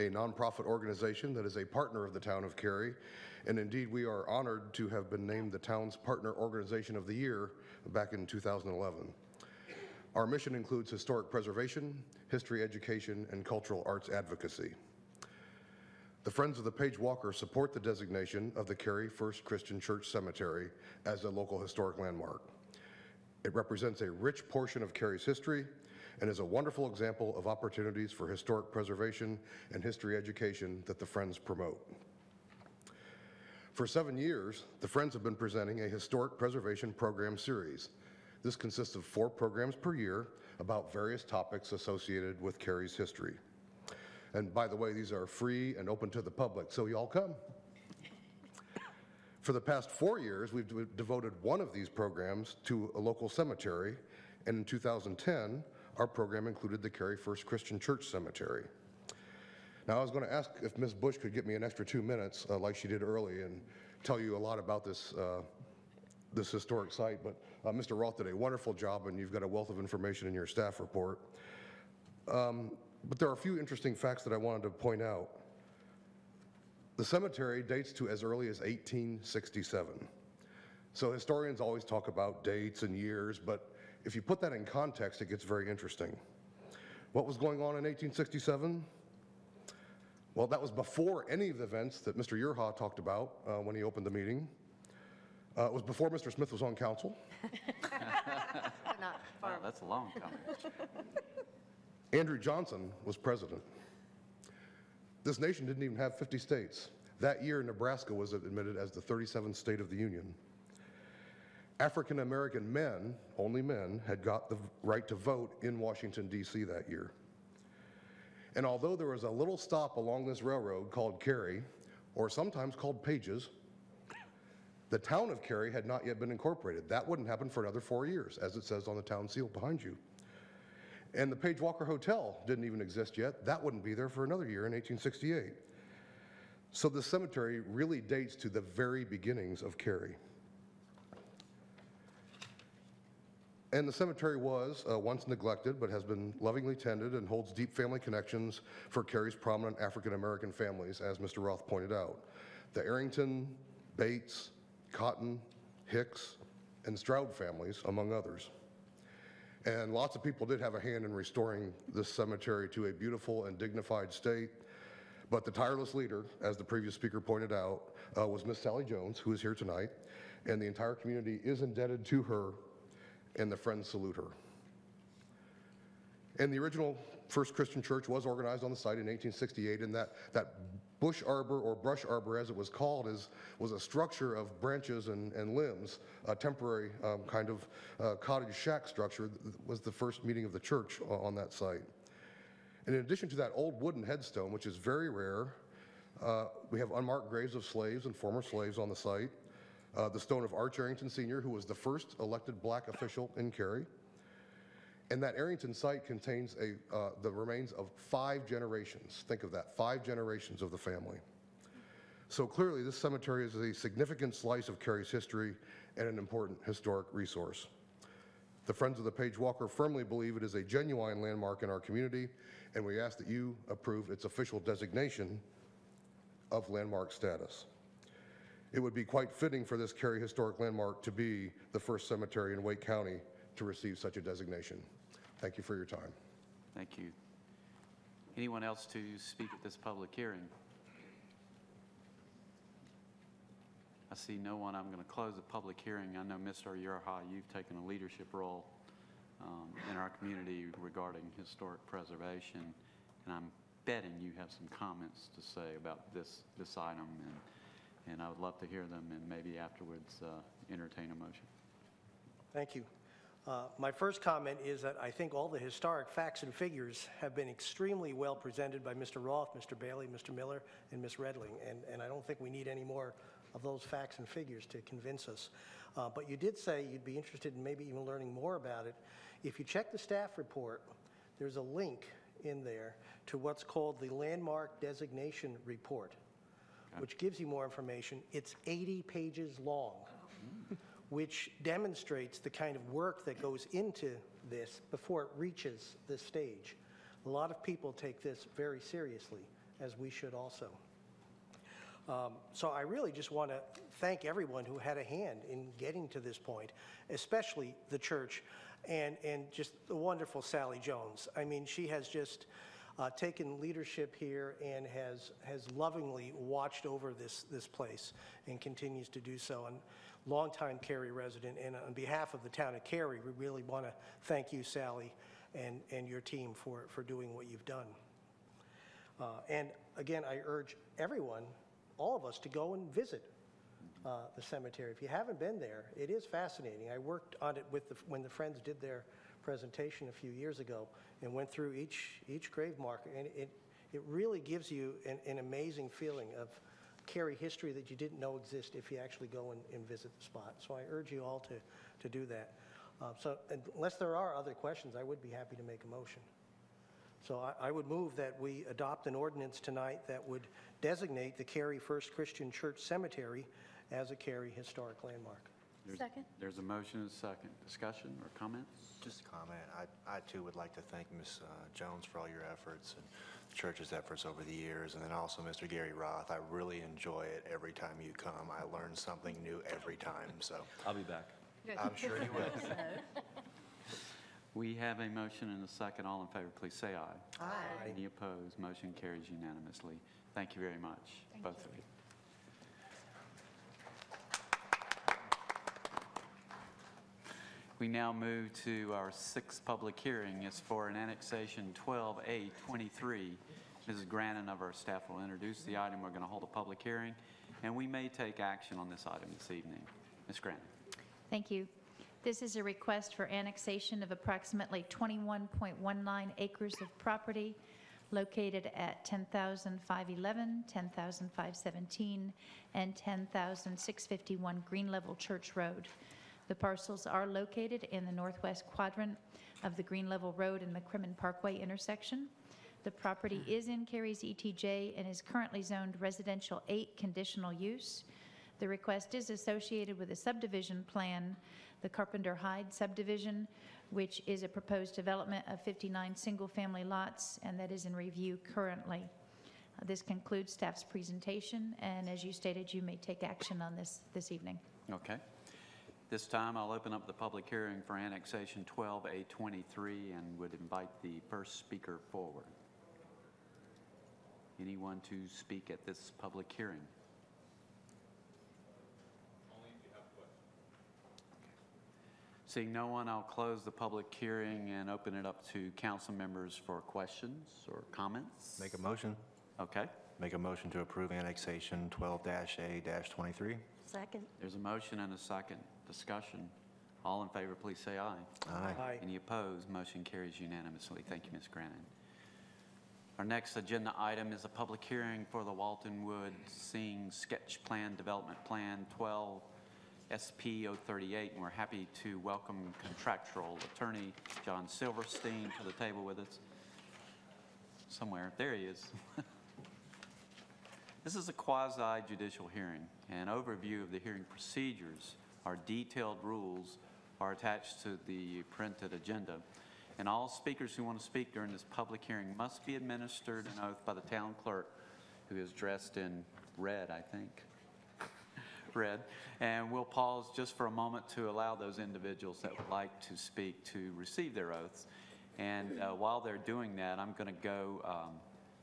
a nonprofit organization that is a partner of the town of Cary. And indeed, we are honored to have been named the town's Partner Organization of the Year back in 2011. Our mission includes historic preservation, history education, and cultural arts advocacy. The Friends of the Page Walker support the designation of the Cary First Christian Church Cemetery as a local historic landmark. It represents a rich portion of Cary's history and is a wonderful example of opportunities for historic preservation and history education that the Friends promote. For 7 years, the Friends have been presenting a historic preservation program series. This consists of 4 programs per year about various topics associated with Cary's history. And by the way, these are free and open to the public, so y'all come. For the past 4 years, we've devoted one of these programs to a local cemetery, and in 2010, our program included the Cary First Christian Church Cemetery. Now, I was going to ask if Ms. Bush could get me an extra 2 minutes, like she did early, and tell you a lot about this this historic site, but Mr. Roth did a wonderful job, and you've got a wealth of information in your staff report. But there are a few interesting facts that I wanted to point out. The cemetery dates to as early as 1867. So historians always talk about dates and years, but if you put that in context, it gets very interesting. What was going on in 1867? Well, that was before any of the events that Mr. Yerha talked about when he opened the meeting. It was before Mr. Smith was on council. Wow, that's a long time. Andrew Johnson was president. This nation didn't even have 50 states. That year, Nebraska was admitted as the 37th state of the Union. African American men, only men, had got the right to vote in Washington, D.C. that year. And although there was a little stop along this railroad called Cary, or sometimes called Pages, the town of Cary had not yet been incorporated. That wouldn't happen for another 4 years, as it says on the town seal behind you. And the Page Walker Hotel didn't even exist yet. That wouldn't be there for another year in 1868. So the cemetery really dates to the very beginnings of Cary. And the cemetery was once neglected, but has been lovingly tended and holds deep family connections for Cary's prominent African-American families, as Mr. Roth pointed out. The Arrington, Bates, Cotton, Hicks, and Stroud families, among others. And lots of people did have a hand in restoring this cemetery to a beautiful and dignified state. But the tireless leader, as the previous speaker pointed out, was Miss Sally Jones, who is here tonight. And the entire community is indebted to her, and the Friends salute her. And the original First Christian Church was organized on the site in 1868, and that bush arbor, or brush arbor as it was called, was a structure of branches and limbs, a temporary kind of cottage shack structure. Was the first meeting of the church on that site. And in addition to that old wooden headstone, which is very rare, we have unmarked graves of slaves and former slaves on the site. The stone of Arch Arrington Sr., who was the first elected black official in Cary. And that Arrington site contains the remains of 5 generations. Think of that, 5 generations of the family. So clearly, this cemetery is a significant slice of Cary's history and an important historic resource. The Friends of the Page Walker firmly believe it is a genuine landmark in our community, and we ask that you approve its official designation of landmark status. It would be quite fitting for this Cary Historic Landmark to be the first cemetery in Wake County to receive such a designation. Thank you for your time. Thank you. Anyone else to speak at this public hearing? I see no one. I'm going to close the public hearing. I know, Mr. Yerha, you've taken a leadership role in our community regarding historic preservation, and I'm betting you have some comments to say about this item, and I would love to hear them, and maybe afterwards entertain a motion. Thank you. My first comment is that I think all the historic facts and figures have been extremely well presented by Mr. Roth, Mr. Bailey, Mr. Miller, and Ms. Redling, and I don't think we need any more of those facts and figures to convince us. But you did say you'd be interested in maybe even learning more about it. If you check the staff report, there's a link in there to what's called the Landmark Designation Report, which gives you more information. It's 80 pages long, which demonstrates the kind of work that goes into this before it reaches this stage. A lot of people take this very seriously, as we should also. So I really just want to thank everyone who had a hand in getting to this point, especially the church and just the wonderful Sally Jones. I mean, she has just taken leadership here and has lovingly watched over this place and continues to do so. And longtime Cary resident, and on behalf of the town of Cary, we really want to thank you, Sally, and your team for doing what you've done. And again, I urge everyone, all of us, to go and visit the cemetery. If you haven't been there, it is fascinating. I worked on it when the Friends did their presentation a few years ago and went through each grave marker, and it really gives you an amazing feeling of Cary history that you didn't know exist if you actually go and visit the spot. So I urge you all to do that. So unless there are other questions, I would be happy to make a motion. So I would move that we adopt an ordinance tonight that would designate the Cary First Christian Church Cemetery as a Cary Historic Landmark. Second. There's a motion and a second. Discussion or comments? Just a comment. I too would like to thank Ms. Jones for all your efforts and the church's efforts over the years, and then also Mr. Gary Roth. I really enjoy it every time you come. I learn something new every time, so. I'll be back. I'm sure you will. We have a motion and a second. All in favor, please say aye. Aye. Any opposed? Motion carries unanimously. Thank you very much, both of you. We now move to our sixth public hearing. It's for an annexation 12A23. Mrs. Grannon of our staff will introduce the item. We're going to hold a public hearing, and we may take action on this item this evening. Ms. Grannon. Thank you. This is a request for annexation of approximately 21.19 acres of property located at 10,511, 10,517, and 10,651 Green Level Church Road. The parcels are located in the northwest quadrant of the Green Level Road and McCrimmon Parkway intersection. The property is in Cary's ETJ and is currently zoned residential 8 conditional use. The request is associated with a subdivision plan, the Carpenter Hyde subdivision, which is a proposed development of 59 single-family lots, and that is in review currently. This concludes staff's presentation, and as you stated, you may take action on this evening. Okay. This time, I'll open up the public hearing for annexation 12A23 and would invite the first speaker forward. Anyone to speak at this public hearing? Seeing no one, I'll close the public hearing and open it up to council members for questions or comments. Make a motion. Okay. Make a motion to approve annexation 12-A-23. Second. There's a motion and a second. Discussion. All in favor, please say aye. Aye. Aye. Any opposed? Motion carries unanimously. Thank you, Ms. Grannon. Our next agenda item is a public hearing for the Walton Wood Sing Sketch Plan Development Plan 12 SP 038, and we're happy to welcome contractual attorney John Silverstein to the table with us. Somewhere. There he is. This is a quasi-judicial hearing. An overview of the hearing procedures. Our detailed rules are attached to the printed agenda. And all speakers who want to speak during this public hearing must be administered an oath by the town clerk, who is dressed in red, I think. Red. And we'll pause just for a moment to allow those individuals that would like to speak to receive their oaths. And while they're doing that, I'm going to go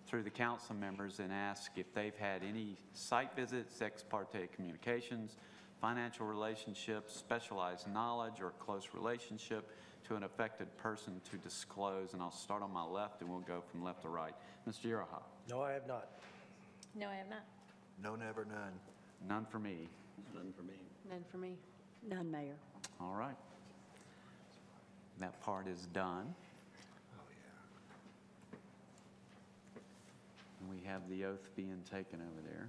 through the council members and ask if they've had any site visits, ex parte communications, financial relationships, specialized knowledge, or close relationship to an affected person to disclose. And I'll start on my left, and we'll go from left to right. Mr. Yerha. No, I have not. No, I have not. No, never, none. None for me. None for me. None for me. None, Mayor. All right. That part is done. And we have the oath being taken over there.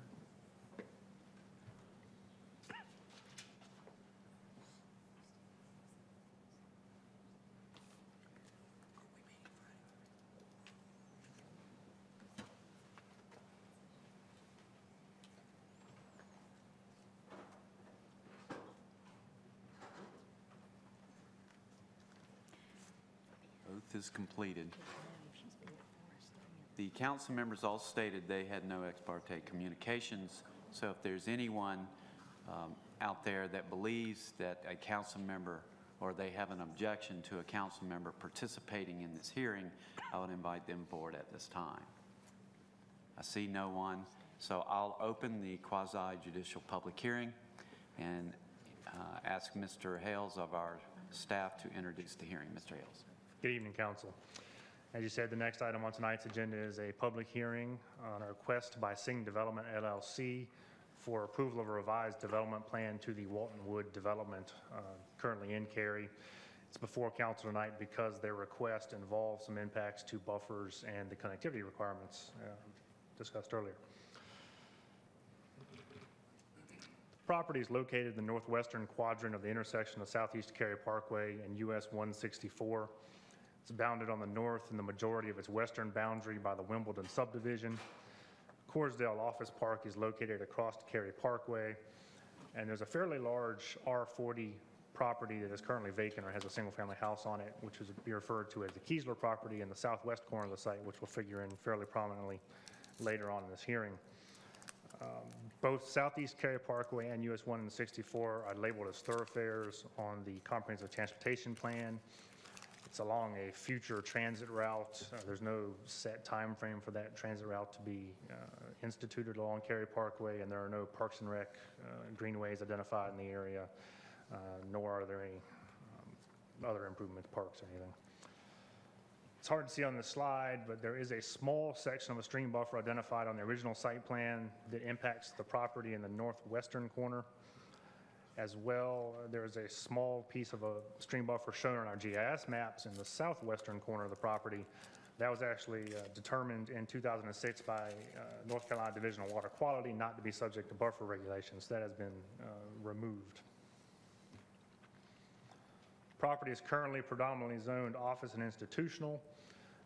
Oath is completed. The council members all stated they had no ex parte communications, so if there's anyone out there that believes that a council member or they have an objection to a council member participating in this hearing, I would invite them forward at this time. I see no one, so I'll open the quasi-judicial public hearing and ask Mr. Hales of our staff to introduce the hearing. Mr. Hales. Good evening, Council. As you said, the next item on tonight's agenda is a public hearing on a request by Sing Development LLC for approval of a revised development plan to the Walton Wood development currently in Cary. It's before Council tonight because their request involves some impacts to buffers and the connectivity requirements discussed earlier. The property is located in the northwestern quadrant of the intersection of Southeast Cary Parkway and US 164. It's bounded on the north and the majority of its western boundary by the Wimbledon subdivision. Corsdale Office Park is located across Cary Parkway. And there's a fairly large R40 property that is currently vacant or has a single-family house on it, which is be referred to as the Kiesler property in the southwest corner of the site, which will figure in fairly prominently later on in this hearing. Both Southeast Cary Parkway and US 1 and 64 are labeled as thoroughfares on the Comprehensive Transportation Plan. It's along a future transit route. There's no set time frame for that transit route to be instituted along Cary Parkway, and there are no Parks and Rec greenways identified in the area, nor are there any other improvements, parks or anything. It's hard to see on the slide, but there is a small section of a stream buffer identified on the original site plan that impacts the property in the northwestern corner. As well, there is a small piece of a stream buffer shown on our GIS maps in the southwestern corner of the property. That was actually determined in 2006 by North Carolina Division of Water Quality not to be subject to buffer regulations. That has been removed. Property is currently predominantly zoned office and institutional.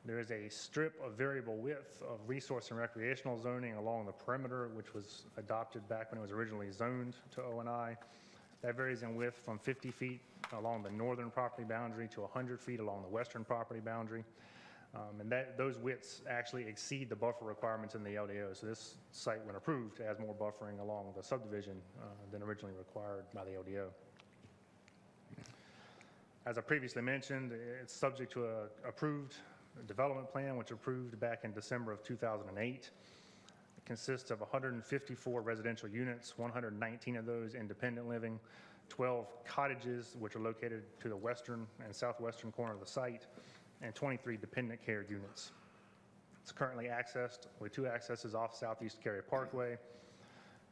There is a strip of variable width of resource and recreational zoning along the perimeter, which was adopted back when it was originally zoned to O&I. That varies in width from 50 feet along the northern property boundary to 100 feet along the western property boundary. And those widths actually exceed the buffer requirements in the LDO. So this site, when approved, has more buffering along the subdivision than originally required by the LDO. As I previously mentioned, it's subject to an approved development plan, which approved back in December of 2008. It consists of 154 residential units, 119 of those independent living, 12 cottages, which are located to the western and southwestern corner of the site, and 23 dependent care units. It's currently accessed with 2 accesses off Southeast Cary Parkway.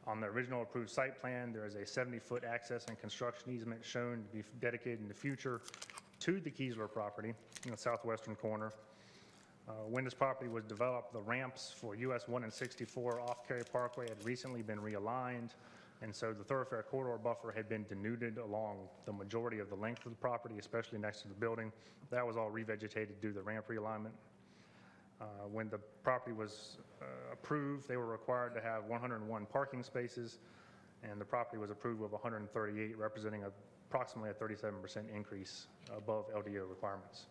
On the original approved site plan, there is a 70-foot access and construction easement shown to be dedicated in the future to the Kiesler property in the southwestern corner. When this property was developed, the ramps for US 1 and 64 off Cary Parkway had recently been realigned, and so the thoroughfare corridor buffer had been denuded along the majority of the length of the property, especially next to the building. That was all revegetated due to the ramp realignment. When the property was approved, they were required to have 101 parking spaces, and the property was approved with 138, representing approximately a 37% increase above LDO requirements.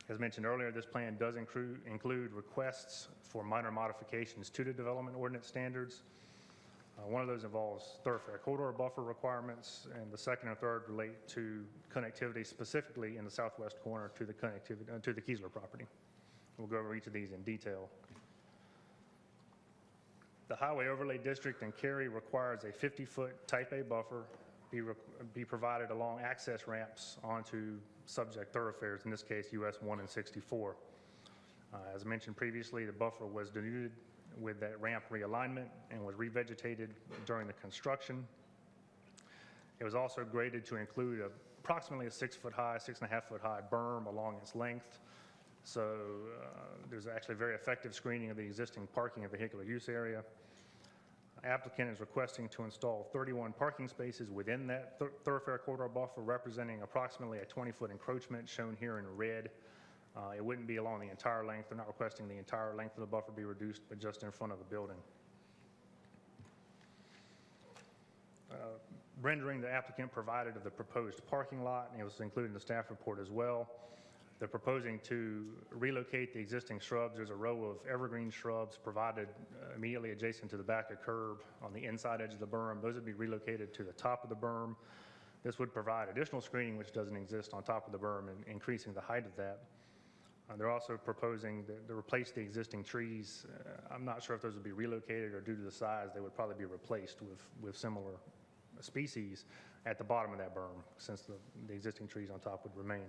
As mentioned earlier, this plan does include requests for minor modifications to the development ordinance standards. One of those involves thoroughfare corridor buffer requirements, and the second and third relate to connectivity specifically in the southwest corner to the connectivity to the Kiesler property. We'll go over each of these in detail. The Highway Overlay District in Cary requires a 50-foot Type A buffer be provided along access ramps onto subject thoroughfares, in this case US 1 and 64. As mentioned previously, the buffer was denuded with that ramp realignment and was revegetated during the construction. It was also graded to include approximately a 6-foot high, 6.5-foot high berm along its length. So there's actually very effective screening of the existing parking and vehicular use area. Applicant is requesting to install 31 parking spaces within that thoroughfare corridor buffer, representing approximately a 20-foot encroachment shown here in red. It wouldn't be along the entire length. They're not requesting the entire length of the buffer be reduced, but just in front of the building. Rendering the applicant provided of the proposed parking lot, and it was included in the staff report as well. They're proposing to relocate the existing shrubs. There's a row of evergreen shrubs provided immediately adjacent to the back of curb on the inside edge of the berm. Those would be relocated to the top of the berm. This would provide additional screening, which doesn't exist on top of the berm, and increasing the height of that. They're also proposing to replace the existing trees. I'm not sure if those would be relocated or due to the size, they would probably be replaced with similar species at the bottom of that berm, since the existing trees on top would remain.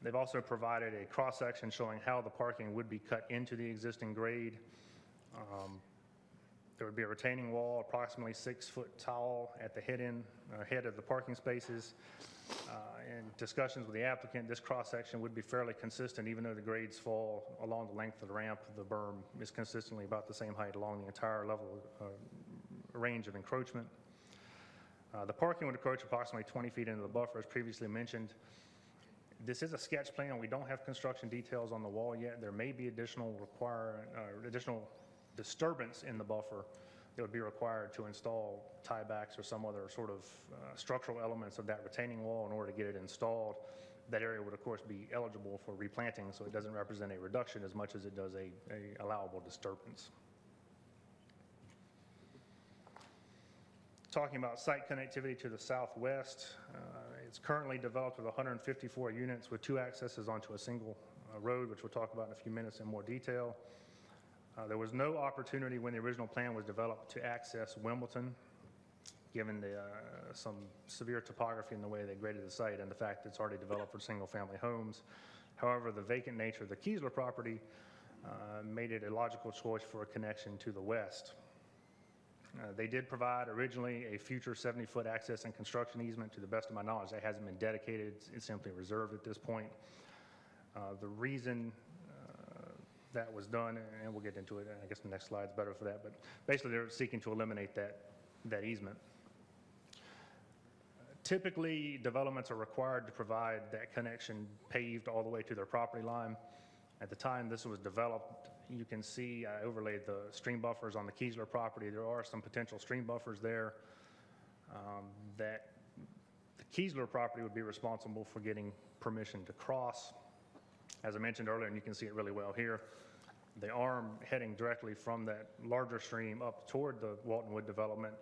They've also provided a cross-section showing how the parking would be cut into the existing grade. There would be a retaining wall approximately 6 foot tall at the head of the parking spaces. In discussions with the applicant, this cross-section would be fairly consistent, even though the grades fall along the length of the ramp. The berm is consistently about the same height along the entire level range of encroachment. The parking would encroach approximately 20 feet into the buffer, as previously mentioned. This is a sketch plan. We don't have construction details on the wall yet. There may be additional disturbance in the buffer, it would be required to install tiebacks or some other sort of structural elements of that retaining wall in order to get it installed. That area would, of course, be eligible for replanting, so it doesn't represent a reduction as much as it does a allowable disturbance. Talking about site connectivity to the southwest, it's currently developed with 154 units with 2 accesses onto a single road, which we'll talk about in a few minutes in more detail. There was no opportunity when the original plan was developed to access Wimbledon, given some severe topography in the way they graded the site and the fact that it's already developed for single-family homes. However, the vacant nature of the Keesler property made it a logical choice for a connection to the west. They did provide originally a future 70-foot access and construction easement. To the best of my knowledge, that hasn't been dedicated. It's simply reserved at this point. The reason that was done, and we'll get into it, I guess the next slide's better for that, but basically they're seeking to eliminate that easement. Typically, developments are required to provide that connection paved all the way to their property line. At the time this was developed, you can see I overlaid the stream buffers on the Keesler property. There are some potential stream buffers there that the Keesler property would be responsible for getting permission to cross. As I mentioned earlier, and you can see it really well here, the arm heading directly from that larger stream up toward the Walton Wood development.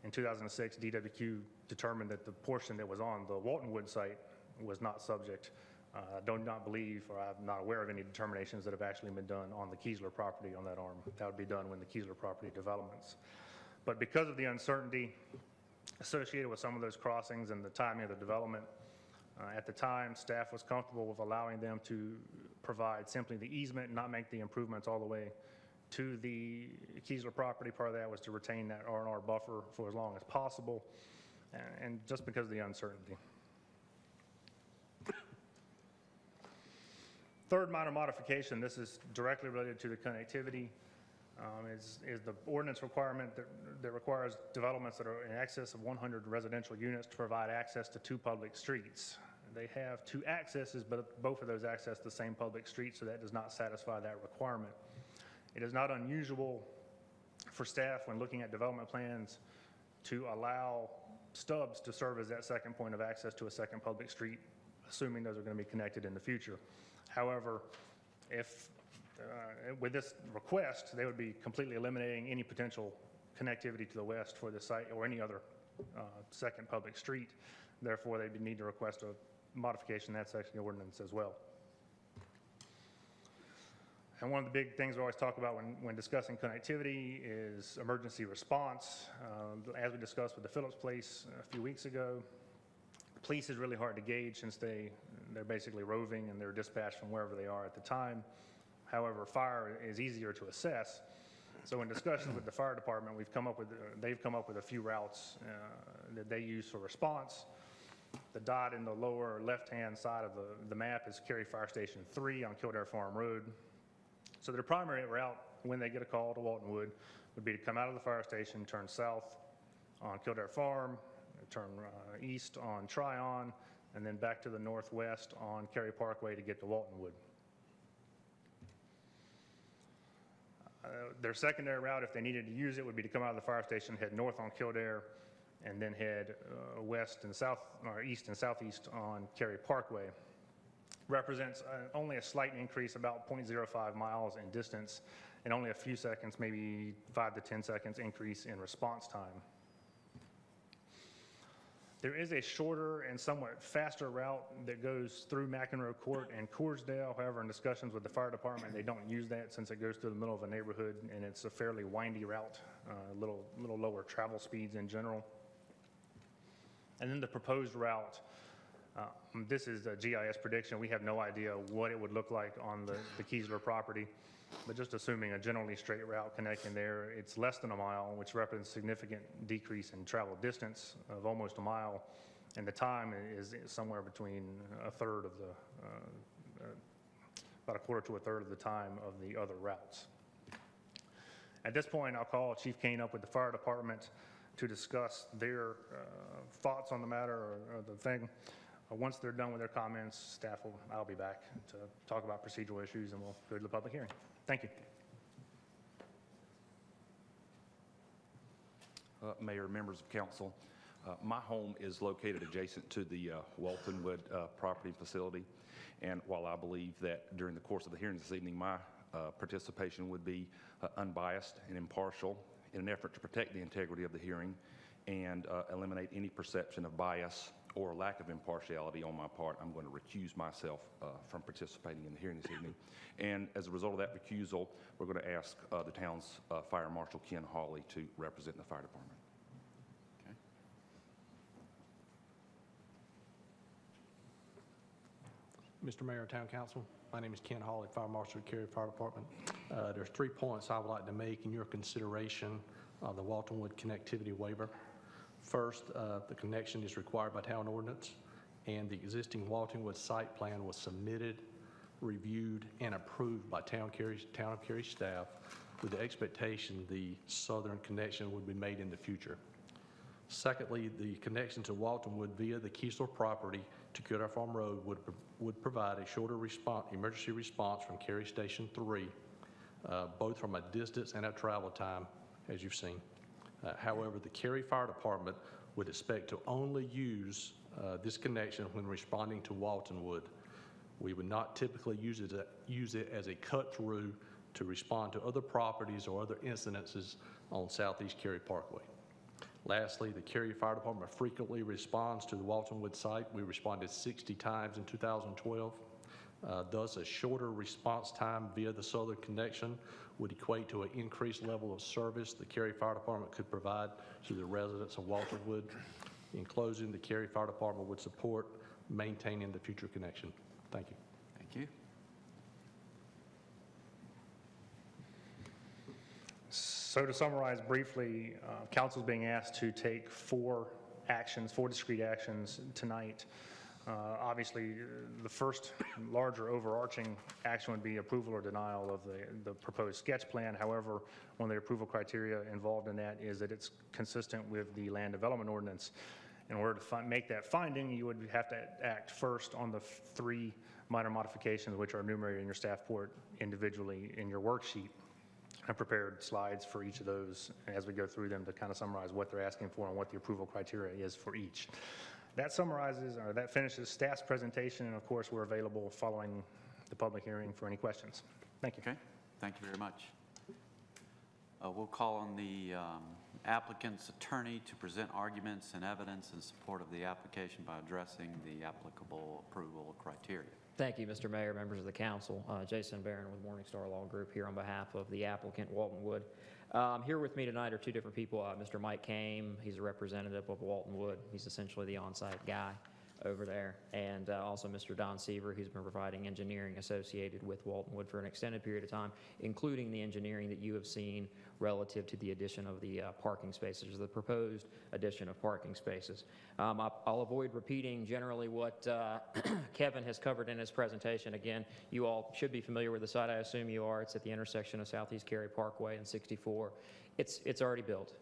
In 2006, DWQ determined that the portion that was on the Walton Wood site was not subject. I do not believe, or I'm not aware of any determinations that have actually been done on the Keesler property on that arm. That would be done when the Keesler property developments. But because of the uncertainty associated with some of those crossings and the timing of the development, at the time, staff was comfortable with allowing them to provide simply the easement and not make the improvements all the way to the Keesler property. Part of that was to retain that R&R buffer for as long as possible, and just because of the uncertainty. Third minor modification, this is directly related to the connectivity, is the ordinance requirement that requires developments that are in excess of 100 residential units to provide access to 2 public streets. They have 2 accesses, but both of those access the same public street, so that does not satisfy that requirement. It is not unusual for staff, when looking at development plans, to allow stubs to serve as that second point of access to a second public street, assuming those are going to be connected in the future. However, if with this request, they would be completely eliminating any potential connectivity to the west for the site or any other second public street. Therefore, they would need to request a modification in that section of the ordinance as well. And one of the big things we always talk about when discussing connectivity is emergency response. As we discussed with the Phillips Place a few weeks ago, police is really hard to gauge since they're basically roving and they're dispatched from wherever they are at the time. However, fire is easier to assess. So in discussions with the fire department, they've come up with a few routes that they use for response. The dot in the lower left-hand side of the map is Cary Fire Station 3 on Kildare Farm Road. So their primary route when they get a call to Walton Wood would be to come out of the fire station, turn south on Kildare Farm, turn east on Tryon, and then back to the northwest on Cary Parkway to get to Walton Wood. Their secondary route, if they needed to use it, would be to come out of the fire station, head north on Kildare, and then head west and south, or east and southeast on Cary Parkway. Represents only a slight increase, about 0.05 miles in distance, and only a few seconds, maybe 5 to 10 seconds increase in response time. There is a shorter and somewhat faster route that goes through McEnroe Court and Coorsdale. However, in discussions with the fire department, they don't use that since it goes through the middle of a neighborhood and it's a fairly windy route, a little lower travel speeds in general. And then the proposed route, this is a GIS prediction. We have no idea what it would look like on the Keesler property, but just assuming a generally straight route connecting there, it's less than a mile, which represents a significant decrease in travel distance of almost a mile, and the time is somewhere between a third of about a quarter to a third of the time of the other routes. At this point, I'll call Chief Kane up with the fire department to discuss their thoughts on the matter or the thing. Once they're done with their comments, I'll be back to talk about procedural issues, and we'll go to the public hearing. Thank you. Mayor, members of council. My home is located adjacent to the Waltonwood property facility, and while I believe that during the course of the hearing this evening, my participation would be unbiased and impartial in an effort to protect the integrity of the hearing and eliminate any perception of bias or lack of impartiality on my part, I'm going to recuse myself from participating in the hearing this evening. And as a result of that recusal, we're going to ask the town's Fire Marshal Ken Hawley to represent the fire department. Mr. Mayor, Town Council, my name is Ken Hawley, Fire Marshal at Cary Fire Department. There's 3 points I would like to make in your consideration of the Waltonwood connectivity waiver. First, the connection is required by town ordinance, and the existing Waltonwood site plan was submitted, reviewed, and approved by Town of Cary staff with the expectation the southern connection would be made in the future. Secondly, the connection to Waltonwood via the Kiesler property to Cudar Farm Road would provide a shorter emergency response from Cary Station 3, both from a distance and a travel time, as you've seen. However, the Cary Fire Department would expect to only use this connection when responding to Waltonwood. We would not typically use it as a cut-through to respond to other properties or other incidences on Southeast Cary Parkway. Lastly, the Cary Fire Department frequently responds to the Waltonwood site. We responded 60 times in 2012. Thus, a shorter response time via the southern connection would equate to an increased level of service the Cary Fire Department could provide to the residents of Waltonwood. In closing, the Cary Fire Department would support maintaining the future connection. Thank you. Thank you. So to summarize briefly, council is being asked to take 4 discrete actions tonight. Obviously, the first larger overarching action would be approval or denial of the proposed sketch plan. However, one of the approval criteria involved in that is that it's consistent with the land development ordinance. In order to make that finding, you would have to act first on the 3 minor modifications, which are enumerated in your staff report individually in your worksheet. I prepared slides for each of those as we go through them to kind of summarize what they're asking for and what the approval criteria is for each. That summarizes, or that finishes staff's presentation, and of course, we're available following the public hearing for any questions. Thank you. Okay, thank you very much. We'll call on the applicant's attorney to present arguments and evidence in support of the application by addressing the applicable approval criteria. Thank you, Mr. Mayor, members of the council. Jason Barron with Morningstar Law Group here on behalf of the applicant, Waltonwood. Here with me tonight are 2 different people. Mr. Mike Kame, he's a representative of Waltonwood. He's essentially the on-site guy over there. And also Mr. Don Seaver, who's been providing engineering associated with Waltonwood for an extended period of time, including the engineering that you have seen relative to the addition of the parking spaces, the proposed addition of parking spaces. I'll avoid repeating generally what Kevin has covered in his presentation. Again, you all should be familiar with the site. I assume you are. It's at the intersection of Southeast Cary Parkway and 64. It's already built.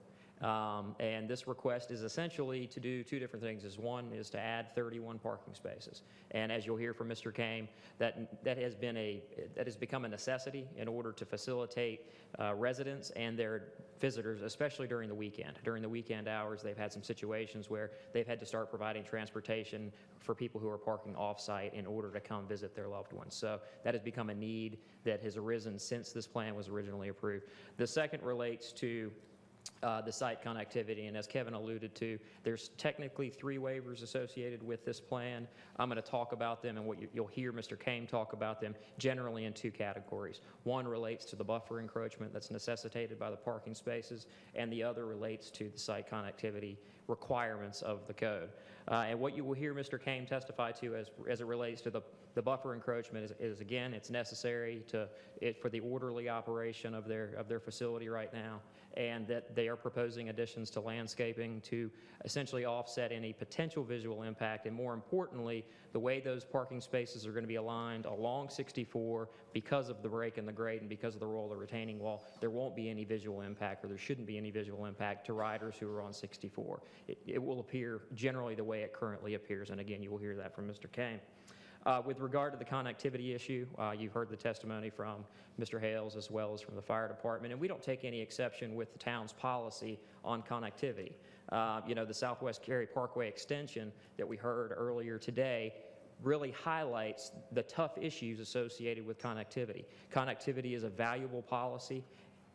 And this request is essentially to do 2 different things. One is to add 31 parking spaces. And as you'll hear from Mr. Kame, that has become a necessity in order to facilitate residents and their visitors, especially during the weekend. During the weekend hours, they've had some situations where they've had to start providing transportation for people who are parking off-site in order to come visit their loved ones. So that has become a need that has arisen since this plan was originally approved. The second relates to the site connectivity, and as Kevin alluded to, there's technically 3 waivers associated with this plan. I'm going to talk about them, and you'll hear Mr. Kame talk about them generally in 2 categories. One relates to the buffer encroachment that's necessitated by the parking spaces, and the other relates to the site connectivity requirements of the code. And what you will hear Mr. Kame testify to as it relates to the buffer encroachment is again, it's necessary for the orderly operation of their facility right now, and that they are proposing additions to landscaping to essentially offset any potential visual impact, and more importantly, the way those parking spaces are going to be aligned along 64 because of the break in the grade and because of the role of the retaining wall, there won't be any visual impact, or there shouldn't be any visual impact to riders who are on 64. It will appear generally the way it currently appears, and again, you will hear that from Mr. Kame. With regard to the connectivity issue, you've heard the testimony from Mr. Hales as well as from the fire department, and we don't take any exception with the town's policy on connectivity. The Southwest Cary Parkway extension that we heard earlier today really highlights the tough issues associated with connectivity. Connectivity is a valuable policy,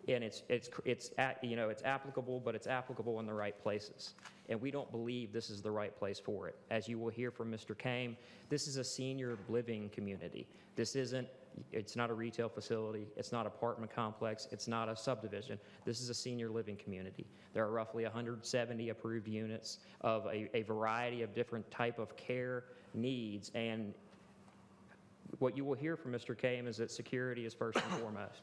and it's applicable, but it's applicable in the right places. And we don't believe this is the right place for it. As you will hear from Mr. Kame, this is a senior living community. It's not a retail facility. It's not an apartment complex. It's not a subdivision. This is a senior living community. There are roughly 170 approved units of a variety of different type of care needs. And what you will hear from Mr. Kame is that security is first and foremost.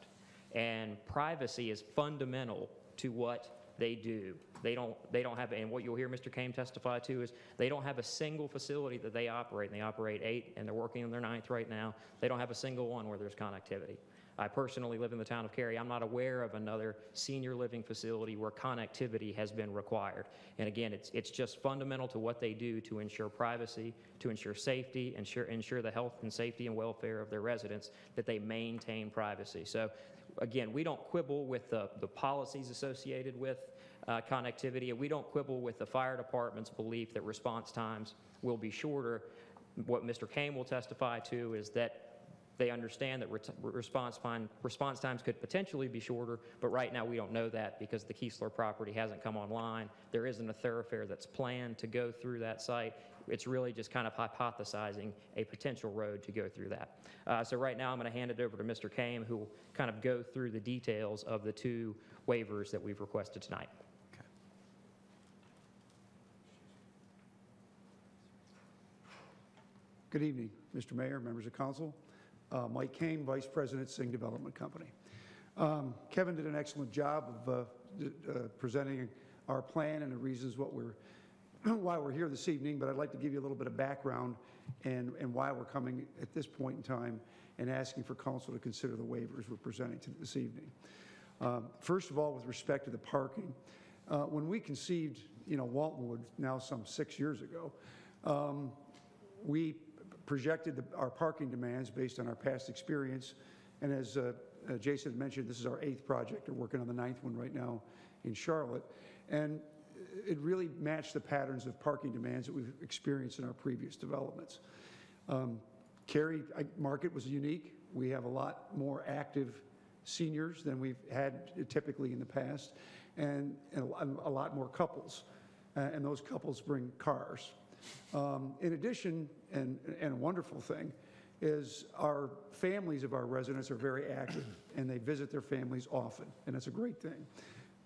And privacy is fundamental to what they do. They don't have, and what you'll hear Mr. Kame testify to is they don't have a single facility that they operate, and they operate 8, and they're working on their 9th right now. They don't have a single one where there's connectivity. I personally live in the town of Cary. I'm not aware of another senior living facility where connectivity has been required. And again, it's just fundamental to what they do to ensure privacy, to ensure safety, ensure the health and safety and welfare of their residents, that they maintain privacy. So again, we don't quibble with the policies associated with connectivity, and we don't quibble with the fire department's belief that response times will be shorter. What Mr. Kame will testify to is that they understand that response times could potentially be shorter, but right now we don't know that because the Keesler property hasn't come online. There isn't a thoroughfare that's planned to go through that site. It's really just kind of hypothesizing a potential road to go through that. So right now I'm going to hand it over to Mr. Kame, who will kind of go through the details of the 2 waivers that we've requested tonight. Good evening, Mr. Mayor, members of council. Mike Kame, Vice President, Singh Development Company. Kevin did an excellent job of presenting our plan and the reasons why we're here this evening, but I'd like to give you a little bit of background and why we're coming at this point in time and asking for council to consider the waivers we're presenting this evening. First of all, with respect to the parking, when we conceived, Waltonwood now some 6 years ago, we projected our parking demands based on our past experience, and as Jason mentioned, this is our 8th project. We're working on the 9th one right now in Charlotte, and it really matched the patterns of parking demands that we've experienced in our previous developments. Cary market was unique. We have a lot more active seniors than we've had typically in the past, and a lot more couples, and those couples bring cars. In addition, and a wonderful thing, is our families of our residents are very active, and they visit their families often, and that's a great thing.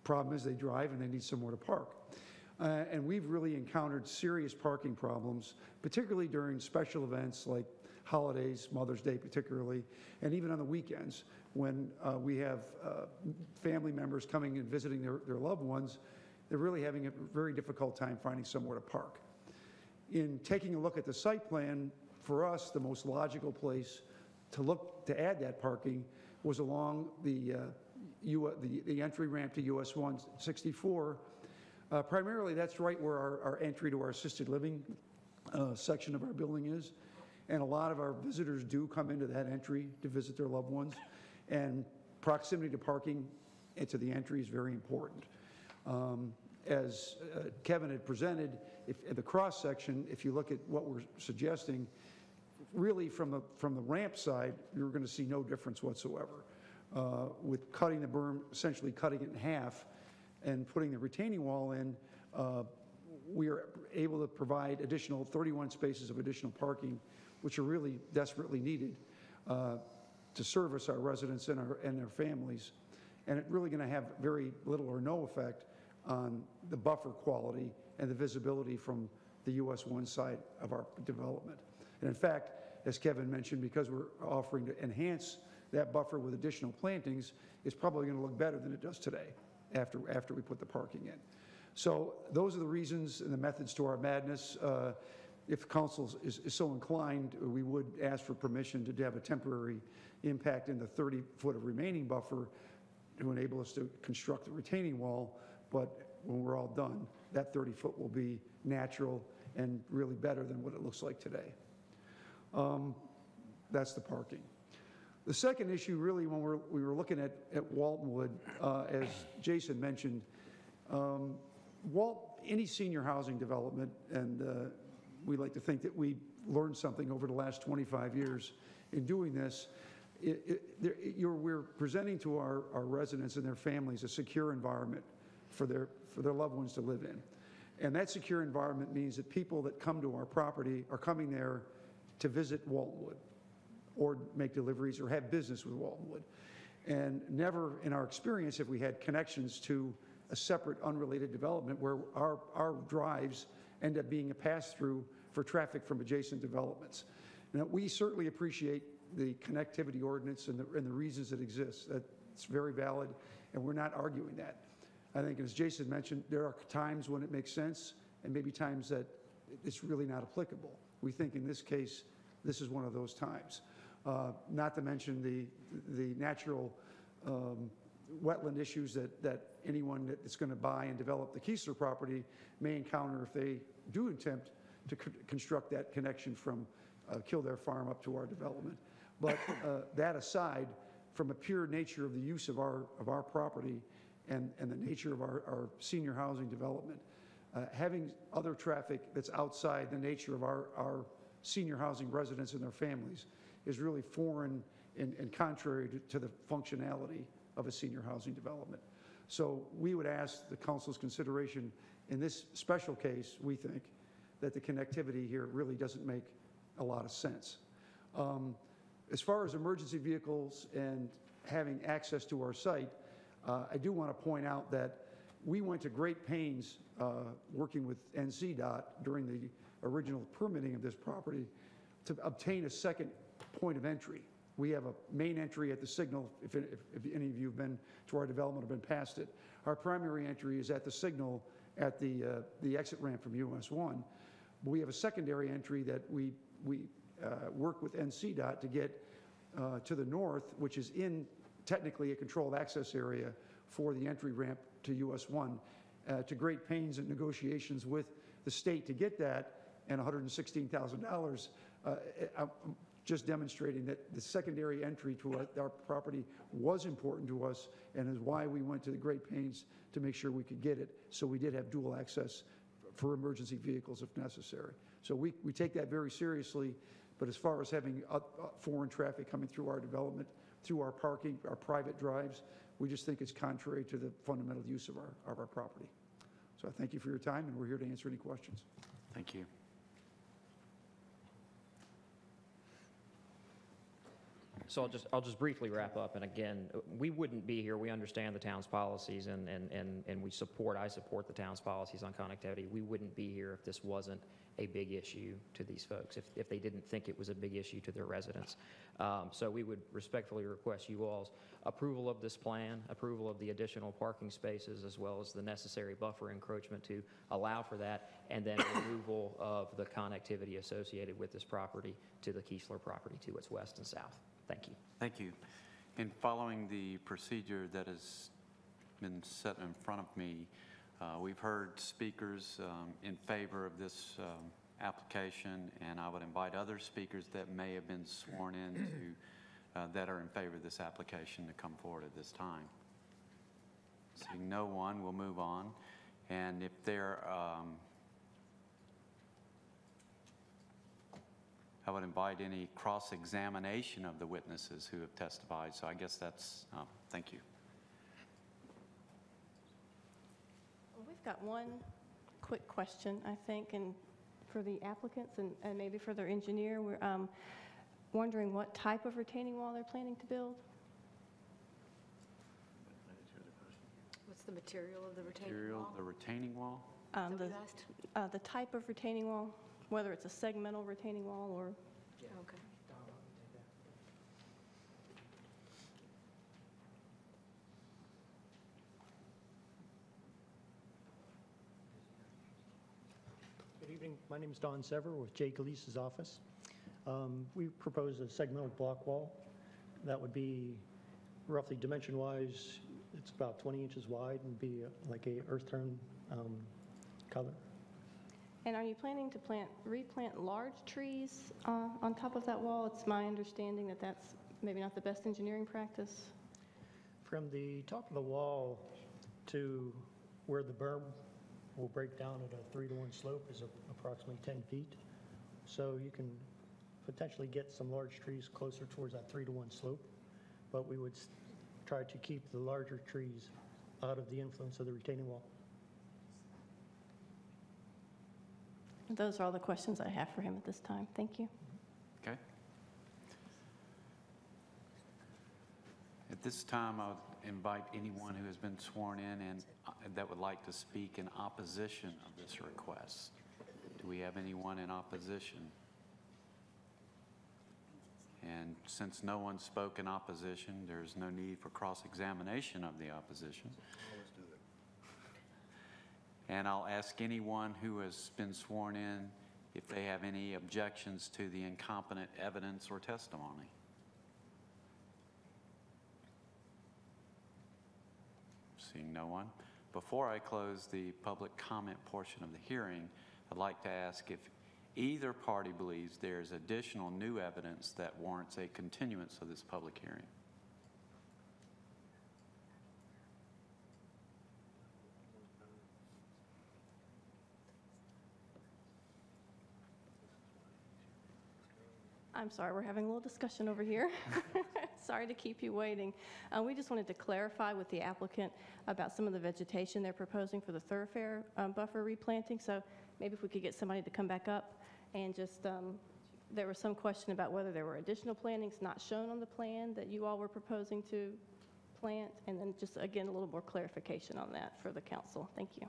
Problem is they drive and they need somewhere to park. And we've really encountered serious parking problems, particularly during special events like holidays, Mother's Day particularly, and even on the weekends when we have family members coming and visiting their loved ones. They're really having a very difficult time finding somewhere to park. In taking a look at the site plan, for us, the most logical place to add that parking was along the entry ramp to US 164. Primarily, that's right where our entry to our assisted living section of our building is. And a lot of our visitors do come into that entry to visit their loved ones. And proximity to parking and to the entry is very important. As Kevin had presented, in the cross section, if you look at what we're suggesting, really from the ramp side, you're going to see no difference whatsoever. With cutting the berm, essentially cutting it in half, and putting the retaining wall in, we are able to provide additional 31 spaces of additional parking, which are really desperately needed to service our residents and their families. And it's really going to have very little or no effect on the buffer quality and the visibility from the US 1 side of our development. And in fact, as Kevin mentioned, because we're offering to enhance that buffer with additional plantings, it's probably going to look better than it does today after we put the parking in. So those are the reasons and the methods to our madness. If the council is so inclined, we would ask for permission to have a temporary impact in the 30-foot of remaining buffer to enable us to construct the retaining wall. But when we're all done, that 30-foot will be natural and really better than what it looks like today. That's the parking. The second issue, really, when we were looking at Waltonwood, as Jason mentioned, any senior housing development, and we like to think that we learned something over the last 25 years in doing this, we're presenting to our residents and their families a secure environment for their loved ones to live in. And that secure environment means that people that come to our property are coming there to visit Waltonwood or make deliveries or have business with Waltonwood. And never in our experience have we had connections to a separate unrelated development where our drives end up being a pass-through for traffic from adjacent developments. Now, we certainly appreciate the connectivity ordinance and the reasons it exists. That's very valid, and we're not arguing that. I think, as Jason mentioned, there are times when it makes sense and maybe times that it's really not applicable. We think in this case, this is one of those times. Not to mention the natural wetland issues that anyone that's going to buy and develop the Keesler property may encounter if they do attempt to construct that connection from Kildare Farm up to our development. But that aside, from a pure nature of the use of our property and the nature of our senior housing development, having other traffic that's outside the nature of our senior housing residents and their families is really foreign and contrary to the functionality of a senior housing development. So we would ask the council's consideration in this special case, we think, that the connectivity here really doesn't make a lot of sense. As far as emergency vehicles and having access to our site, I do want to point out that we went to great pains working with NCDOT during the original permitting of this property to obtain a second point of entry. We have a main entry at the signal, if any of you have been to our development or been past it. Our primary entry is at the signal at the exit ramp from US 1. But we have a secondary entry that we work with NCDOT to get to the north, which is in technically a controlled access area for the entry ramp to US 1, to great pains and negotiations with the state to get that, and $116,000, just demonstrating that the secondary entry to our property was important to us and is why we went to the great pains to make sure we could get it, so we did have dual access for emergency vehicles if necessary. So we take that very seriously, but as far as having foreign traffic coming through our development, through our parking, our private drives, we just think it's contrary to the fundamental use of our property. So I thank you for your time, and we're here to answer any questions. Thank you. So I'll just briefly wrap up. And again, we wouldn't be here. We understand the town's policies, and I support the town's policies on connectivity. We wouldn't be here if this wasn't a big issue to these folks, if they didn't think it was a big issue to their residents. So we would respectfully request you all's approval of this plan, approval of the additional parking spaces, as well as the necessary buffer encroachment to allow for that, and then removal of the connectivity associated with this property to the Keesler property to its west and south. Thank you. Thank you. In following the procedure that has been set in front of me, we've heard speakers in favor of this application, and I would invite other speakers that may have been sworn in that are in favor of this application to come forward at this time. Seeing no one, we'll move on. And if there, I would invite any cross-examination of the witnesses who have testified. So I guess that's, thank you. Well, we've got one quick question, I think, and for the applicants and maybe for their engineer. We're wondering what type of retaining wall they're planning to build. What's the material of the retaining wall? The retaining wall? The type of retaining wall, whether it's a segmental retaining wall or... Yeah. Okay. Good evening. My name is Don Sever with Jay Galeese's office. We propose a segmental block wall that would be roughly dimension-wise, it's about 20 inches wide and be like a earth tone color. And are you planning to replant large trees on top of that wall? It's my understanding that that's maybe not the best engineering practice. From the top of the wall to where the berm will break down at a 3-to-1 slope is approximately 10 feet. So you can potentially get some large trees closer towards that 3-to-1 slope, but we would try to keep the larger trees out of the influence of the retaining wall. Those are all the questions I have for him at this time. Thank you. Okay. At this time, I would invite anyone who has been sworn in and that would like to speak in opposition of this request. Do we have anyone in opposition? And since no one spoke in opposition, there's no need for cross-examination of the opposition. And I'll ask anyone who has been sworn in if they have any objections to the incompetent evidence or testimony. Seeing no one. Before I close the public comment portion of the hearing, I'd like to ask if either party believes there is additional new evidence that warrants a continuance of this public hearing. I'm sorry, we're having a little discussion over here. Sorry to keep you waiting. We just wanted to clarify with the applicant about some of the vegetation they're proposing for the thoroughfare buffer replanting. So maybe if we could get somebody to come back up and just, there was some question about whether there were additional plantings not shown on the plan that you all were proposing to plant, and then just, again, a little more clarification on that for the council. Thank you.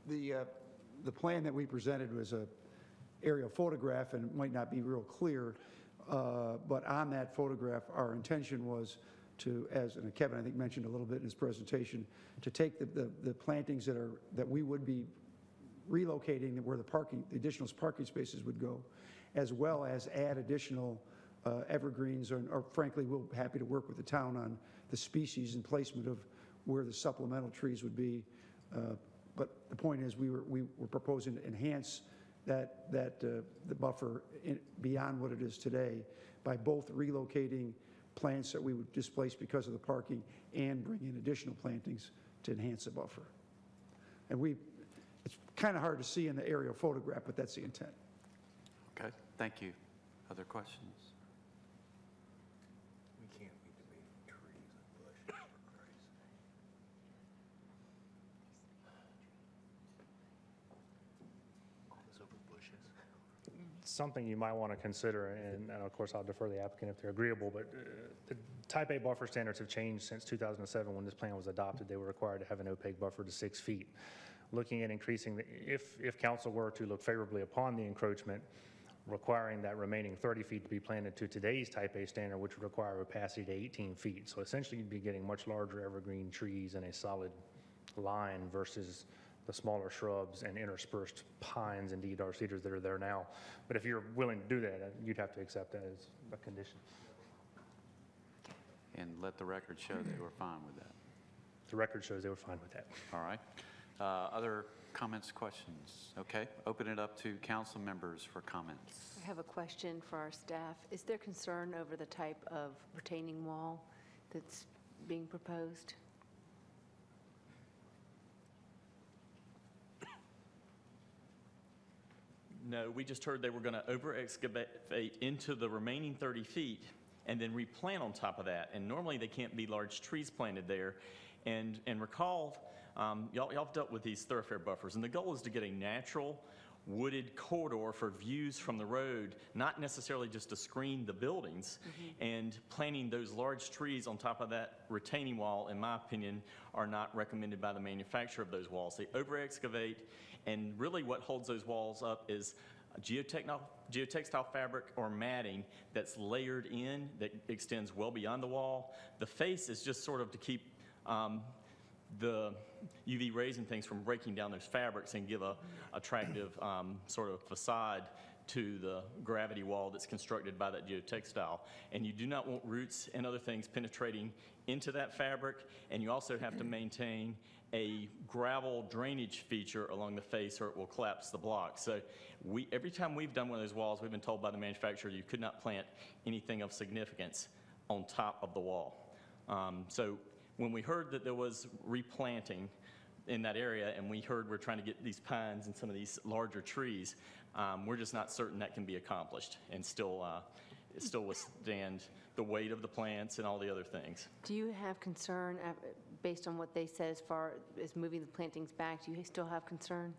The plan that we presented was a aerial photograph, and it might not be real clear, but on that photograph, our intention was to, and Kevin, I think, mentioned a little bit in his presentation, to take the plantings that we would be relocating where the additional parking spaces would go, as well as add additional evergreens, or frankly, we're happy to work with the town on the species and placement of where the supplemental trees would be. But the point is, we were proposing to enhance the buffer beyond what it is today by both relocating plants that we would displace because of the parking and bring in additional plantings to enhance the buffer. And it's kind of hard to see in the aerial photograph, but that's the intent. Okay, thank you. Other questions? We can't be debating trees and bushes, for Christ's sake. All this over bushes. Something you might want to consider, and of course I'll defer to the applicant if they're agreeable, but the Type A buffer standards have changed since 2007 when this plan was adopted. They were required to have an opaque buffer to 6 feet. Looking at increasing, if council were to look favorably upon the encroachment, requiring that remaining 30 feet to be planted to today's Type A standard, which would require opacity to 18 feet. So essentially you'd be getting much larger evergreen trees in a solid line versus the smaller shrubs and interspersed pines and deodar cedars that are there now. But if you're willing to do that, you'd have to accept that as a condition. And let the record show they were fine with that. The record shows they were fine with that. All right. Other comments, questions? Okay, open it up to council members for comments. I have a question for our staff. Is there concern over the type of retaining wall that's being proposed? No, we just heard they were going to over-excavate into the remaining 30 feet and then replant on top of that. And normally they can't be large trees planted there. And recall, y'all have dealt with these thoroughfare buffers, and the goal is to get a natural wooded corridor for views from the road, not necessarily just to screen the buildings. And planting those large trees on top of that retaining wall, in my opinion, are not recommended by the manufacturer of those walls. They over-excavate, and really what holds those walls up is a geotextile fabric or matting that's layered in that extends well beyond the wall. The face is just sort of to keep the UV rays and things from breaking down those fabrics and give a attractive sort of facade to the gravity wall that's constructed by that geotextile. And you do not want roots and other things penetrating into that fabric, and you also have to maintain a gravel drainage feature along the face or it will collapse the block. So every time we've done one of those walls, we've been told by the manufacturer you could not plant anything of significance on top of the wall. So when we heard that there was replanting in that area, and we heard we're trying to get these pines and some of these larger trees, we're just not certain that can be accomplished and still withstand the weight of the plants and all the other things. Do you have concern, based on what they said as far as moving the plantings back, do you still have concern?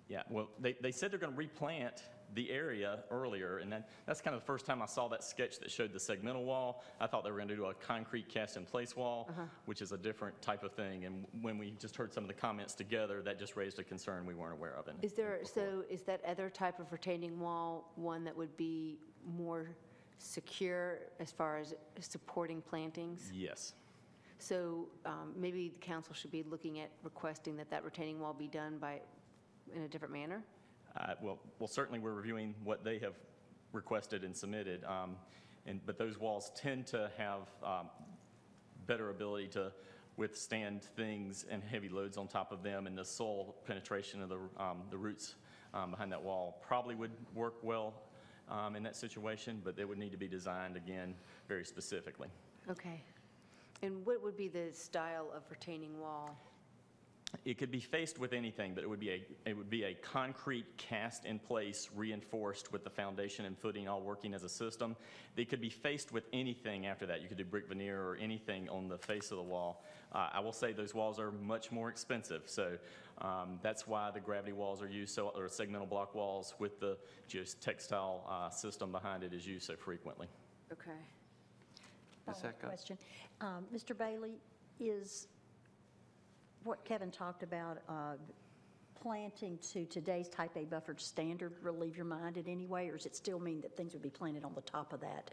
Yeah, well, they said they're going to replant the area earlier, and that's kind of the first time I saw that sketch that showed the segmental wall. I thought they were going to do a concrete cast-in-place wall, which is a different type of thing. And when we just heard some of the comments together, that just raised a concern we weren't aware of. Is that other type of retaining wall one that would be more secure as far as supporting plantings? Yes. So maybe the council should be looking at requesting that retaining wall be done in a different manner? Well, certainly we're reviewing what they have requested and submitted, but those walls tend to have better ability to withstand things and heavy loads on top of them, and the soil penetration of the roots behind that wall probably would work well in that situation, but they would need to be designed, again, very specifically. Okay. And what would be the style of retaining wall? It could be faced with anything, but it would be a concrete cast in place, reinforced with the foundation and footing all working as a system. They could be faced with anything after that. You could do brick veneer or anything on the face of the wall. I will say those walls are much more expensive, so that's why the gravity walls are used, or segmental block walls with the geotextile system behind it is used so frequently. Okay. Question. Mr. Bailey, is what Kevin talked about, planting to today's type A buffered standard, relieve your mind in any way, or does it still mean that things would be planted on the top of that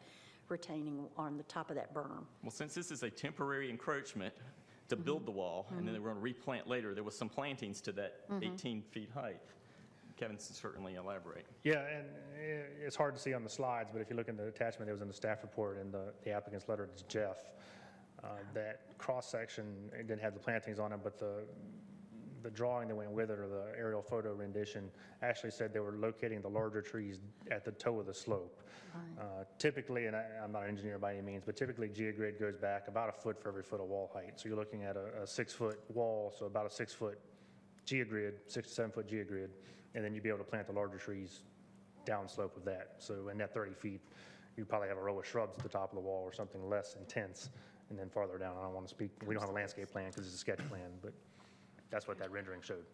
retaining, on the top of that berm? Well, since this is a temporary encroachment to build the wall, and then they were going to replant later, there was some plantings to that 18 feet height. Kevin can certainly elaborate. Yeah, and it's hard to see on the slides, but if you look in the attachment that was in the staff report and the applicant's letter to Jeff, that cross-section, it didn't have the plantings on it, but the drawing that went with it, or the aerial photo rendition, actually said they were locating the larger trees at the toe of the slope. Right. Typically, and I'm not an engineer by any means, but typically geogrid goes back about a foot for every foot of wall height. So you're looking at a 6-foot wall, so about a 6-foot geogrid, 6 to 7 foot geogrid, and then you'd be able to plant the larger trees downslope of that. So in that 30 feet, you'd probably have a row of shrubs at the top of the wall or something less intense. And then farther down, I don't want to speak, we don't have a landscape plan because it's a sketch plan, but that's what that rendering showed.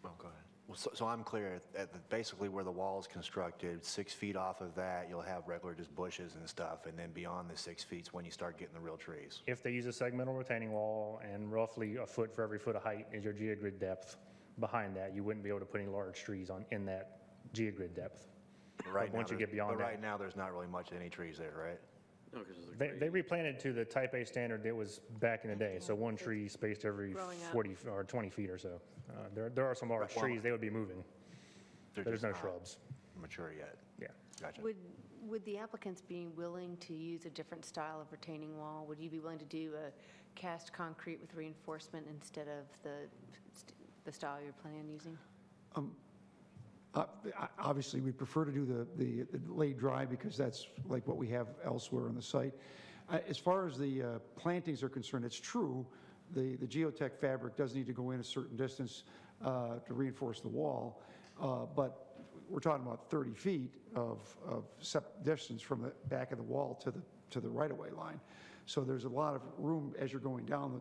Well, go ahead. Well, so I'm clear, basically where the wall is constructed, 6 feet off of that, you'll have regular just bushes and stuff, and then beyond the 6 feet is when you start getting the real trees. If they use a segmental retaining wall, and roughly a foot for every foot of height is your geogrid depth, behind that, you wouldn't be able to put any large trees in that geogrid depth. Once you get beyond that. Right now, there's not really much any trees there, right? No, because of the They replanted to the type A standard that was back in the day, so one tree spaced every 40 or 20 feet or so. There are some large trees, they would be moving. There's no shrubs. Mature yet. Yeah. Gotcha. Would the applicants be willing to use a different style of retaining wall? Would you be willing to do a cast concrete with reinforcement instead of the style you're planning on using? Obviously, we prefer to do the laid dry because that's like what we have elsewhere on the site. As far as the plantings are concerned, it's true, the geotech fabric does need to go in a certain distance to reinforce the wall, but we're talking about 30 feet of distance from the back of the wall to the right-of-way line. So there's a lot of room as you're going down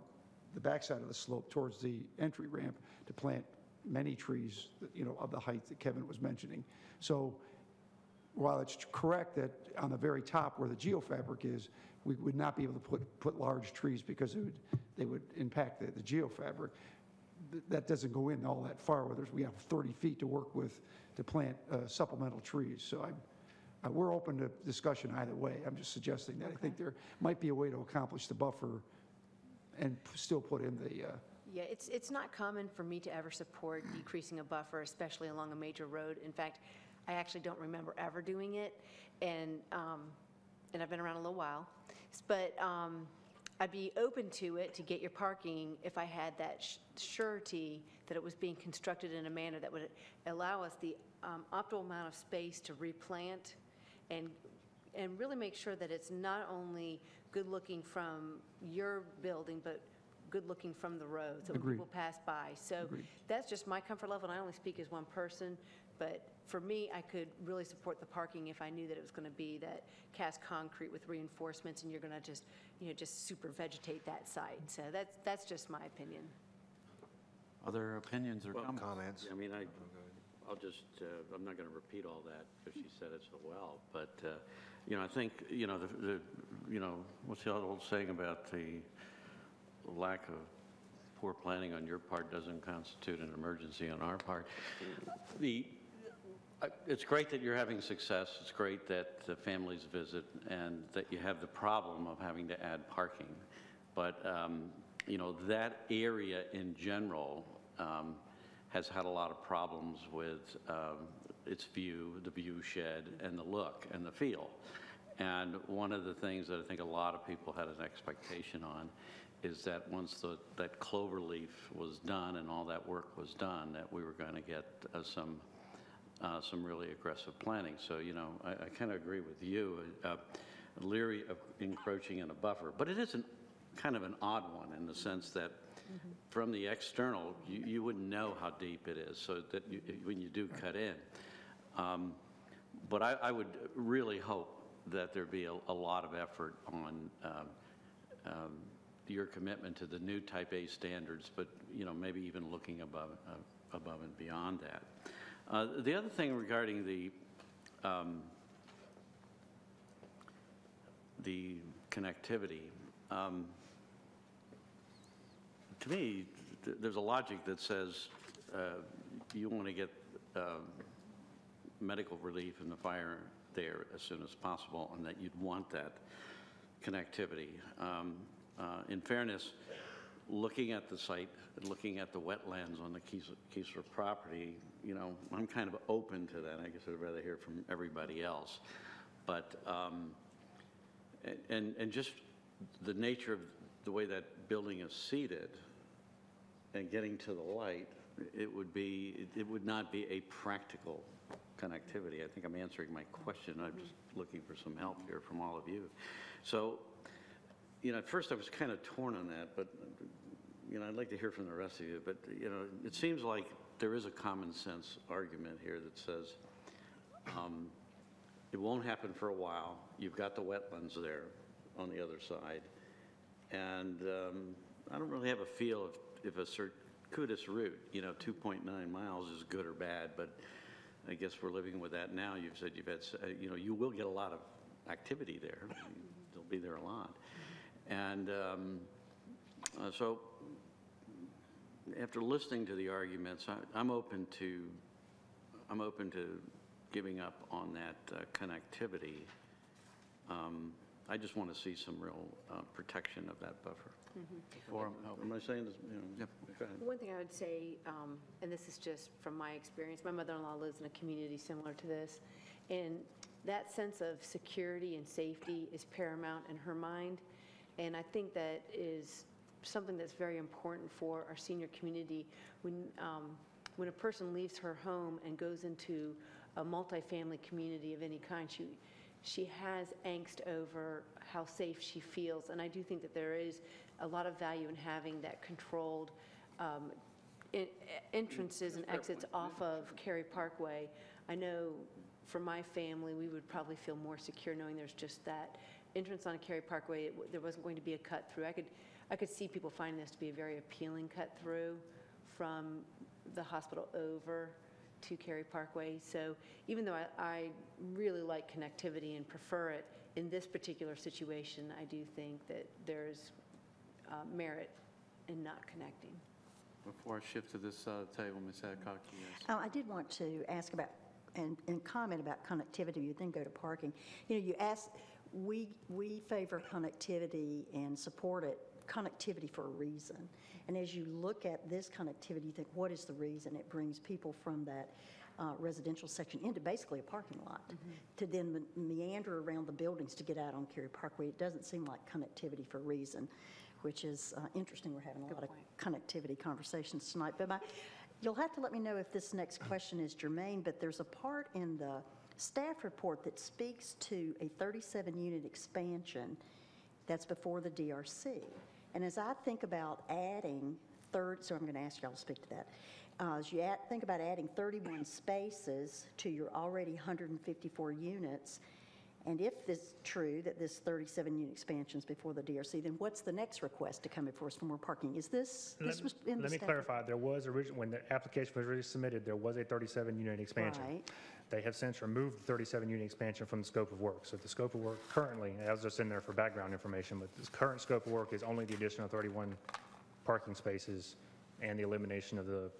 the backside of the slope towards the entry ramp to plant many trees, of the height that Kevin was mentioning. So while it's correct that on the very top where the geofabric is, we would not be able to put large trees because they would impact the geofabric. That doesn't go in all that far, whether we have 30 feet to work with to plant supplemental trees. So we're open to discussion either way. I'm just suggesting that I think there might be a way to accomplish the buffer and still put in the Yeah, it's not common for me to ever support decreasing a buffer, especially along a major road. In fact, I actually don't remember ever doing it, and I've been around a little while. But I'd be open to it to get your parking if I had that surety that it was being constructed in a manner that would allow us the optimal amount of space to replant and really make sure that it's not only good-looking from your building, but good-looking from the road, so when Agreed. people pass by. So that's just my comfort level, and I only speak as one person, but for me, I could really support the parking if I knew that it was going to be that cast concrete with reinforcements, and you're going to just, just super vegetate that site. So that's just my opinion. Other opinions or Well, comments? I mean, I'll just, I'm not going to repeat all that because she said it so well, but, I think, what's the old saying about the lack of poor planning on your part doesn't constitute an emergency on our part. It's great that you're having success. It's great that the families visit and that you have the problem of having to add parking. But, that area in general has had a lot of problems with its view, the view shed, and the look and the feel. And one of the things that I think a lot of people had an expectation on is that once that clover leaf was done and all that work was done, that we were going to get some really aggressive planning. So, I kind of agree with you, leery of encroaching in a buffer. But it is kind of an odd one in the sense that from the external, you wouldn't know how deep it is, so that when you do cut in. But I would really hope that there be a lot of effort on your commitment to the new Type A standards, but maybe even looking above and beyond that. The other thing regarding the connectivity, to me, there's a logic that says you want to get medical relief and the fire there as soon as possible, and that you'd want that connectivity. In fairness, looking at the site, looking at the wetlands on the Keesler property, I'm kind of open to that. I guess I'd rather hear from everybody else. But, and just the nature of the way that building is seated and getting to the light, it would not be a practical connectivity. I think I'm answering my question. I'm just looking for some help here from all of you. So, at first I was kind of torn on that, but, I'd like to hear from the rest of you. But, it seems like there is a common sense argument here that says it won't happen for a while. You've got the wetlands there on the other side. And I don't really have a feel if a circuitous route, 2.9 miles is good or bad, but I guess we're living with that now. You've said you've had, you will get a lot of activity there. They'll be there a lot. And so after listening to the arguments, I'm open to giving up on that connectivity. I just want to see some real protection of that buffer. Am I saying this? Go ahead. One thing I would say, and this is just from my experience, my mother-in-law lives in a community similar to this, and that sense of security and safety is paramount in her mind, and I think that is something that's very important for our senior community. When a person leaves her home and goes into a multifamily community of any kind, she has angst over how safe she feels, and I do think that there is a lot of value in having that controlled entrances and exits off of Cary Parkway. I know for my family, we would probably feel more secure knowing there's just that entrance on Cary Parkway. There wasn't going to be a cut through. I could see people finding this to be a very appealing cut through from the hospital over to Cary Parkway. So even though I really like connectivity and prefer it, in this particular situation, I do think that there's merit in not connecting. Before I shift to this table, Ms. Adcock, yes. I did want to ask about and comment about connectivity. You then go to parking. You asked, we favor connectivity and support it, connectivity for a reason. And as you look at this connectivity, you think, what is the reason? It brings people from that residential section into basically a parking lot, to then meander around the buildings to get out on Cary Parkway. It doesn't seem like connectivity for a reason, which is interesting. We're having a lot of connectivity conversations tonight. But you'll have to let me know if this next question is germane, but there's a part in the staff report that speaks to a 37-unit expansion that's before the DRC. And as I think about adding so I'm going to ask y'all to speak to that. As you think about adding 31 spaces to your already 154 units, and if this is true, that this 37-unit expansion is before the DRC, then what's the next request to come before us for more parking? Is this was in the Let me staff clarify. There was when the application was originally submitted, there was a 37-unit expansion. Right. They have since removed the 37-unit expansion from the scope of work. So the scope of work currently, I was just in there for background information, but this current scope of work is only the additional 31 parking spaces and the elimination of the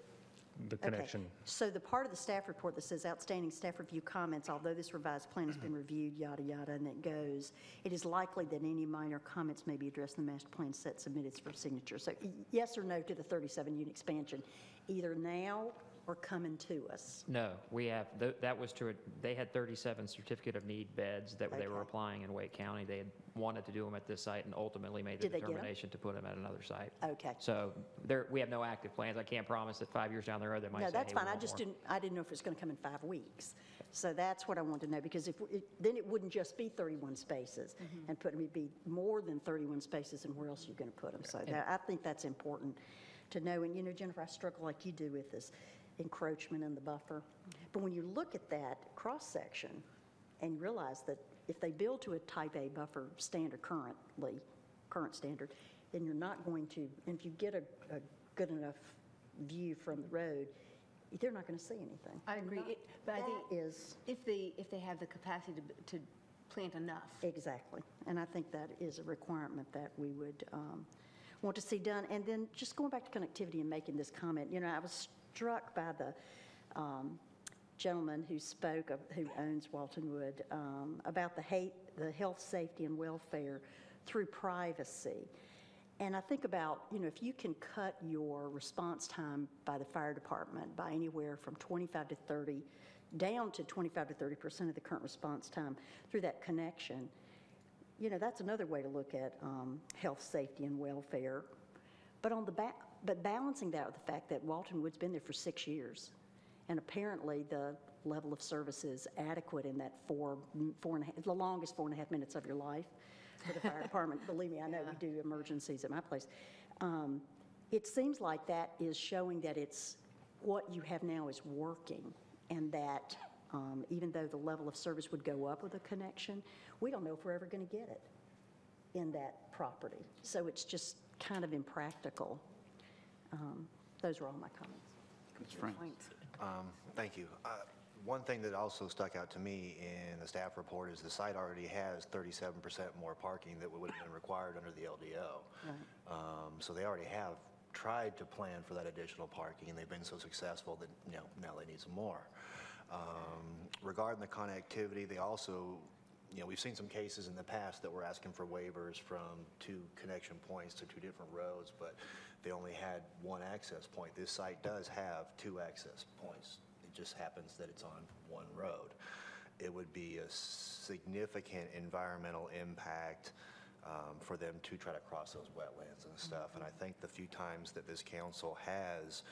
connection. Okay. So the part of the staff report that says outstanding staff review comments, although this revised plan has been reviewed, yada, yada, and it goes, it is likely that any minor comments may be addressed in the master plan set submitted for signature. So yes or no to the 37-unit expansion, either now or coming to us? No, we have, that was to, they had 37 certificate of need beds that they were applying in Wake County. They had wanted to do them at this site and ultimately made the determination to put them at another site. Okay. So we have no active plans. I can't promise that 5 years down the road they might say, No, that's hey, we fine. I want just more. didn't know if it was going to come in 5 weeks. So that's what I wanted to know, because then it wouldn't just be 31 spaces, and it'd be more than 31 spaces, and where else are you going to put them? So I think that's important to know. And, you know, Jennifer, I struggle like you do with this encroachment in the buffer. But when you look at that cross-section and realize that if they build to a type A buffer standard current standard, then you're not going to, and if you get a good enough view from the road, they're not going to see anything. I agree. But I think is if they have the capacity to plant enough. Exactly. And I think that is a requirement that we would want to see done. And then just going back to connectivity and making this comment, you know, I was struck by the gentleman who spoke, who owns Waltonwood, about the health, safety, and welfare through privacy. And I think about, you know, if you can cut your response time by the fire department by anywhere from 25 to 30, down to 25 to 30% of the current response time through that connection, you know, that's another way to look at health, safety, and welfare. But but balancing that with the fact that Waltonwood's been there for 6 years, and apparently the level of service is adequate in that the longest 4.5 minutes of your life for the fire department. Believe me, I know we do emergencies at my place. It seems like that is showing that it's what you have now is working, and that even though the level of service would go up with a connection, we don't know if we're ever going to get it in that property. So it's just kind of impractical. Those are all my comments. Ms. Frantz. Thank you. One thing that also stuck out to me in the staff report is the site already has 37% more parking that would have been required under the LDO. Right. So they already have tried to plan for that additional parking, and they've been so successful that, you know, now they need some more. Regarding the connectivity, they also, you know, we've seen some cases in the past that were asking for waivers from 2 connection points to 2 different roads, but they only had 1 access point. This site does have 2 access points. It just happens that it's on 1 road. It would be a significant environmental impact for them to try to cross those wetlands and stuff. And I think the few times that this council has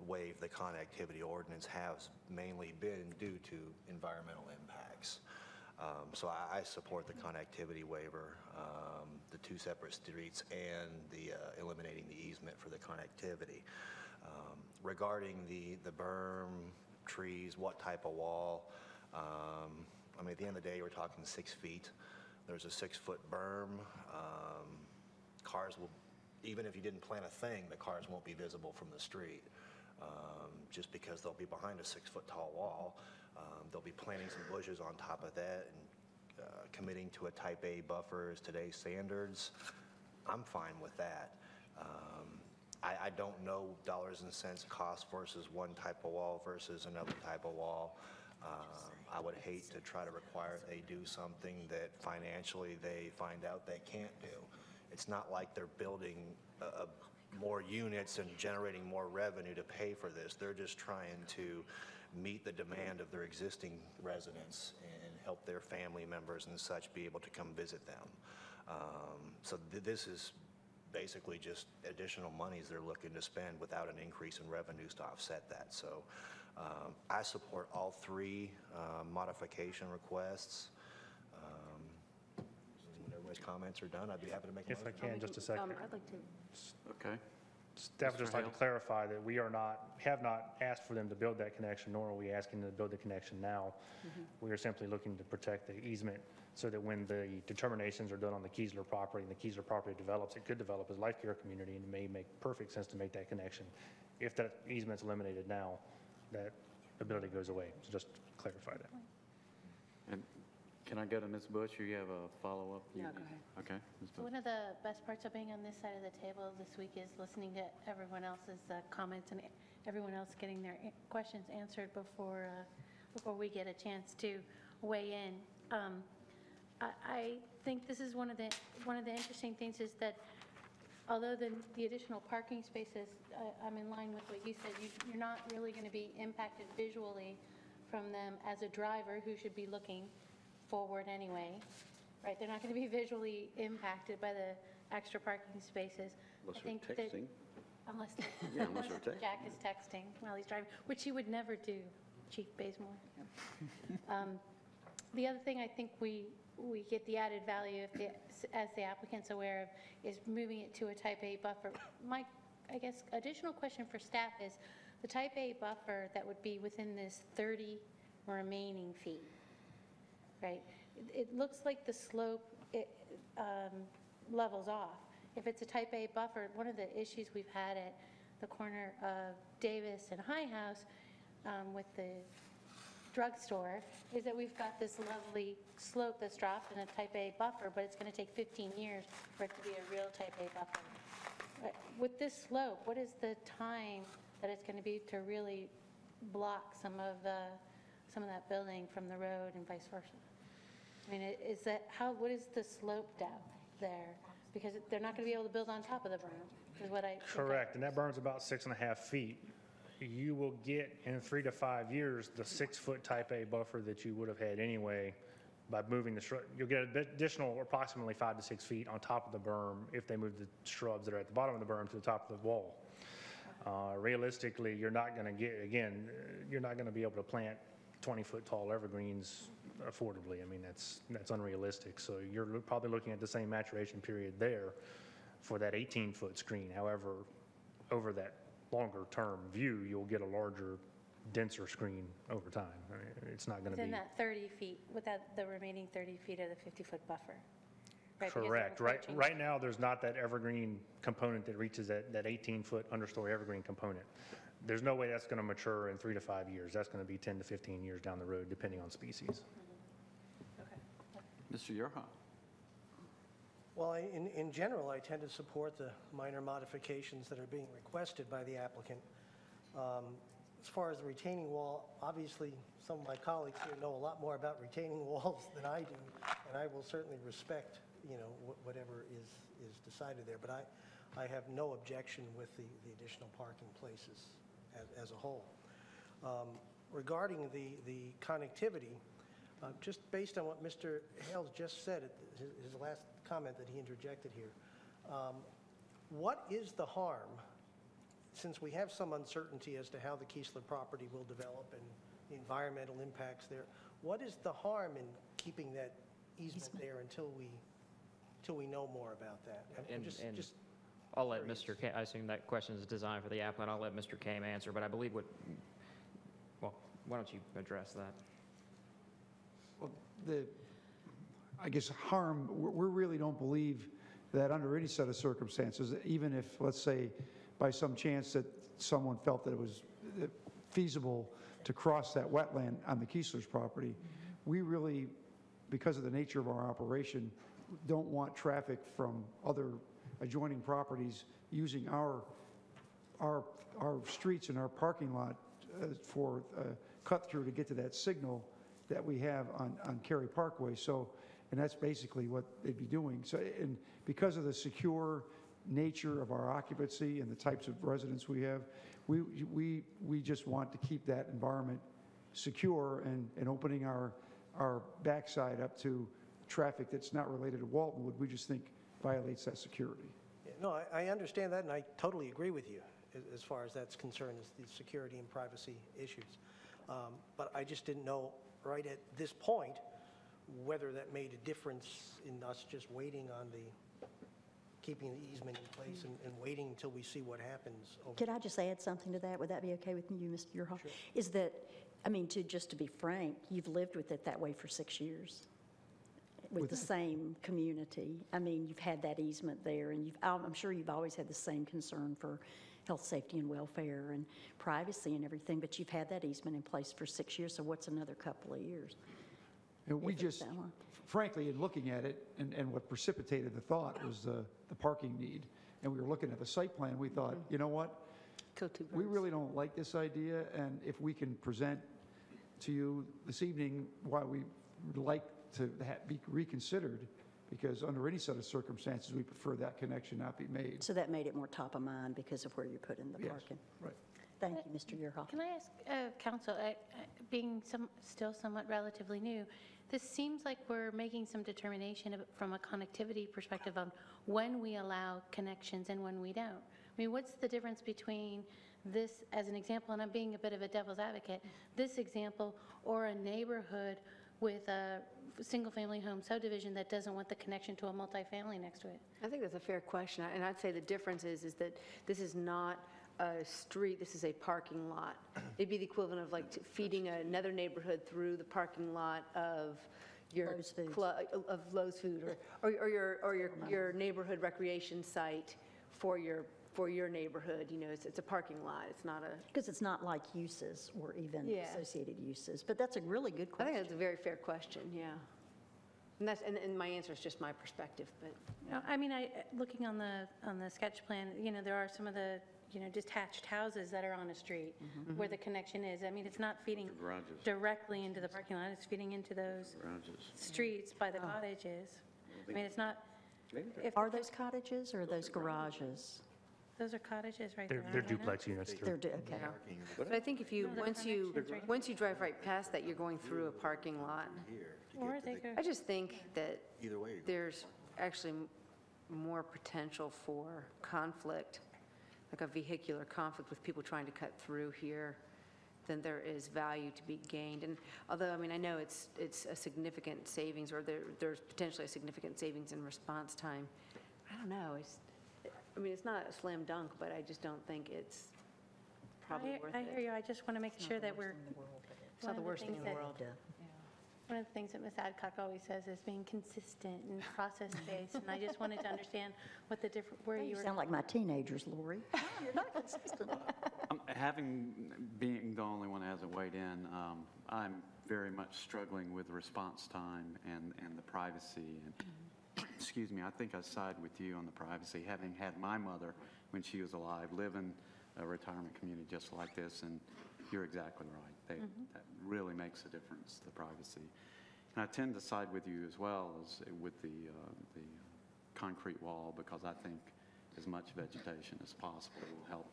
waived the connectivity ordinance has mainly been due to environmental impacts. So I support the connectivity waiver, the 2 separate streets, and the eliminating the easement for the connectivity. Regarding the berm, trees, what type of wall, I mean, at the end of the day, we're talking 6 feet. There's a 6-foot berm. Cars will, even if you didn't plant a thing, the cars won't be visible from the street, just because they'll be behind a 6-foot tall wall. They'll be planting some bushes on top of that, and committing to a type A buffer as today's standards. I'm fine with that. I don't know dollars and cents cost versus one type of wall versus another type of wall. I would hate to try to require they do something that financially they find out they can't do. It's not like they're building more units and generating more revenue to pay for this. They're just trying to meet the demand of their existing residents and help their family members and such be able to come visit them. So this is basically just additional monies they're looking to spend without an increase in revenues to offset that. So I support all three modification requests. When everybody's comments are done, I'd be happy to make a If I motion. can, just a second. I'd like to, Okay. Staff would just like to clarify that we have not asked for them to build that connection, nor are we asking them to build the connection now. We are simply looking to protect the easement so that when the determinations are done on the Keesler property and the Keesler property develops, it could develop as a life care community, and it may make perfect sense to make that connection. If that easement's eliminated now, that ability goes away. So just clarify that. And can I go to Ms. Bush, or you have a follow-up? No, go ahead. Okay, Ms. Bush. One of the best parts of being on this side of the table this week is listening to everyone else's comments and everyone else getting their questions answered before we get a chance to weigh in. I think this is one of the interesting things is that although the additional parking spaces, I'm in line with what you said, you're not really going to be impacted visually from them as a driver who should be looking forward anyway, right? They're not going to be visually impacted by the extra parking spaces. Unless I think they're texting. Unless, Yeah, unless they're texting. Jack is texting while he's driving, which he would never do, Chief Bazemore. The other thing I think we get the added value, as the applicant's aware of, is moving it to a type A buffer. My, I guess, additional question for staff is the type A buffer that would be within this 30 remaining feet, right? It looks like the slope levels off. If it's a type A buffer, one of the issues we've had at the corner of Davis and High House with the drugstore is that we've got this lovely slope that's dropped in a type A buffer, but it's going to take 15 years for it to be a real type A buffer. With this slope, what is the time that it's going to be to really block some of that building from the road and vice versa? I mean, what is the slope depth there? Because they're not going to be able to build on top of the berm, is what I think. Correct, and that berm's about 6.5 feet. You will get, in 3 to 5 years, the 6-foot type A buffer that you would have had anyway by moving the shrub. You'll get an additional approximately 5 to 6 feet on top of the berm if they move the shrubs that are at the bottom of the berm to the top of the wall. Realistically, you're not going to get, again, you're not going to be able to plant 20-foot tall evergreens affordably. I mean, that's unrealistic. So you're probably looking at the same maturation period there for that 18-foot screen. However, over that longer-term view, you'll get a larger, denser screen over time. I mean, it's not going to be... Within that 30 feet, without the remaining 30 feet of the 50-foot buffer. Right, Correct. Right now, there's not that evergreen component that reaches that 18-foot understory evergreen component. There's no way that's going to mature in 3 to 5 years. That's going to be 10 to 15 years down the road, depending on species. Mr. Yerha. Well, in general, I tend to support the minor modifications that are being requested by the applicant. As far as the retaining wall, obviously, some of my colleagues here know a lot more about retaining walls than I do, and I will certainly respect, whatever is decided there. But I have no objection with the additional parking places as a whole. Regarding the connectivity, just based on what Mr. Hales just said, his last comment that he interjected here, what is the harm, since we have some uncertainty as to how the Keesler property will develop and the environmental impacts there, what is the harm in keeping that easement there until we know more about that? I'll let Mr. Kame, I assume that question is designed for the applicant. I'll let Mr. Kame answer, but I believe well, why don't you address that? Well, I guess harm, we really don't believe that under any set of circumstances, even if, let's say, by some chance that someone felt that it was feasible to cross that wetland on the Keesler's property, we really, because of the nature of our operation, don't want traffic from other adjoining properties using our streets and our parking lot for cut through to get to that signal that we have on Cary Parkway. So, and that's basically what they'd be doing. So, and because of the secure nature of our occupancy and the types of residents we have, we just want to keep that environment secure and opening our backside up to traffic that's not related to Waltonwood, we just think violates that security. Yeah, no, I understand that, and I totally agree with you as far as that's concerned, as the security and privacy issues. But I just didn't know right at this point whether that made a difference in us just waiting on keeping the easement in place and waiting until we see what happens. Could I just add something to that? Would that be okay with you, Mr. Yerha? Sure. Is that, I mean, just to be frank, you've lived with it that way for 6 years. With the same community. I mean, you've had that easement there, and I'm sure you've always had the same concern for health, safety, and welfare and privacy and everything, but you've had that easement in place for 6 years, so what's another couple of years? And we just, frankly, in looking at it, and what precipitated the thought was the parking need. And we were looking at the site plan, we thought, you know what? We really don't like this idea, and if we can present to you this evening why we would like to be reconsidered, because under any set of circumstances, we prefer that connection not be made. So that made it more top of mind because of where you put in the parking. Right. Thank you, Mr. Yerha. Can I ask, Council, being still somewhat relatively new, this seems like we're making some determination from a connectivity perspective on when we allow connections and when we don't. I mean, what's the difference between this as an example, and I'm being a bit of a devil's advocate, this example or a neighborhood with a single-family home subdivision that doesn't want the connection to a multifamily next to it? I think that's a fair question, and I'd say the difference is that this is not a street, this is a parking lot. It'd be the equivalent of like feeding another neighborhood through the parking lot of your Lowe's Food or your neighborhood recreation site for your neighborhood. You know, it's a parking lot. It's not a... Because it's not like uses or even associated uses. But that's a really good question. I think that's a very fair question, yeah. And my answer is just my perspective, but... No, I mean, looking on the sketch plan, you know, there are some of the, you know, detached houses that are on a street where the connection is. I mean, it's not feeding directly into the parking lot. It's feeding into those streets by the cottages. I mean, it's not... Are those cottages or are those garages? Those are cottages right there. They're duplex units. They're okay. But I think if you, once you drive right past that, you're going through a parking lot. Or they go... I just think that there's actually more potential for conflict, like a vehicular conflict with people trying to cut through here, than there is value to be gained. And although, I mean, I know it's a significant savings, or there's potentially a significant savings in response time, I don't know. I mean, it's not a slam dunk, but I just don't think it's probably worth it. I hear you. I just want to make sure that we're... It's not the worst thing in the world. One of the things that Ms. Adcock always says is being consistent and process-based, and I just wanted to understand what the different, where you were... You sound like my teenagers, Lori. No, you're not consistent. Being the only one that hasn't weighed in, I'm very much struggling with response time and the privacy. And excuse me, I think I side with you on the privacy, having had my mother, when she was alive, live in a retirement community just like this, and you're exactly right. That really makes a difference, the privacy. And I tend to side with you as well as with the concrete wall, because I think as much vegetation as possible will help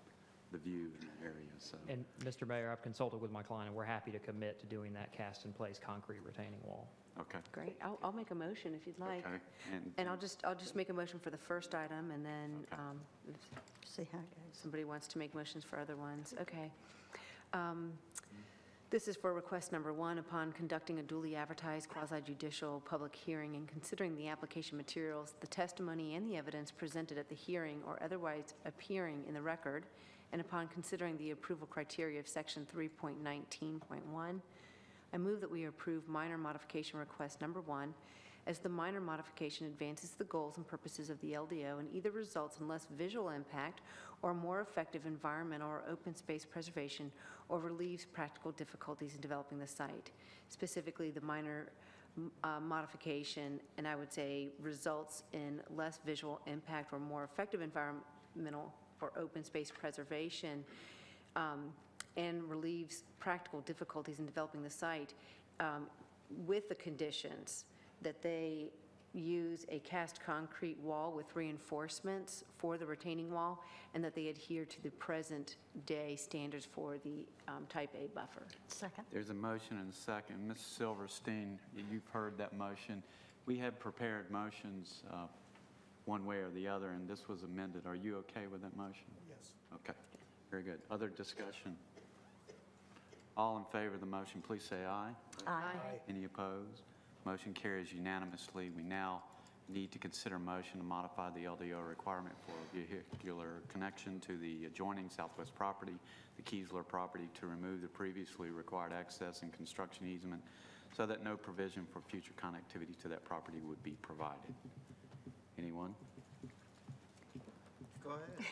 the view in the area. So. And Mr. Mayor, I've consulted with my client, and we're happy to commit to doing that cast-in-place concrete retaining wall. Okay. Great. I'll make a motion if you'd like. Okay. And I'll just make a motion for the first item, and then see how it goes. Somebody wants to make motions for other ones. Okay. This is for request number 1. Upon conducting a duly advertised quasi-judicial public hearing and considering the application materials, the testimony and the evidence presented at the hearing or otherwise appearing in the record, and upon considering the approval criteria of section 3.19.1, I move that we approve minor modification request number 1, as the minor modification advances the goals and purposes of the LDO and either results in less visual impact or more effective environmental or open space preservation, or relieves practical difficulties in developing the site. Specifically, the minor modification, and I would say results in less visual impact or more effective environmental or open space preservation, and relieves practical difficulties in developing the site, with the conditions that they use a cast concrete wall with reinforcements for the retaining wall, and that they adhere to the present-day standards for the Type A buffer. Second. There's a motion and a second. Ms. Silverstein, you've heard that motion. We had prepared motions one way or the other, and this was amended. Are you okay with that motion? Yes. Okay, very good. Other discussion? All in favor of the motion, please say aye. Aye. Any opposed? Motion carries unanimously. We now need to consider motion to modify the LDO requirement for vehicular connection to the adjoining southwest property, the Kiesler property, to remove the previously required access and construction easement so that no provision for future connectivity to that property would be provided. Anyone? Go ahead.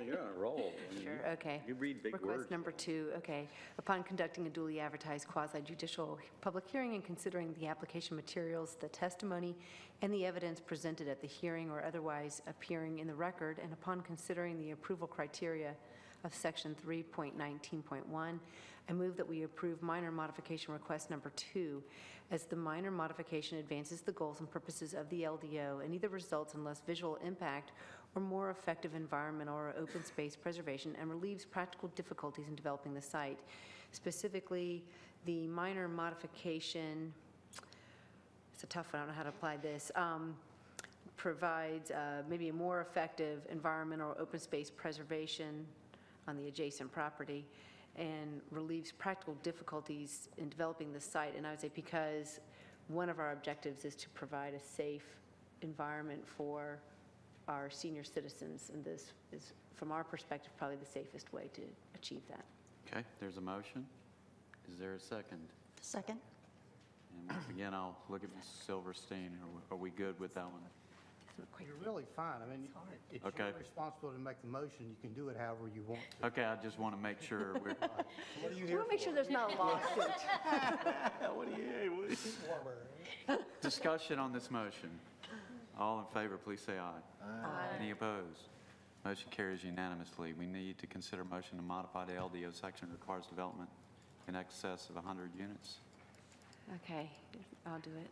You're on a roll. Sure, okay. You read big words. Request number 2, okay. Upon conducting a duly advertised quasi-judicial public hearing and considering the application materials, the testimony, and the evidence presented at the hearing or otherwise appearing in the record, and upon considering the approval criteria of Section 3.19.1, I move that we approve minor modification request number 2, as the minor modification advances the goals and purposes of the LDO and either results in less visual impact or more effective environmental or open space preservation and relieves practical difficulties in developing the site. Specifically, the minor modification, it's a tough one, I don't know how to apply this, provides maybe a more effective environmental or open space preservation on the adjacent property and relieves practical difficulties in developing the site. And I would say because one of our objectives is to provide a safe environment for our senior citizens, and this is, from our perspective, probably the safest way to achieve that. Okay, there's a motion. Is there a second? Second. And once again, I'll look at Ms. Silverstein. Are we good with that one? You're really fine. I mean, it's Okay. your responsibility to make the motion. You can do it however you want to. Okay, I just want to make sure we're... What are you We here want to make for? sure there's not a lawsuit. What are you, Discussion on this motion. All in favor, please say aye. Aye. Any opposed? Motion carries unanimously. We need to consider motion to modify the LDO section that requires development in excess of 100 units. Okay, I'll do it.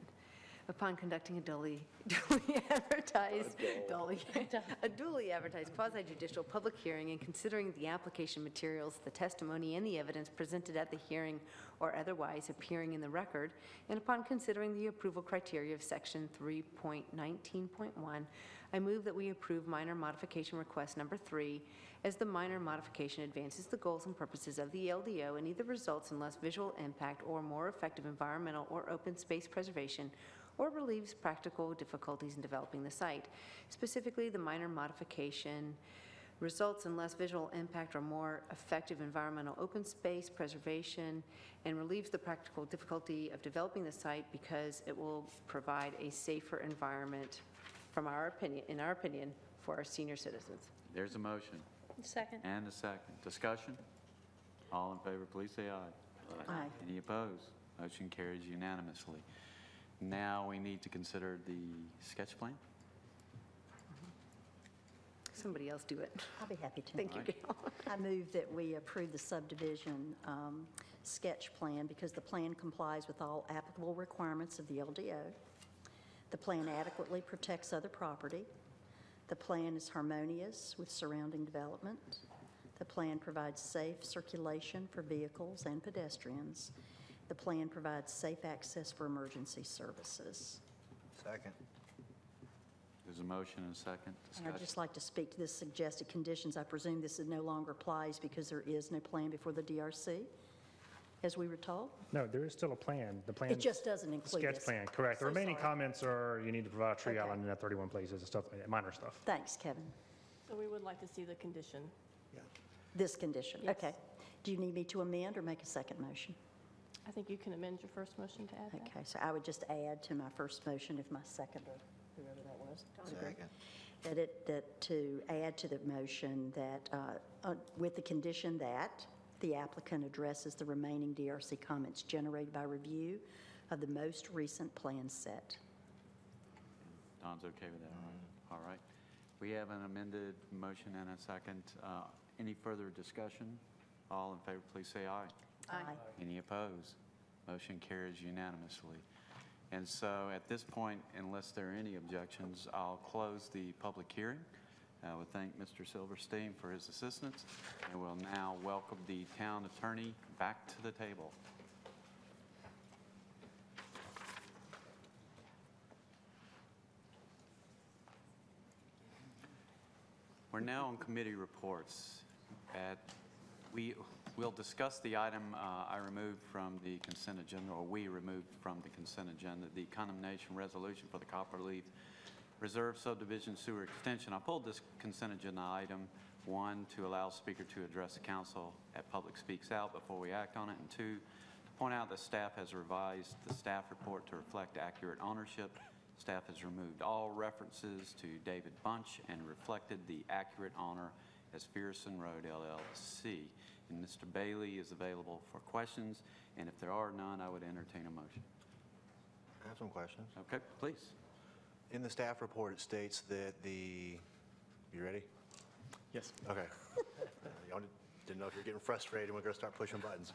Upon conducting a duly advertised quasi-judicial public hearing and considering the application materials, the testimony, and the evidence presented at the hearing or otherwise appearing in the record, and upon considering the approval criteria of Section 3.19.1, I move that we approve minor modification request number 3, as the minor modification advances the goals and purposes of the LDO and either results in less visual impact or more effective environmental or open space preservation, or relieves practical difficulties in developing the site. Specifically, the minor modification results in less visual impact or more effective environmental open space preservation and relieves the practical difficulty of developing the site because it will provide a safer environment, in our opinion, for our senior citizens. There's a motion. Second. And a second. Discussion? All in favor, please say aye. Aye. Any opposed? Motion carries unanimously. Now we need to consider the sketch plan. Somebody else do it. I'll be happy to. Thank you, Gale. I move that we approve the subdivision sketch plan because the plan complies with all applicable requirements of the LDO. The plan adequately protects other property. The plan is harmonious with surrounding development. The plan provides safe circulation for vehicles and pedestrians. The plan provides safe access for emergency services. Second. There's a motion and a second. And Discussion. I'd just like to speak to the suggested conditions. I presume this no longer applies because there is no plan before the DRC, as we were told? No, there is still a plan. The plan. It just doesn't include Sketch this. plan, correct. The So remaining sorry. comments are you need to provide a tree Okay. island in that 31 places and stuff like that, minor stuff. Thanks, Kevin. So we would like to see the condition. This condition, Yes. okay. Do you need me to amend or make a second motion? I think you can amend your first motion to add that. Okay, so I would just add to my first motion if my seconder, whoever that was. would agree, Second. that to add to the motion that, with the condition that the applicant addresses the remaining DRC comments generated by review of the most recent plan set. Don's okay with that, right? All right. We have an amended motion and a second. Any further discussion? All in favor, please say aye. Aye. Any opposed? Motion carries unanimously. And so at this point, unless there are any objections, I'll close the public hearing. I would thank Mr. Silverstein for his assistance, and we'll now welcome the town attorney back to the table. We're now on committee reports. We'll discuss the item I removed from the consent agenda, or we removed from the consent agenda, the condemnation resolution for the Copperleaf Reserve Subdivision Sewer Extension. I pulled this consent agenda item, one, to allow speaker to address the council at Public Speaks Out before we act on it, and two, to point out that staff has revised the staff report to reflect accurate ownership. Staff has removed all references to David Bunch and reflected the accurate owner as Fearson Road LLC. And Mr. Bailey is available for questions, and if there are none, I would entertain a motion. I have some questions. Okay, please. In the staff report, it states that you ready? Yes. Okay. Y'all didn't know if you're getting frustrated. We're going to start pushing buttons.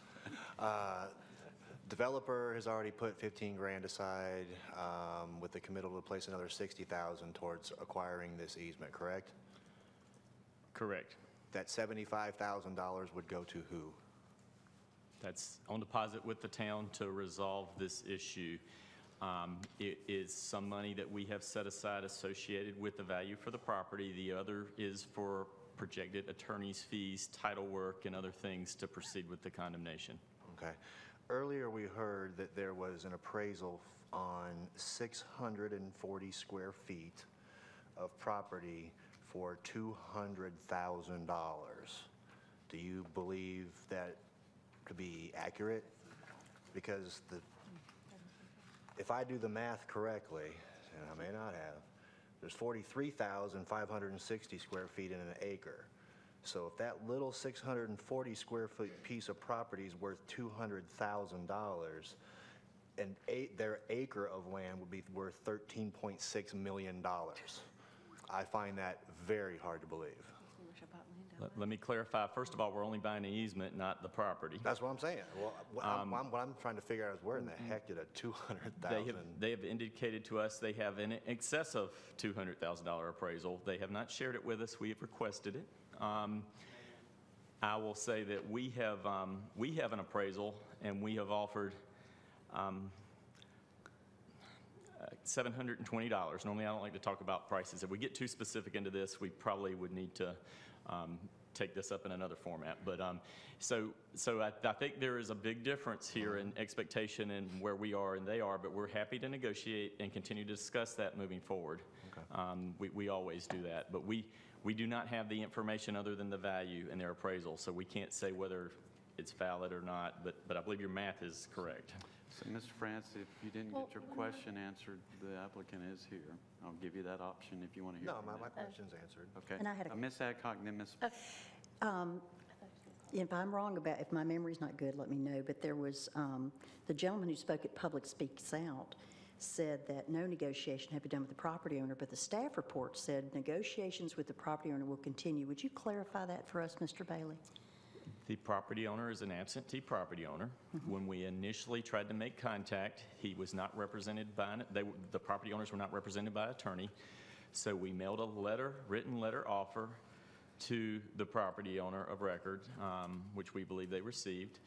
Developer has already put 15 grand aside with the committal to place another 60,000 towards acquiring this easement, correct? Correct. That $75,000 would go to who? That's on deposit with the town to resolve this issue. It is some money that we have set aside associated with the value for the property. The other is for projected attorney's fees, title work, and other things to proceed with the condemnation. Okay. Earlier we heard that there was an appraisal on 640 square feet of property for $200,000. Do you believe that to be accurate? Because if I do the math correctly, and I may not have, there's 43,560 square feet in an acre. So if that little 640 square foot piece of property is worth $200,000, and their acre of land would be worth $13.6 million. I find that very hard to believe. Let me clarify. First of all, we're only buying the easement, not the property. That's what I'm saying. Well, what I'm trying to figure out is where in the heck did a $200,000? They have indicated to us they have an excess of $200,000 appraisal. They have not shared it with us. We have requested it. I will say that we have an appraisal, and we have offered $720. Normally, I don't like to talk about prices. If we get too specific into this, we probably would need to take this up in another format. But so I think there is a big difference here in expectation and where we are and they are, but we're happy to negotiate and continue to discuss that moving forward. Okay. We always do that, but we do not have the information other than the value in their appraisal, so we can't say whether it's valid or not, but I believe your math is correct. So, Mr. Frantz, if you didn't get your question answered, the applicant is here. I'll give you that option if you want to hear. No, my question's answered. Okay. And I had Ms. Adcock, then Ms. If I'm wrong about, if my memory's not good, let me know, but there was, the gentleman who spoke at Public Speaks Out said that no negotiation had been done with the property owner, but the staff report said negotiations with the property owner will continue. Would you clarify that for us, Mr. Bailey? The property owner is an absentee property owner. When we initially tried to make contact, he was not represented by, the property owners were not represented by an attorney. So we mailed a written letter offer to the property owner of record, which we believe they received.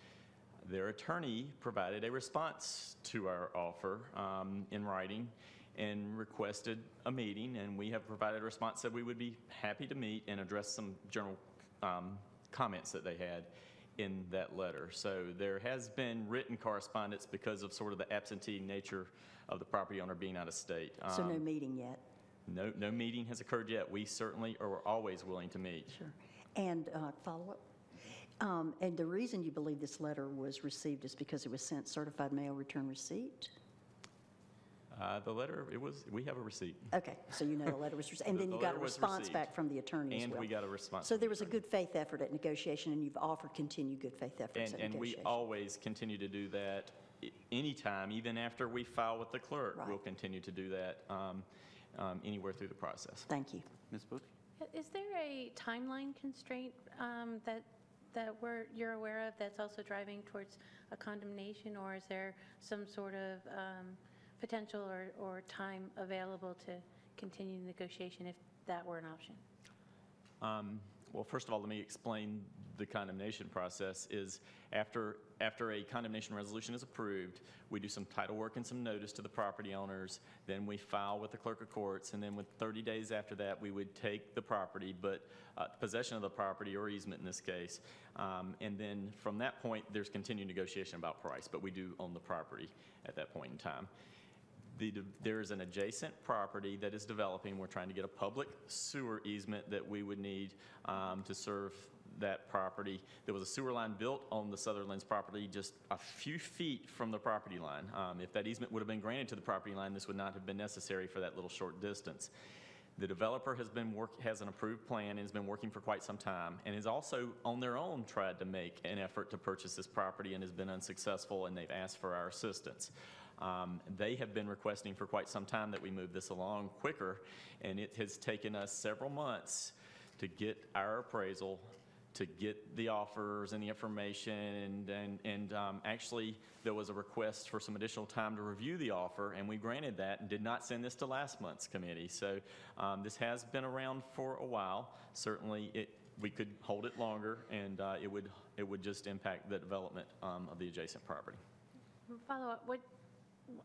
Their attorney provided a response to our offer in writing and requested a meeting, and we have provided a response that we would be happy to meet and address some general comments that they had in that letter. So there has been written correspondence because of sort of the absentee nature of the property owner being out of state. So no meeting yet? No meeting has occurred yet. We certainly are always willing to meet. Sure. And follow-up? And the reason you believe this letter was received is because it was sent certified mail return receipt? The letter, we have a receipt. Okay, so you know the letter was received. And then you got a response back from the attorney as well. And we got a response. So there was a good faith effort at negotiation, and you've offered continued good faith efforts at and negotiation. we always continue to do that anytime, even after we file with the clerk. Right. We'll continue to do that anywhere through the process. Thank you. Ms. Booth? Is there a timeline constraint that you're aware of that's also driving towards a condemnation, or is there some sort of potential or time available to continue the negotiation if that were an option? Well, first of all, let me explain the condemnation process. Is after a condemnation resolution is approved, we do some title work and some notice to the property owners, then we file with the clerk of courts, and then with 30 days after that, we would take the property, but possession of the property, or easement in this case, and then from that point, there's continued negotiation about price, but we do own the property at that point in time. There is an adjacent property that is developing. We're trying to get a public sewer easement that we would need to serve that property. There was a sewer line built on the Sutherland's property just a few feet from the property line. If that easement would have been granted to the property line, this would not have been necessary for that little short distance. The developer has an approved plan and has been working for quite some time, and has also on their own tried to make an effort to purchase this property and has been unsuccessful, and they've asked for our assistance. They have been requesting for quite some time that we move this along quicker, and it has taken us several months to get our appraisal, to get the offers and the information, and actually there was a request for some additional time to review the offer, and we granted that and did not send this to last month's committee. So this has been around for a while. Certainly we could hold it longer, and it would just impact the development of the adjacent property. Follow up,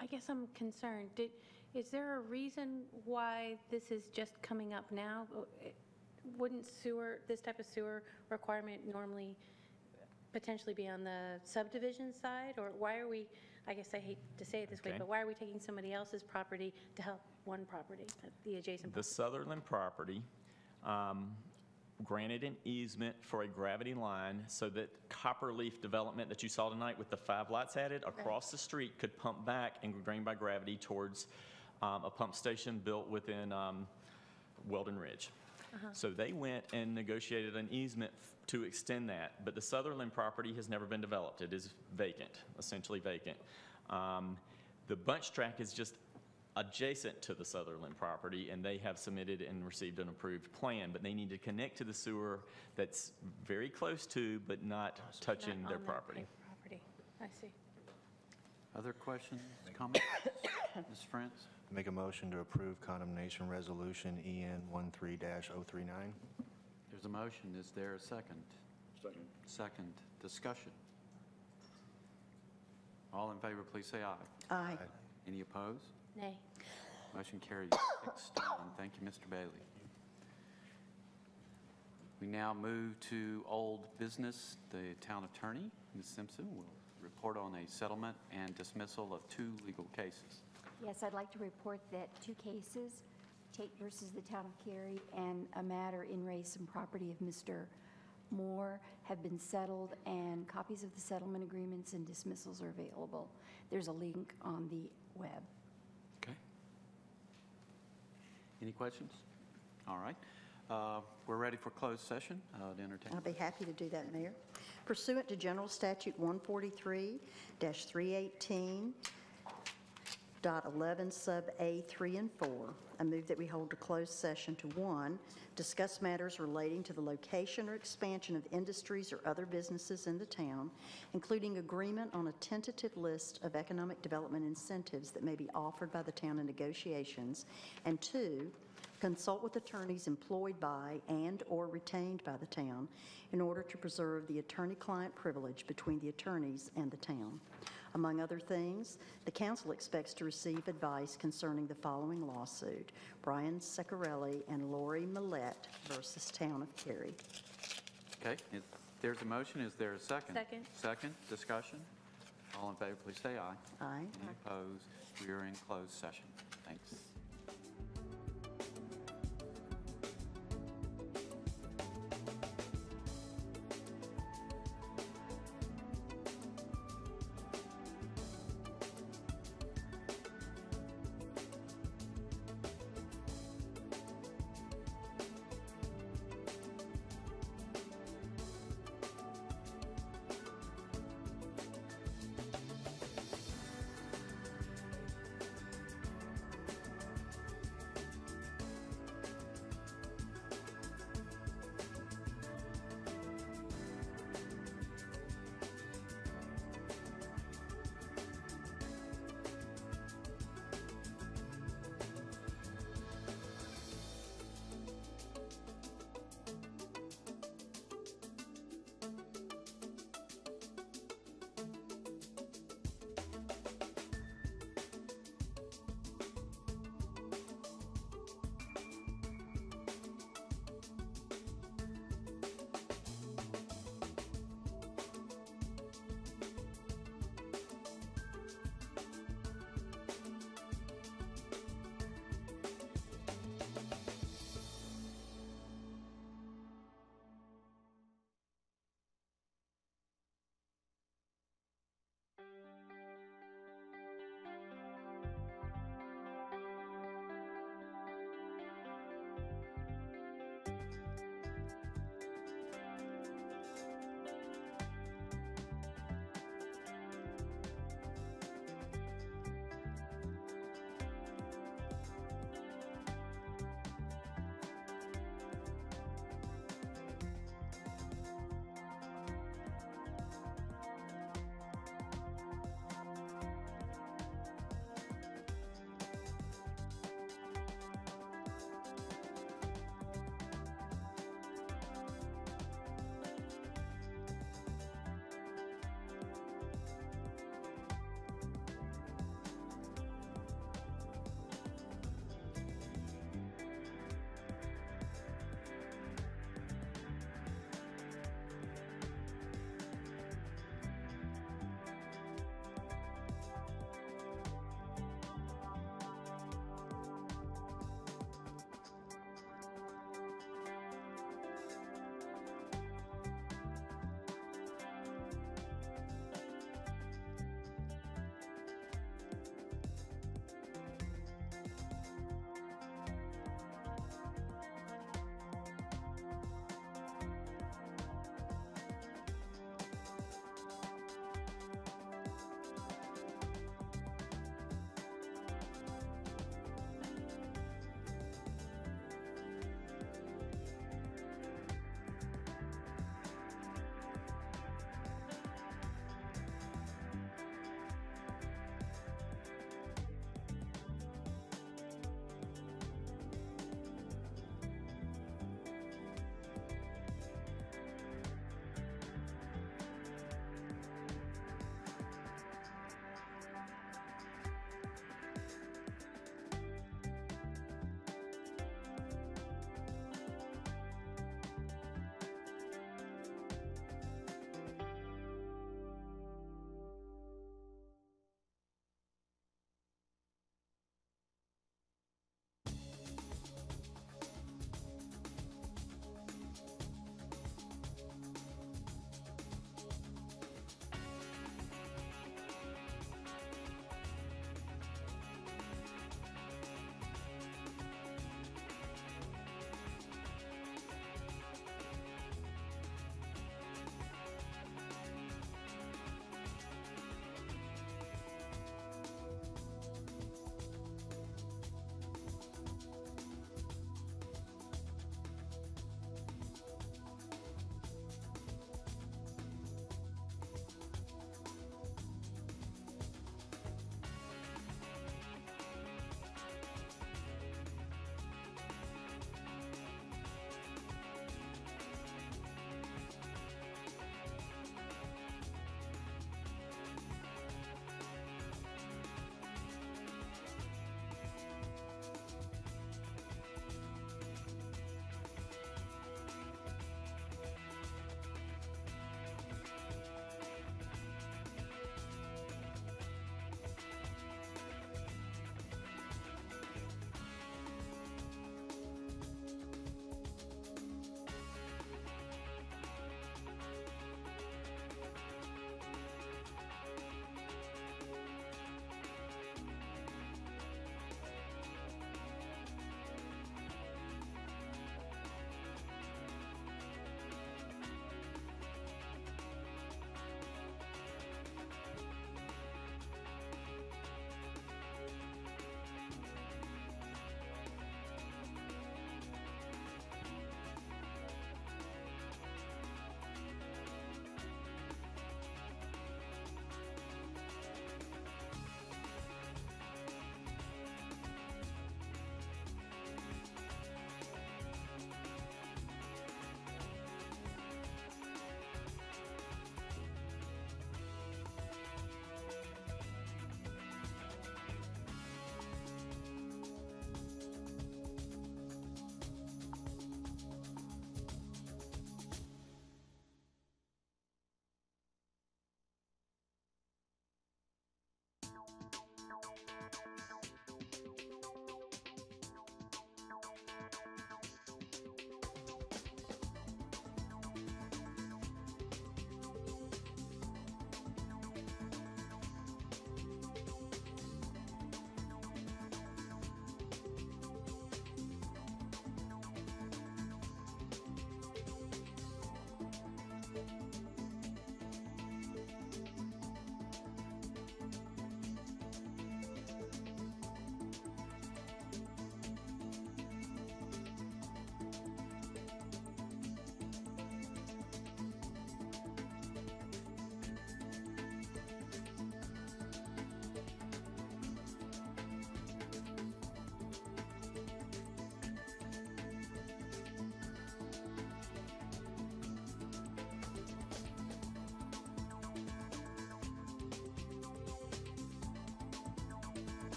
I guess I'm concerned. Is there a reason why this is just coming up now? Wouldn't this type of sewer requirement normally potentially be on the subdivision side? Or why are we, I guess I hate to say it this way, but why are we taking somebody else's property to help one property, the adjacent property? The Sutherland property granted an easement for a gravity line so that Copperleaf development that you saw tonight with the 5 lots added across the street could pump back and drain by gravity towards a pump station built within Weldon Ridge. So they went and negotiated an easement to extend that, but the Sutherland property has never been developed. It is vacant, essentially vacant. The bunch track is just adjacent to the Sutherland property, and they have submitted and received an approved plan, but they need to connect to the sewer that's very close to, but not touching their property. I see. Other questions, comments? Ms. Frantz? Make a motion to approve condemnation resolution EN 13-039. There's a motion. Is there a second? Second. Second. Discussion. All in favor, please say aye. Aye. Any opposed? Nay. Motion carries 6-1. Thank you, Mr. Bailey. We now move to old business. The town attorney, Ms. Simpson, will report on a settlement and dismissal of 2 legal cases. Yes, I'd like to report that 2 cases, Tate versus the town of Cary and a matter in re some property of Mr. Moore, have been settled, and copies of the settlement agreements and dismissals are available. There's a link on the web. Okay. Any questions? All right. We're ready for closed session to entertain. I'll be happy to do that, Mayor. Pursuant to General Statute 143-318, .11 sub A 3 and 4. I move that we hold a closed session to 1, discuss matters relating to the location or expansion of industries or other businesses in the town, including agreement on a tentative list of economic development incentives that may be offered by the town in negotiations, and 2, consult with attorneys employed by and or retained by the town in order to preserve the attorney-client privilege between the attorneys and the town. Among other things, the council expects to receive advice concerning the following lawsuit: Brian Secarelli and Lori Millette versus Town of Cary. Okay. If there's a motion, is there a second? Second. Second. Discussion. All in favor, please say aye. Aye. Any opposed? We are in closed session. Thanks.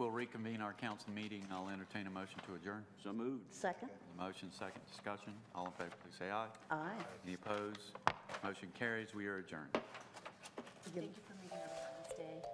we'll reconvene our council meeting. I'll entertain a motion to adjourn. So moved. Second? Motion, second discussion. All in favor, please say aye. Aye. Any opposed? Motion carries. We are adjourned. Thank you for meeting on this day.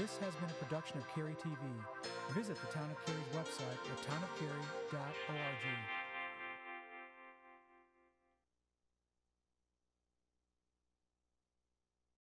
This has been a production of Cary TV. Visit the Town of Cary's website at townofcary.org.